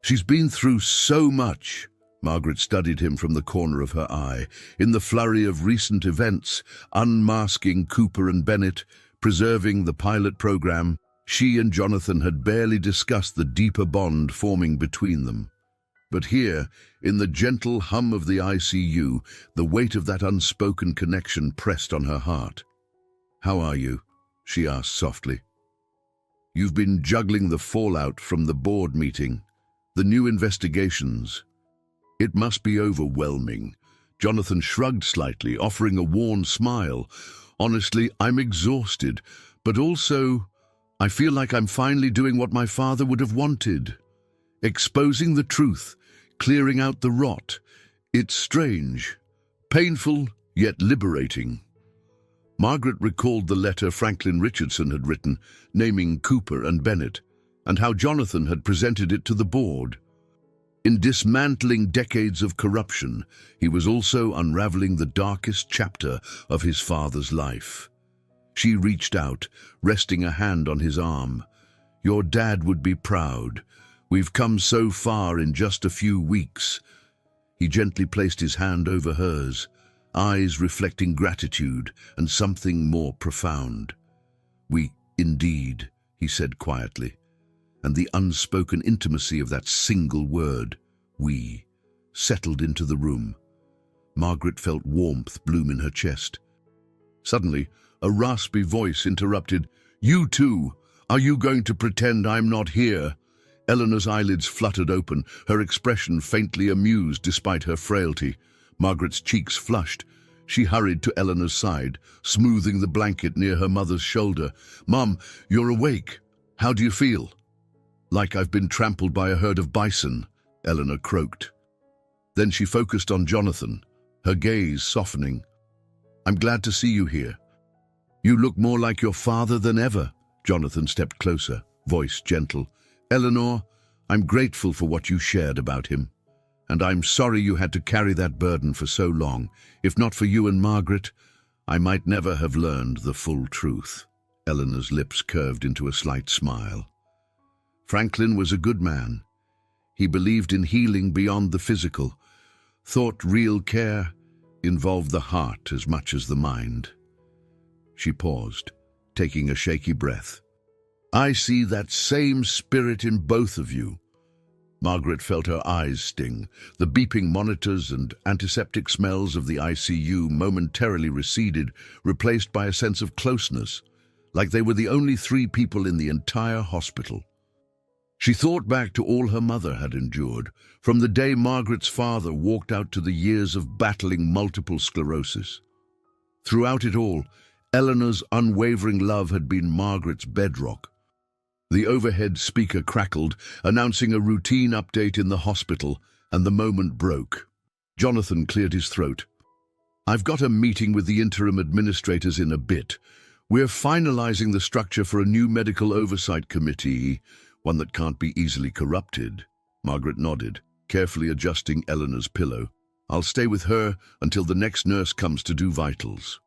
"She's been through so much." Margaret studied him from the corner of her eye. In the flurry of recent events, unmasking Cooper and Bennett, preserving the pilot program, she and Jonathan had barely discussed the deeper bond forming between them. But here, in the gentle hum of the ICU, the weight of that unspoken connection pressed on her heart. "How are you?" she asked softly. "You've been juggling the fallout from the board meeting." The new investigations. It must be overwhelming. Jonathan shrugged slightly, offering a worn smile. Honestly, I'm exhausted, but also I feel like I'm finally doing what my father would have wanted. Exposing the truth, clearing out the rot. It's strange, painful, yet liberating. Margaret recalled the letter Franklin Richardson had written, naming Cooper and Bennett, and how Jonathan had presented it to the board. In dismantling decades of corruption, he was also unraveling the darkest chapter of his father's life. She reached out, resting a hand on his arm. "Your dad would be proud. We've come so far in just a few weeks." He gently placed his hand over hers, eyes reflecting gratitude and something more profound. Indeed, he said quietly, and the unspoken intimacy of that single word, "we," settled into the room. Margaret felt warmth bloom in her chest. Suddenly, a raspy voice interrupted. "You too! Are you going to pretend I'm not here?" Eleanor's eyelids fluttered open, her expression faintly amused despite her frailty. Margaret's cheeks flushed. She hurried to Eleanor's side, smoothing the blanket near her mother's shoulder. "Mom, you're awake. How do you feel?" "Like I've been trampled by a herd of bison," Eleanor croaked. Then she focused on Jonathan, her gaze softening. "I'm glad to see you here. You look more like your father than ever." Jonathan stepped closer, voice gentle. "Eleanor, I'm grateful for what you shared about him. And I'm sorry you had to carry that burden for so long. If not for you and Margaret, I might never have learned the full truth." Eleanor's lips curved into a slight smile. Franklin was a good man. He believed in healing beyond the physical, thought real care involved the heart as much as the mind. She paused, taking a shaky breath. "I see that same spirit in both of you." Margaret felt her eyes sting. The beeping monitors and antiseptic smells of the ICU momentarily receded, replaced by a sense of closeness, like they were the only three people in the entire hospital. She thought back to all her mother had endured, from the day Margaret's father walked out to the years of battling multiple sclerosis. Throughout it all, Eleanor's unwavering love had been Margaret's bedrock. The overhead speaker crackled, announcing a routine update in the hospital, and the moment broke. Jonathan cleared his throat. "I've got a meeting with the interim administrators in a bit. We're finalizing the structure for a new medical oversight committee, one that can't be easily corrupted." Margaret nodded, carefully adjusting Eleanor's pillow. "I'll stay with her until the next nurse comes to do vitals.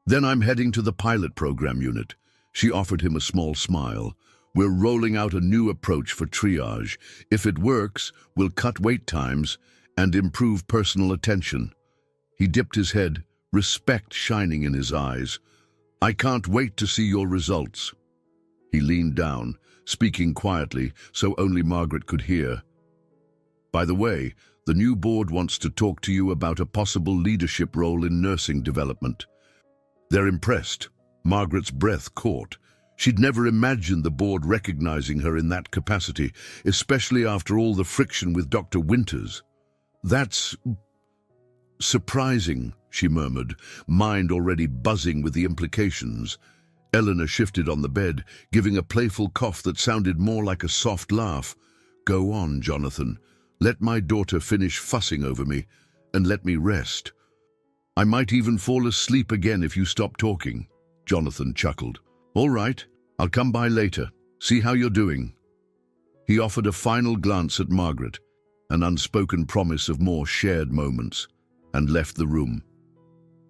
Then I'm heading to the pilot program unit." She offered him a small smile. "We're rolling out a new approach for triage. If it works, we'll cut wait times and improve personal attention." He dipped his head, respect shining in his eyes. "I can't wait to see your results." He leaned down, speaking quietly so only Margaret could hear. "By the way, the new board wants to talk to you about a possible leadership role in nursing development." They're impressed. Margaret's breath caught. She'd never imagined the board recognizing her in that capacity, especially after all the friction with Dr. Winters. "That's surprising," she murmured, mind already buzzing with the implications. Eleanor shifted on the bed, giving a playful cough that sounded more like a soft laugh. "Go on, Jonathan. Let my daughter finish fussing over me, and let me rest. I might even fall asleep again if you stop talking." Jonathan chuckled. "All right, I'll come by later. See how you're doing." He offered a final glance at Margaret, an unspoken promise of more shared moments, and left the room.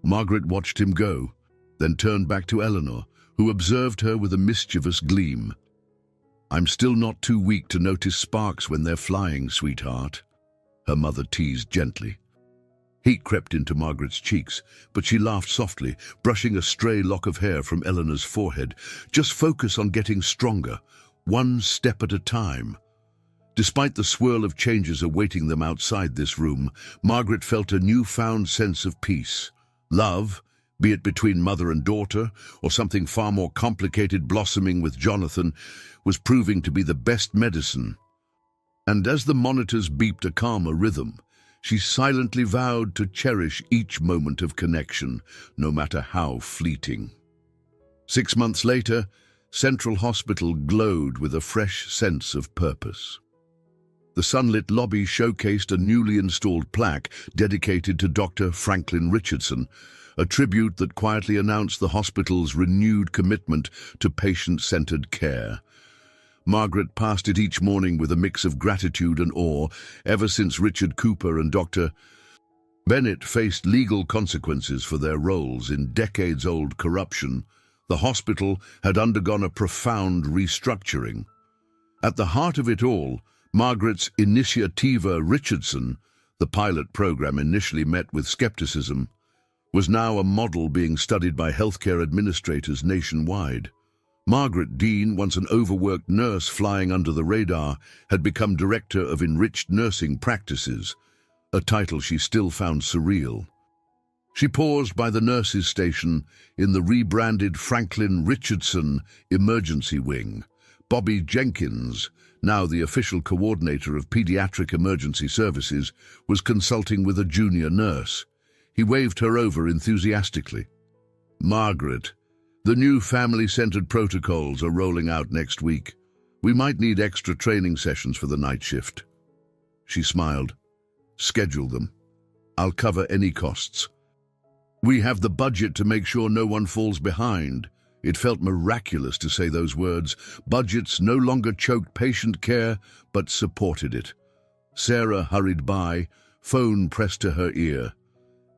Margaret watched him go, then turned back to Eleanor, who observed her with a mischievous gleam. "I'm still not too weak to notice sparks when they're flying, sweetheart," her mother teased gently. Heat crept into Margaret's cheeks, but she laughed softly, brushing a stray lock of hair from Eleanor's forehead. "Just focus on getting stronger, one step at a time." Despite the swirl of changes awaiting them outside this room, Margaret felt a newfound sense of peace. Love, be it between mother and daughter, or something far more complicated blossoming with Jonathan, was proving to be the best medicine. And as the monitors beeped a calmer rhythm, she silently vowed to cherish each moment of connection, no matter how fleeting. 6 months later, Central Hospital glowed with a fresh sense of purpose. The sunlit lobby showcased a newly installed plaque dedicated to Dr. Franklin Richardson, a tribute that quietly announced the hospital's renewed commitment to patient-centered care. Margaret passed it each morning with a mix of gratitude and awe. Ever since Richard Cooper and Dr. Bennett faced legal consequences for their roles in decades-old corruption, the hospital had undergone a profound restructuring. At the heart of it all, Margaret's Initiativa Richardson, the pilot program initially met with skepticism, was now a model being studied by healthcare administrators nationwide. Margaret Dean, once an overworked nurse flying under the radar, had become Director of Enriched Nursing Practices, a title she still found surreal. She paused by the nurses' station in the rebranded Franklin Richardson Emergency Wing. Bobby Jenkins, now the official coordinator of pediatric emergency services, was consulting with a junior nurse. He waved her over enthusiastically. "Margaret, the new family-centered protocols are rolling out next week. We might need extra training sessions for the night shift." She smiled. "Schedule them. I'll cover any costs. We have the budget to make sure no one falls behind." It felt miraculous to say those words. Budgets no longer choked patient care, but supported it. Sarah hurried by, phone pressed to her ear.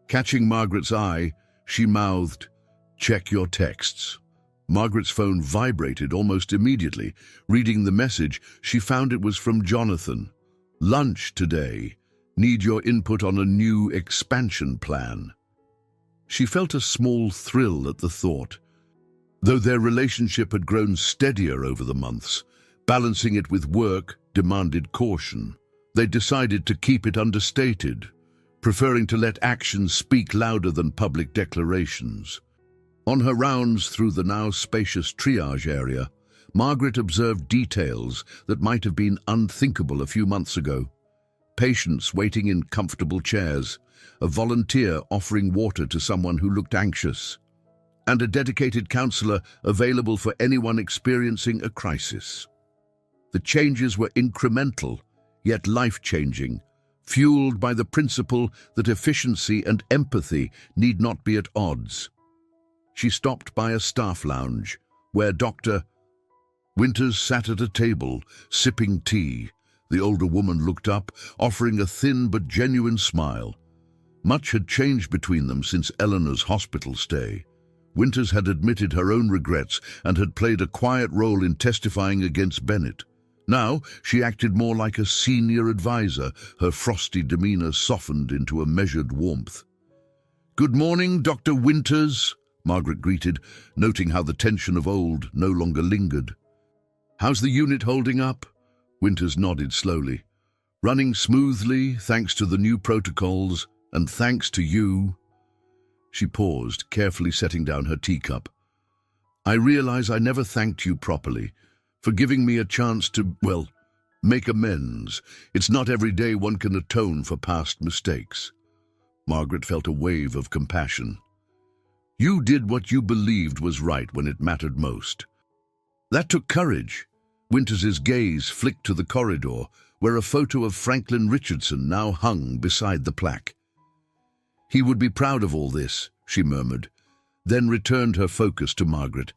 Catching Margaret's eye, she mouthed, "Check your texts." Margaret's phone vibrated almost immediately. Reading the message, she found it was from Jonathan. "Lunch today. Need your input on a new expansion plan." She felt a small thrill at the thought. Though their relationship had grown steadier over the months, balancing it with work demanded caution. They decided to keep it understated, preferring to let actions speak louder than public declarations. On her rounds through the now spacious triage area, Margaret observed details that might have been unthinkable a few months ago. Patients waiting in comfortable chairs, a volunteer offering water to someone who looked anxious, and a dedicated counselor available for anyone experiencing a crisis. The changes were incremental, yet life-changing, fueled by the principle that efficiency and empathy need not be at odds. She stopped by a staff lounge, where Dr. Winters sat at a table, sipping tea. The older woman looked up, offering a thin but genuine smile. Much had changed between them since Eleanor's hospital stay. Winters had admitted her own regrets and had played a quiet role in testifying against Bennett. Now she acted more like a senior advisor, her frosty demeanor softened into a measured warmth. "Good morning, Dr. Winters," Margaret greeted, noting how the tension of old no longer lingered. "How's the unit holding up?" Winters nodded slowly. "Running smoothly, thanks to the new protocols, and thanks to you." She paused, carefully setting down her teacup. "I realize I never thanked you properly, for giving me a chance to, well, make amends. It's not every day one can atone for past mistakes." Margaret felt a wave of compassion. "You did what you believed was right when it mattered most. That took courage." Winters's gaze flicked to the corridor, where a photo of Franklin Richardson now hung beside the plaque. "He would be proud of all this," she murmured, then returned her focus to Margaret.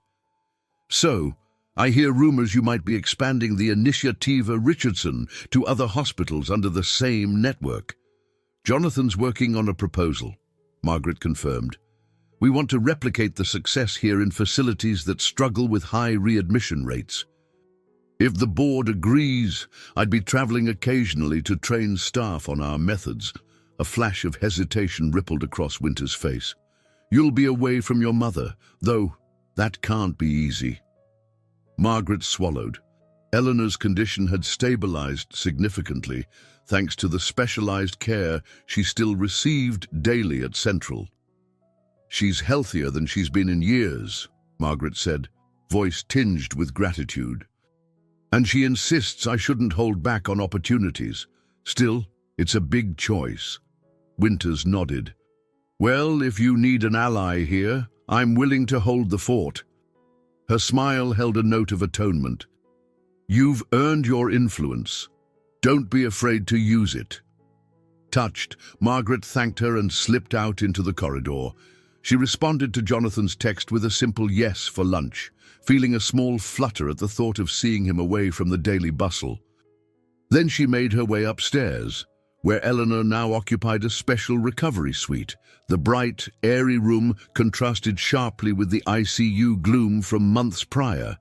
"So, I hear rumors you might be expanding the Initiativa Richardson to other hospitals under the same network." "Jonathan's working on a proposal," Margaret confirmed. "We want to replicate the success here in facilities that struggle with high readmission rates. If the board agrees, I'd be traveling occasionally to train staff on our methods." A flash of hesitation rippled across Winter's face. "You'll be away from your mother, though that can't be easy." Margaret swallowed. Eleanor's condition had stabilized significantly, thanks to the specialized care she still received daily at Central. "She's healthier than she's been in years," Margaret said, voice tinged with gratitude. And she insists I shouldn't hold back on opportunities. Still, it's a big choice. Winters nodded. Well, if you need an ally here, I'm willing to hold the fort. Her smile held a note of atonement. You've earned your influence. Don't be afraid to use it. Touched, Margaret thanked her and slipped out into the corridor. She responded to Jonathan's text with a simple yes for lunch, feeling a small flutter at the thought of seeing him away from the daily bustle. Then she made her way upstairs, where Eleanor now occupied a special recovery suite. The bright, airy room contrasted sharply with the ICU gloom from months prior.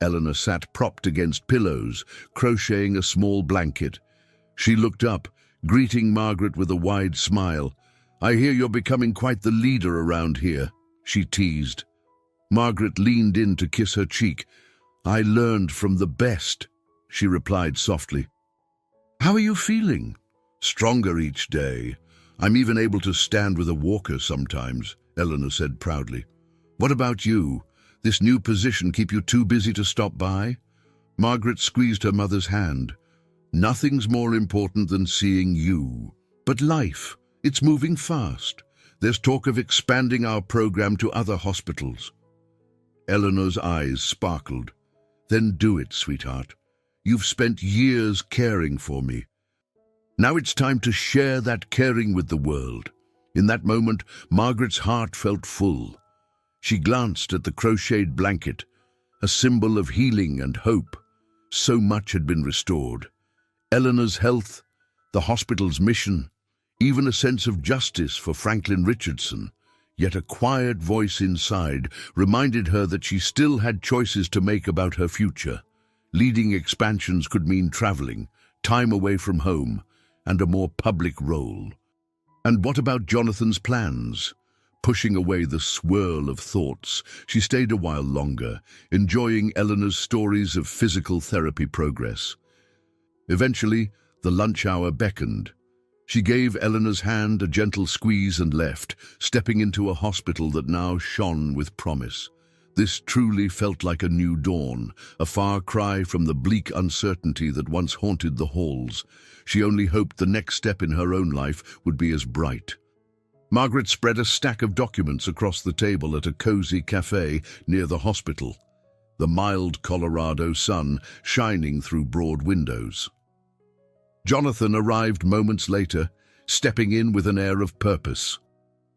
Eleanor sat propped against pillows, crocheting a small blanket. She looked up, greeting Margaret with a wide smile. I hear you're becoming quite the leader around here, she teased. Margaret leaned in to kiss her cheek. I learned from the best, she replied softly. How are you feeling? Stronger each day. I'm even able to stand with a walker sometimes, Eleanor said proudly. What about you? This new position keep you too busy to stop by? Margaret squeezed her mother's hand. Nothing's more important than seeing you. But life, it's moving fast. There's talk of expanding our program to other hospitals. Eleanor's eyes sparkled. Then do it, sweetheart. You've spent years caring for me. Now it's time to share that caring with the world. In that moment, Margaret's heart felt full. She glanced at the crocheted blanket, a symbol of healing and hope. So much had been restored. Eleanor's health, the hospital's mission, even a sense of justice for Franklin Richardson. Yet a quiet voice inside reminded her that she still had choices to make about her future. Leading expansions could mean traveling, time away from home, and a more public role. And what about Jonathan's plans? Pushing away the swirl of thoughts, she stayed a while longer, enjoying Eleanor's stories of physical therapy progress. Eventually, the lunch hour beckoned. She gave Eleanor's hand a gentle squeeze and left, stepping into a hospital that now shone with promise. This truly felt like a new dawn, a far cry from the bleak uncertainty that once haunted the halls. She only hoped the next step in her own life would be as bright. Margaret spread a stack of documents across the table at a cozy cafe near the hospital, the mild Colorado sun shining through broad windows. Jonathan arrived moments later, stepping in with an air of purpose.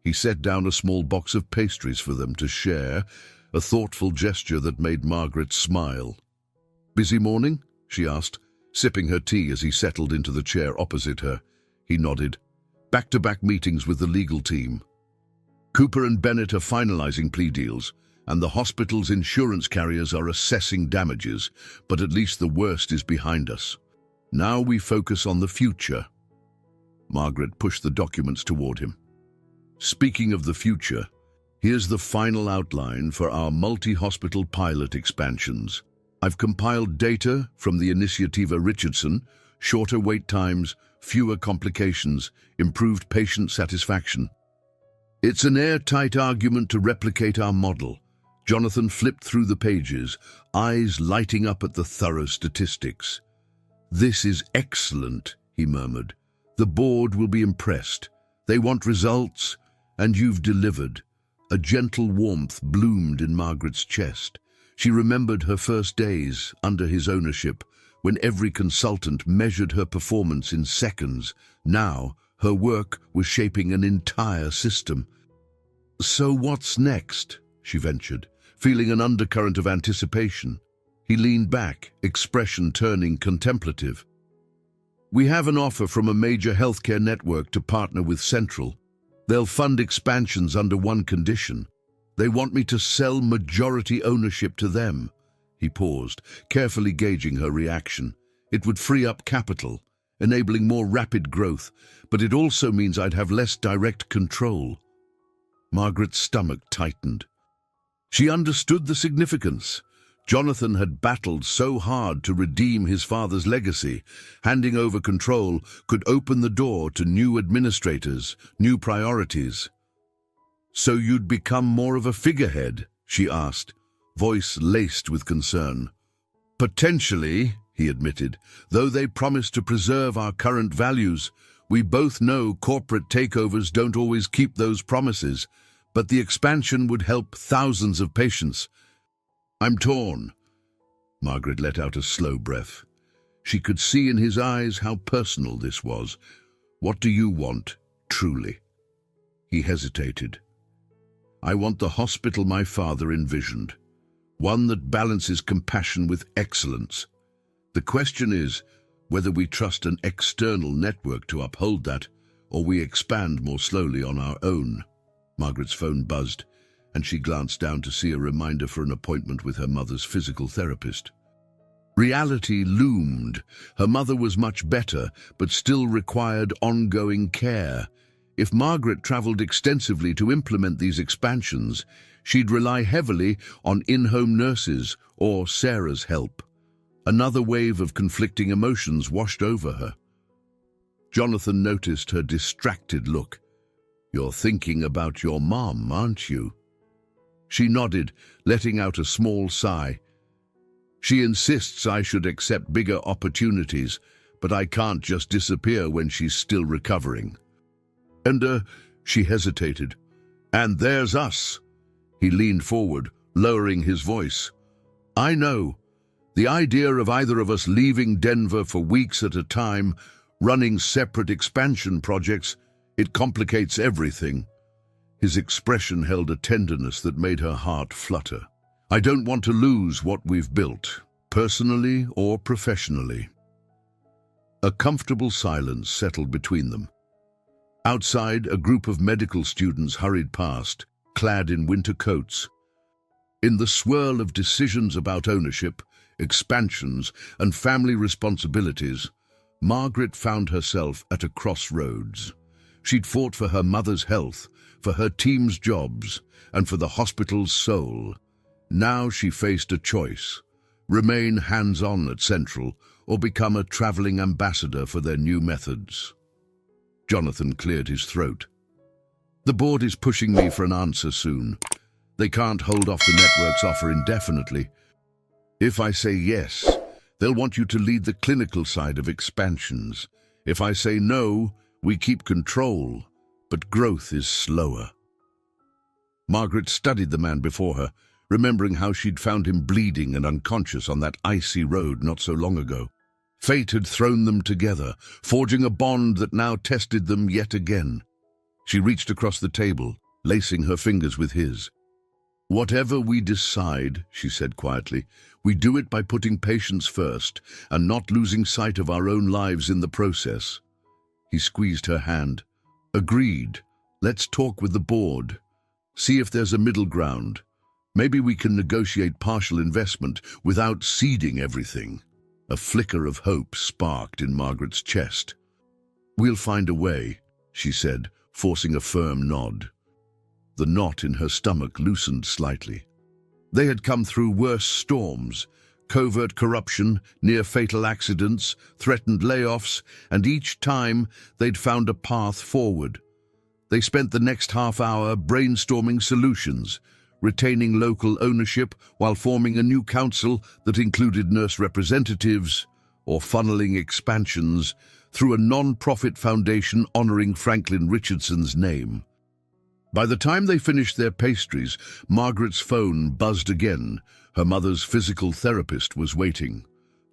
He set down a small box of pastries for them to share, a thoughtful gesture that made Margaret smile. Busy morning? She asked, sipping her tea as he settled into the chair opposite her. He nodded. Back-to-back meetings with the legal team. Cooper and Bennett are finalizing plea deals, and the hospital's insurance carriers are assessing damages, but at least the worst is behind us. Now we focus on the future. Margaret pushed the documents toward him. Speaking of the future, here's the final outline for our multi-hospital pilot expansions. I've compiled data from the Initiativa Richardson, shorter wait times, fewer complications, improved patient satisfaction. It's an airtight argument to replicate our model. Jonathan flipped through the pages, eyes lighting up at the thorough statistics. This is excellent, he murmured. The board will be impressed. They want results, and you've delivered. A gentle warmth bloomed in Margaret's chest. She remembered her first days under his ownership, when every consultant measured her performance in seconds. Now, her work was shaping an entire system. So what's next? She ventured, feeling an undercurrent of anticipation. He leaned back, expression turning contemplative. We have an offer from a major healthcare network to partner with Central. They'll fund expansions under one condition. They want me to sell majority ownership to them. He paused, carefully gauging her reaction. It would free up capital, enabling more rapid growth, but it also means I'd have less direct control. Margaret's stomach tightened. She understood the significance. Jonathan had battled so hard to redeem his father's legacy. Handing over control could open the door to new administrators, new priorities. So you'd become more of a figurehead? She asked, voice laced with concern. Potentially, he admitted, though they promise to preserve our current values. We both know corporate takeovers don't always keep those promises, but the expansion would help thousands of patients. I'm torn. Margaret let out a slow breath. She could see in his eyes how personal this was. What do you want, truly? He hesitated. I want the hospital my father envisioned, one that balances compassion with excellence. The question is whether we trust an external network to uphold that, or we expand more slowly on our own. Margaret's phone buzzed, and she glanced down to see a reminder for an appointment with her mother's physical therapist. Reality loomed. Her mother was much better, but still required ongoing care. If Margaret traveled extensively to implement these expansions, she'd rely heavily on in-home nurses or Sarah's help. Another wave of conflicting emotions washed over her. Jonathan noticed her distracted look. You're thinking about your mom, aren't you? She nodded, letting out a small sigh. She insists I should accept bigger opportunities, but I can't just disappear when she's still recovering. And, she hesitated. And there's us. He leaned forward, lowering his voice. I know. The idea of either of us leaving Denver for weeks at a time, running separate expansion projects, it complicates everything. His expression held a tenderness that made her heart flutter. I don't want to lose what we've built, personally or professionally. A comfortable silence settled between them. Outside, a group of medical students hurried past, clad in winter coats. In the swirl of decisions about ownership, expansions, and family responsibilities, Margaret found herself at a crossroads. She'd fought for her mother's health, for her team's jobs, and for the hospital's soul. Now she faced a choice: remain hands-on at Central or become a traveling ambassador for their new methods. Jonathan cleared his throat. The board is pushing me for an answer soon. They can't hold off the network's offer indefinitely. If I say yes, they'll want you to lead the clinical side of expansions. If I say no, we keep control, but growth is slower. Margaret studied the man before her, remembering how she'd found him bleeding and unconscious on that icy road not so long ago. Fate had thrown them together, forging a bond that now tested them yet again. She reached across the table, lacing her fingers with his. Whatever we decide, she said quietly, we do it by putting patients first and not losing sight of our own lives in the process. He squeezed her hand. Agreed. Let's talk with the board. See if there's a middle ground. Maybe we can negotiate partial investment without ceding everything. A flicker of hope sparked in Margaret's chest. We'll find a way, she said, forcing a firm nod. The knot in her stomach loosened slightly. They had come through worse storms, covert corruption, near-fatal accidents, threatened layoffs, and each time they'd found a path forward. They spent the next half hour brainstorming solutions, retaining local ownership while forming a new council that included nurse representatives, or funneling expansions through a non-profit foundation honoring Franklin Richardson's name. By the time they finished their pastries, Margaret's phone buzzed again. Her mother's physical therapist was waiting.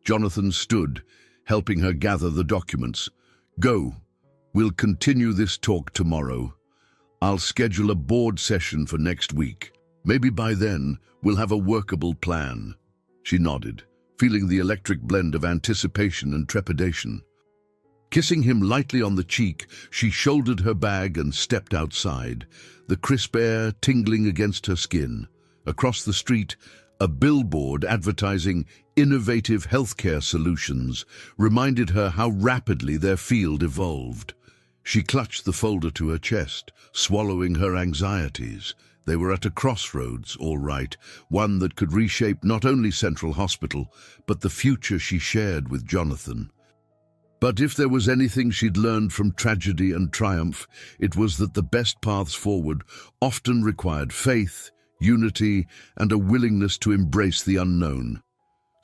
Jonathan stood, helping her gather the documents. Go. We'll continue this talk tomorrow. I'll schedule a board session for next week. Maybe by then, we'll have a workable plan. She nodded, feeling the electric blend of anticipation and trepidation. Kissing him lightly on the cheek, she shouldered her bag and stepped outside, the crisp air tingling against her skin. Across the street, a billboard advertising innovative healthcare solutions reminded her how rapidly their field evolved. She clutched the folder to her chest, swallowing her anxieties. They were at a crossroads, all right, one that could reshape not only Central Hospital, but the future she shared with Jonathan. But if there was anything she'd learned from tragedy and triumph, it was that the best paths forward often required faith, unity, and a willingness to embrace the unknown.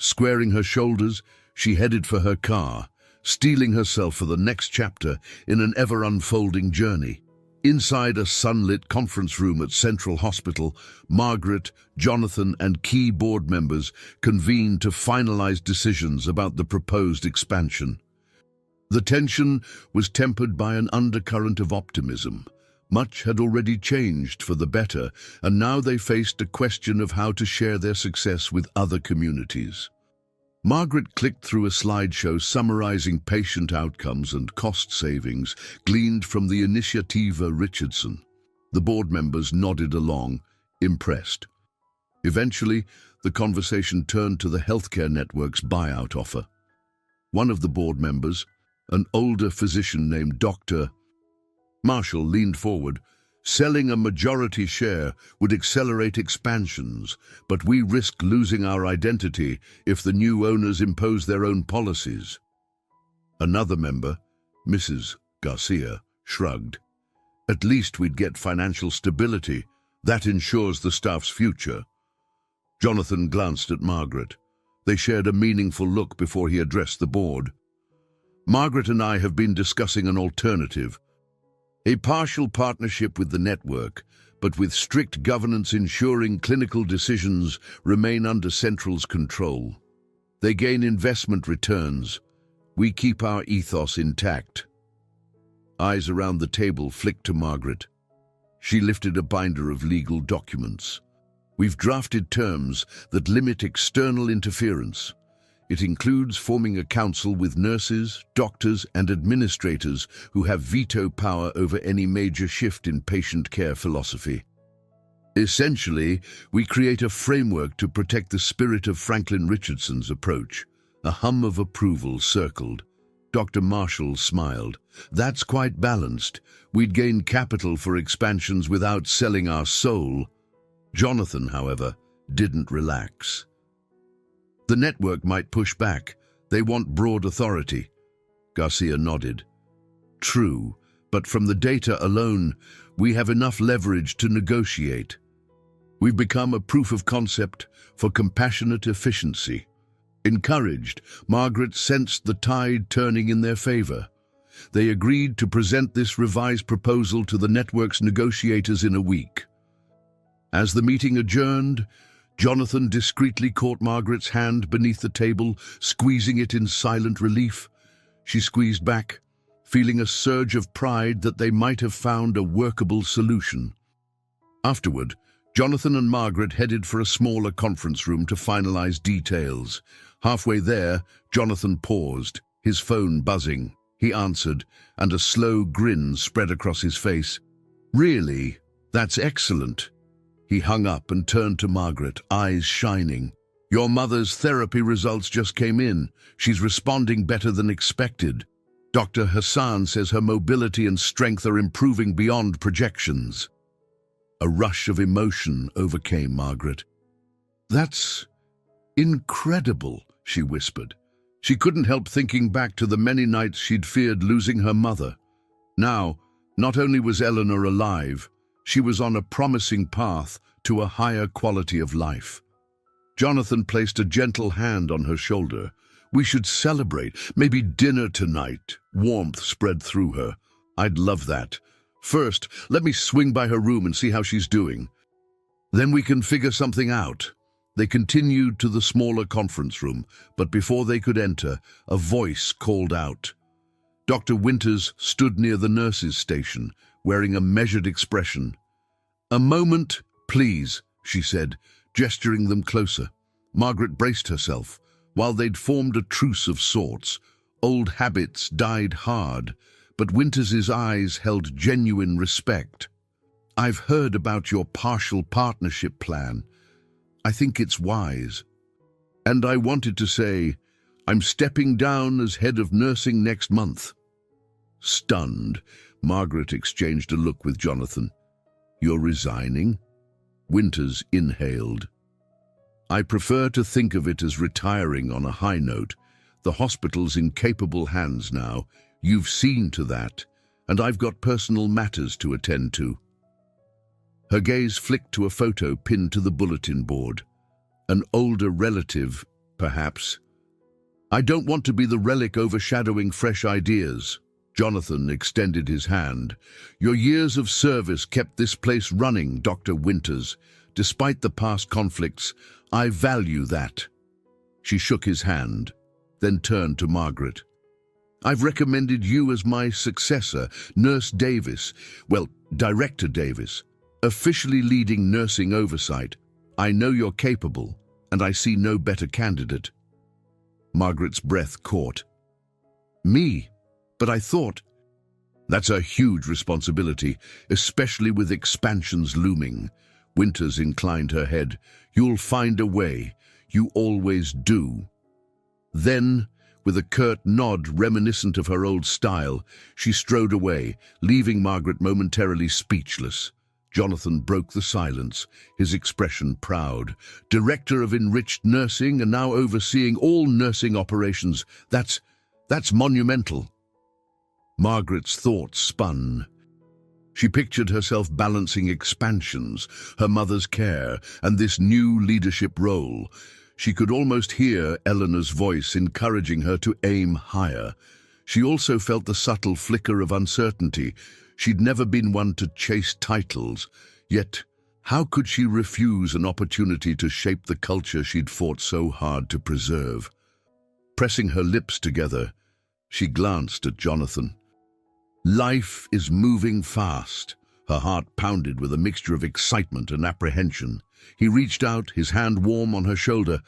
Squaring her shoulders, she headed for her car, steeling herself for the next chapter in an ever-unfolding journey. Inside a sunlit conference room at Central Hospital, Margaret, Jonathan, and key board members convened to finalize decisions about the proposed expansion. The tension was tempered by an undercurrent of optimism. Much had already changed for the better, and now they faced a question of how to share their success with other communities. Margaret clicked through a slideshow summarizing patient outcomes and cost savings gleaned from the Initiativa Richardson. The board members nodded along, impressed. Eventually, the conversation turned to the healthcare network's buyout offer. One of the board members, an older physician named Dr. Marshall, leaned forward. Selling a majority share would accelerate expansions, but we risk losing our identity if the new owners impose their own policies. Another member, Mrs. Garcia, shrugged. At least we'd get financial stability. That ensures the staff's future. Jonathan glanced at Margaret. They shared a meaningful look before he addressed the board. Margaret and I have been discussing an alternative. A partial partnership with the network, but with strict governance ensuring clinical decisions remain under Central's control. They gain investment returns. We keep our ethos intact. Eyes around the table flicked to Margaret. She lifted a binder of legal documents. We've drafted terms that limit external interference. It includes forming a council with nurses, doctors, and administrators who have veto power over any major shift in patient care philosophy. Essentially, we create a framework to protect the spirit of Franklin Richardson's approach. A hum of approval circled. Dr. Marshall smiled. That's quite balanced. We'd gain capital for expansions without selling our soul. Jonathan, however, didn't relax. The network might push back. They want broad authority. Garcia nodded. True, but from the data alone, we have enough leverage to negotiate. We've become a proof of concept for compassionate efficiency. Encouraged, Margaret sensed the tide turning in their favor. They agreed to present this revised proposal to the network's negotiators in a week. As the meeting adjourned, Jonathan discreetly caught Margaret's hand beneath the table, squeezing it in silent relief. She squeezed back, feeling a surge of pride that they might have found a workable solution. Afterward, Jonathan and Margaret headed for a smaller conference room to finalize details. Halfway there, Jonathan paused, his phone buzzing. He answered, and a slow grin spread across his face. Really? That's excellent. He hung up and turned to Margaret, eyes shining. Your mother's therapy results just came in. She's responding better than expected. Dr. Hassan says her mobility and strength are improving beyond projections. A rush of emotion overcame Margaret. That's incredible, she whispered. She couldn't help thinking back to the many nights she'd feared losing her mother. Now, not only was Eleanor alive, she was on a promising path to a higher quality of life. Jonathan placed a gentle hand on her shoulder. We should celebrate, maybe dinner tonight. Warmth spread through her. I'd love that. First, let me swing by her room and see how she's doing. Then we can figure something out. They continued to the smaller conference room, but before they could enter, a voice called out. Dr. Winters stood near the nurses' station, wearing a measured expression. A moment, please, she said, gesturing them closer. Margaret braced herself. While they'd formed a truce of sorts, old habits died hard, but Winters's eyes held genuine respect. I've heard about your partial partnership plan. I think it's wise. And I wanted to say, I'm stepping down as head of nursing next month. Stunned, Margaret exchanged a look with Jonathan. You're resigning? Winters inhaled. I prefer to think of it as retiring on a high note. The hospital's in capable hands now. You've seen to that, and I've got personal matters to attend to. Her gaze flicked to a photo pinned to the bulletin board. An older relative, perhaps. I don't want to be the relic overshadowing fresh ideas. Jonathan extended his hand. Your years of service kept this place running, Dr. Winters. Despite the past conflicts, I value that. She shook his hand, then turned to Margaret. I've recommended you as my successor, Nurse Davis. Well, Director Davis, officially leading nursing oversight. I know you're capable, and I see no better candidate. Margaret's breath caught. Me? But I thought... That's a huge responsibility, especially with expansions looming. Winters inclined her head. You'll find a way. You always do. Then, with a curt nod reminiscent of her old style, she strode away, leaving Margaret momentarily speechless. Jonathan broke the silence, his expression proud. Director of Enriched Nursing and now overseeing all nursing operations. That's monumental. Margaret's thoughts spun. She pictured herself balancing expansions, her mother's care, and this new leadership role. She could almost hear Eleanor's voice encouraging her to aim higher. She also felt the subtle flicker of uncertainty. She'd never been one to chase titles, yet how could she refuse an opportunity to shape the culture she'd fought so hard to preserve? Pressing her lips together, she glanced at Jonathan. Life is moving fast. Her heart pounded with a mixture of excitement and apprehension. He reached out, his hand warm on her shoulder.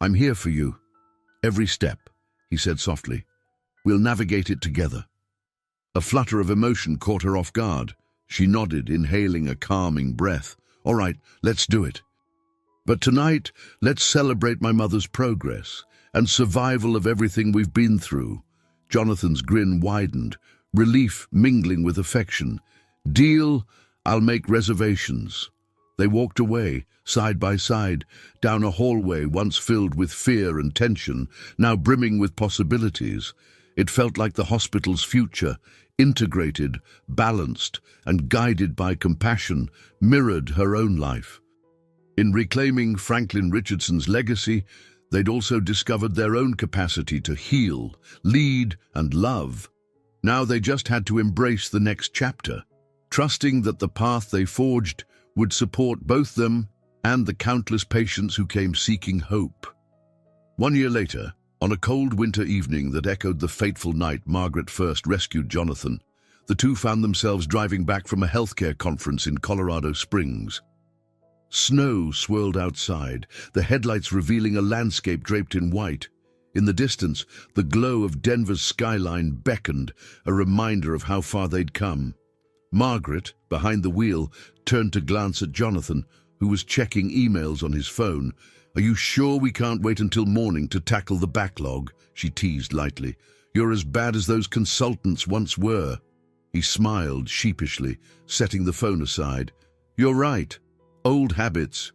I'm here for you. Every step, he said softly. We'll navigate it together. A flutter of emotion caught her off guard. She nodded, inhaling a calming breath. All right, let's do it. But tonight, let's celebrate my mother's progress and survival of everything we've been through. Jonathan's grin widened, relief mingling with affection. Deal, I'll make reservations. They walked away, side by side, down a hallway once filled with fear and tension, now brimming with possibilities. It felt like the hospital's future, integrated, balanced, and guided by compassion, mirrored her own life. In reclaiming Franklin Richardson's legacy, they'd also discovered their own capacity to heal, lead, and love. Now they just had to embrace the next chapter, trusting that the path they forged would support both them and the countless patients who came seeking hope. 1 year later, on a cold winter evening that echoed the fateful night Margaret first rescued Jonathan, the two found themselves driving back from a healthcare conference in Colorado Springs. Snow swirled outside, the headlights revealing a landscape draped in white. In the distance, the glow of Denver's skyline beckoned, a reminder of how far they'd come. Margaret, behind the wheel, turned to glance at Jonathan, who was checking emails on his phone. Are you sure we can't wait until morning to tackle the backlog? She teased lightly. You're as bad as those consultants once were. He smiled sheepishly, setting the phone aside. You're right. Old habits.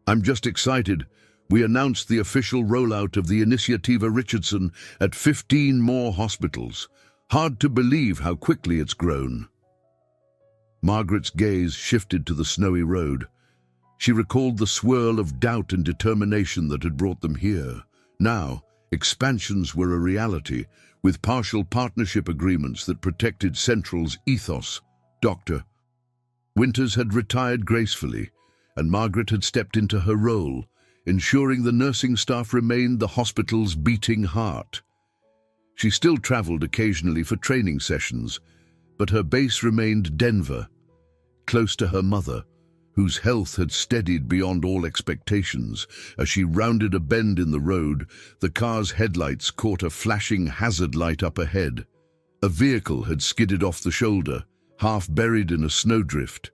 I'm just excited. We announced the official rollout of the Initiativa Richardson at 15 more hospitals. Hard to believe how quickly it's grown. Margaret's gaze shifted to the snowy road. She recalled the swirl of doubt and determination that had brought them here. Now, expansions were a reality, with partial partnership agreements that protected Central's ethos. Dr. Winters had retired gracefully, and Margaret had stepped into her role, ensuring the nursing staff remained the hospital's beating heart. She still traveled occasionally for training sessions, but her base remained Denver, close to her mother, whose health had steadied beyond all expectations. As she rounded a bend in the road, the car's headlights caught a flashing hazard light up ahead. A vehicle had skidded off the shoulder, half buried in a snowdrift.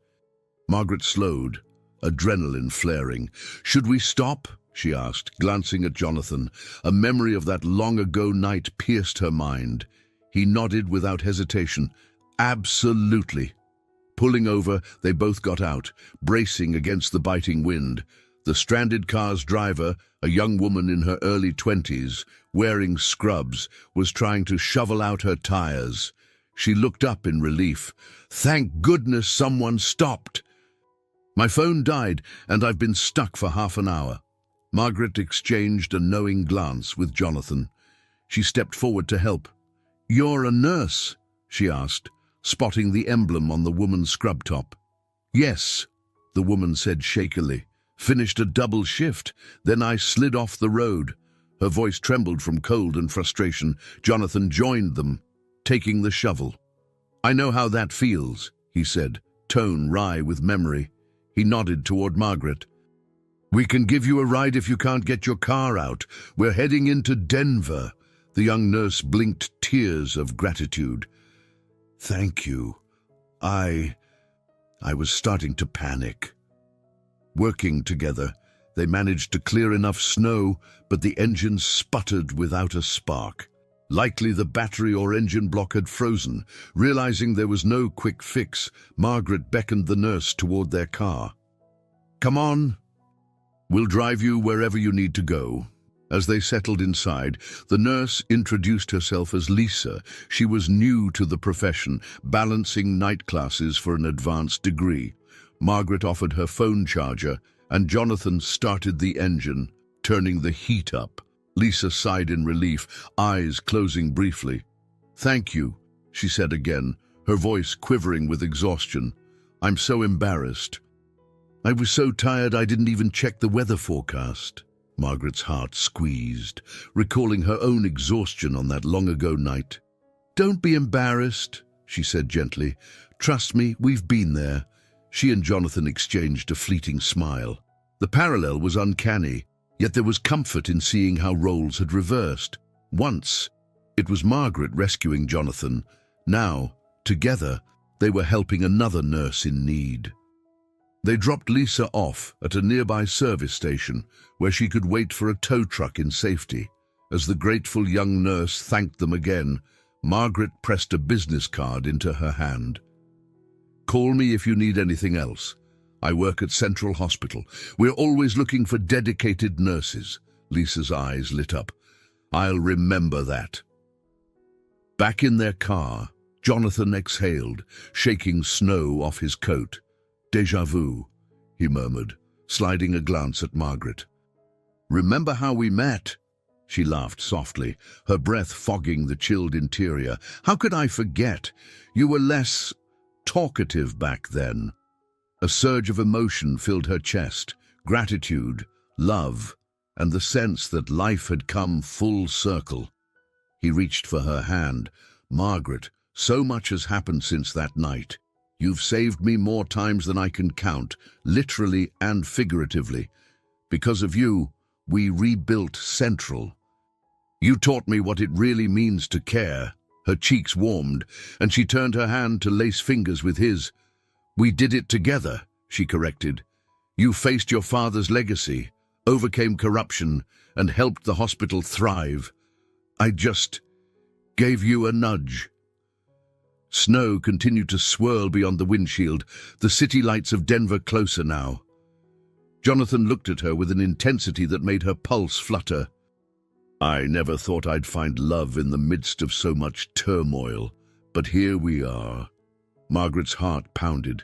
Margaret slowed, adrenaline flaring. Should we stop? She asked, glancing at Jonathan. A memory of that long-ago night pierced her mind. He nodded without hesitation. Absolutely. Pulling over, they both got out, bracing against the biting wind. The stranded car's driver, a young woman in her early 20s, wearing scrubs, was trying to shovel out her tires. She looked up in relief. Thank goodness someone stopped. My phone died, and I've been stuck for half an hour. Margaret exchanged a knowing glance with Jonathan. She stepped forward to help. "You're a nurse?" she asked, spotting the emblem on the woman's scrub top. "Yes," the woman said shakily. "Finished a double shift, then I slid off the road." Her voice trembled from cold and frustration. Jonathan joined them, taking the shovel. "I know how that feels," he said, tone wry with memory. He nodded toward Margaret. "We can give you a ride if you can't get your car out. We're heading into Denver." The young nurse blinked tears of gratitude. "Thank you. I was starting to panic." Working together, they managed to clear enough snow, but the engine sputtered without a spark. Likely the battery or engine block had frozen. Realizing there was no quick fix, Margaret beckoned the nurse toward their car. "Come on. We'll drive you wherever you need to go." As they settled inside, the nurse introduced herself as Lisa. She was new to the profession, balancing night classes for an advanced degree. Margaret offered her phone charger, and Jonathan started the engine, turning the heat up. Lisa sighed in relief, eyes closing briefly. "Thank you," she said again, her voice quivering with exhaustion. "I'm so embarrassed. I was so tired I didn't even check the weather forecast." Margaret's heart squeezed, recalling her own exhaustion on that long-ago night. "Don't be embarrassed," she said gently. "Trust me, we've been there." She and Jonathan exchanged a fleeting smile. The parallel was uncanny, yet there was comfort in seeing how roles had reversed. Once, it was Margaret rescuing Jonathan. Now, together, they were helping another nurse in need. They dropped Lisa off at a nearby service station where she could wait for a tow truck in safety. As the grateful young nurse thanked them again, Margaret pressed a business card into her hand. "Call me if you need anything else. I work at Central Hospital. We're always looking for dedicated nurses." Lisa's eyes lit up. "I'll remember that." Back in their car, Jonathan exhaled, shaking snow off his coat. "Déjà vu," he murmured, sliding a glance at Margaret. "Remember how we met?" She laughed softly, her breath fogging the chilled interior. "How could I forget? You were less talkative back then." A surge of emotion filled her chest, gratitude, love, and the sense that life had come full circle. He reached for her hand. "Margaret, so much has happened since that night. You've saved me more times than I can count, literally and figuratively. Because of you, we rebuilt Central. You taught me what it really means to care." Her cheeks warmed, and she turned her hand to lace fingers with his. "We did it together," she corrected. "You faced your father's legacy, overcame corruption, and helped the hospital thrive. I just gave you a nudge." Snow continued to swirl beyond the windshield, the city lights of Denver closer now. Jonathan looked at her with an intensity that made her pulse flutter. "I never thought I'd find love in the midst of so much turmoil, but here we are." Margaret's heart pounded.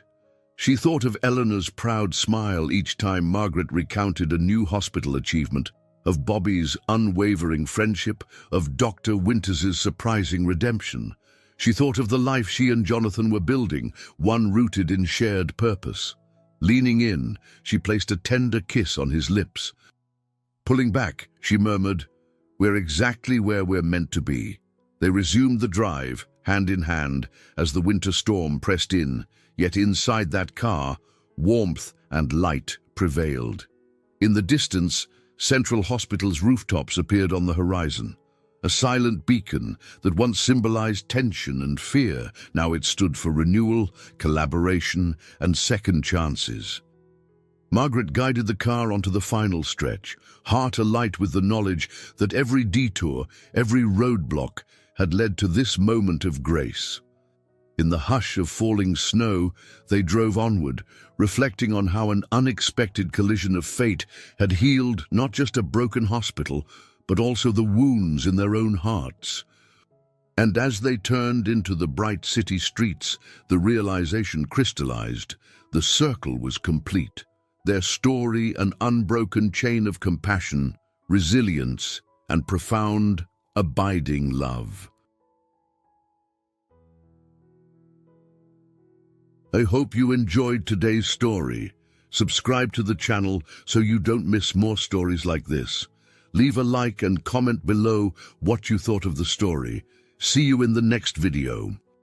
She thought of Eleanor's proud smile each time Margaret recounted a new hospital achievement, of Bobby's unwavering friendship, of Dr. Winters's surprising redemption. She thought of the life she and Jonathan were building, one rooted in shared purpose. Leaning in, she placed a tender kiss on his lips. Pulling back, she murmured, "We're exactly where we're meant to be." They resumed the drive, hand in hand, as the winter storm pressed in, yet inside that car, warmth and light prevailed. In the distance, Central Hospital's rooftops appeared on the horizon. A silent beacon that once symbolized tension and fear, now it stood for renewal, collaboration, and second chances. Margaret guided the car onto the final stretch, heart alight with the knowledge that every detour, every roadblock, had led to this moment of grace. In the hush of falling snow, they drove onward, reflecting on how an unexpected collision of fate had healed not just a broken hospital, but also the wounds in their own hearts. And as they turned into the bright city streets, the realization crystallized. The circle was complete. their story an unbroken chain of compassion, resilience, and profound, abiding love. I hope you enjoyed today's story. Subscribe to the channel so you don't miss more stories like this. Leave a like and comment below what you thought of the story. See you in the next video.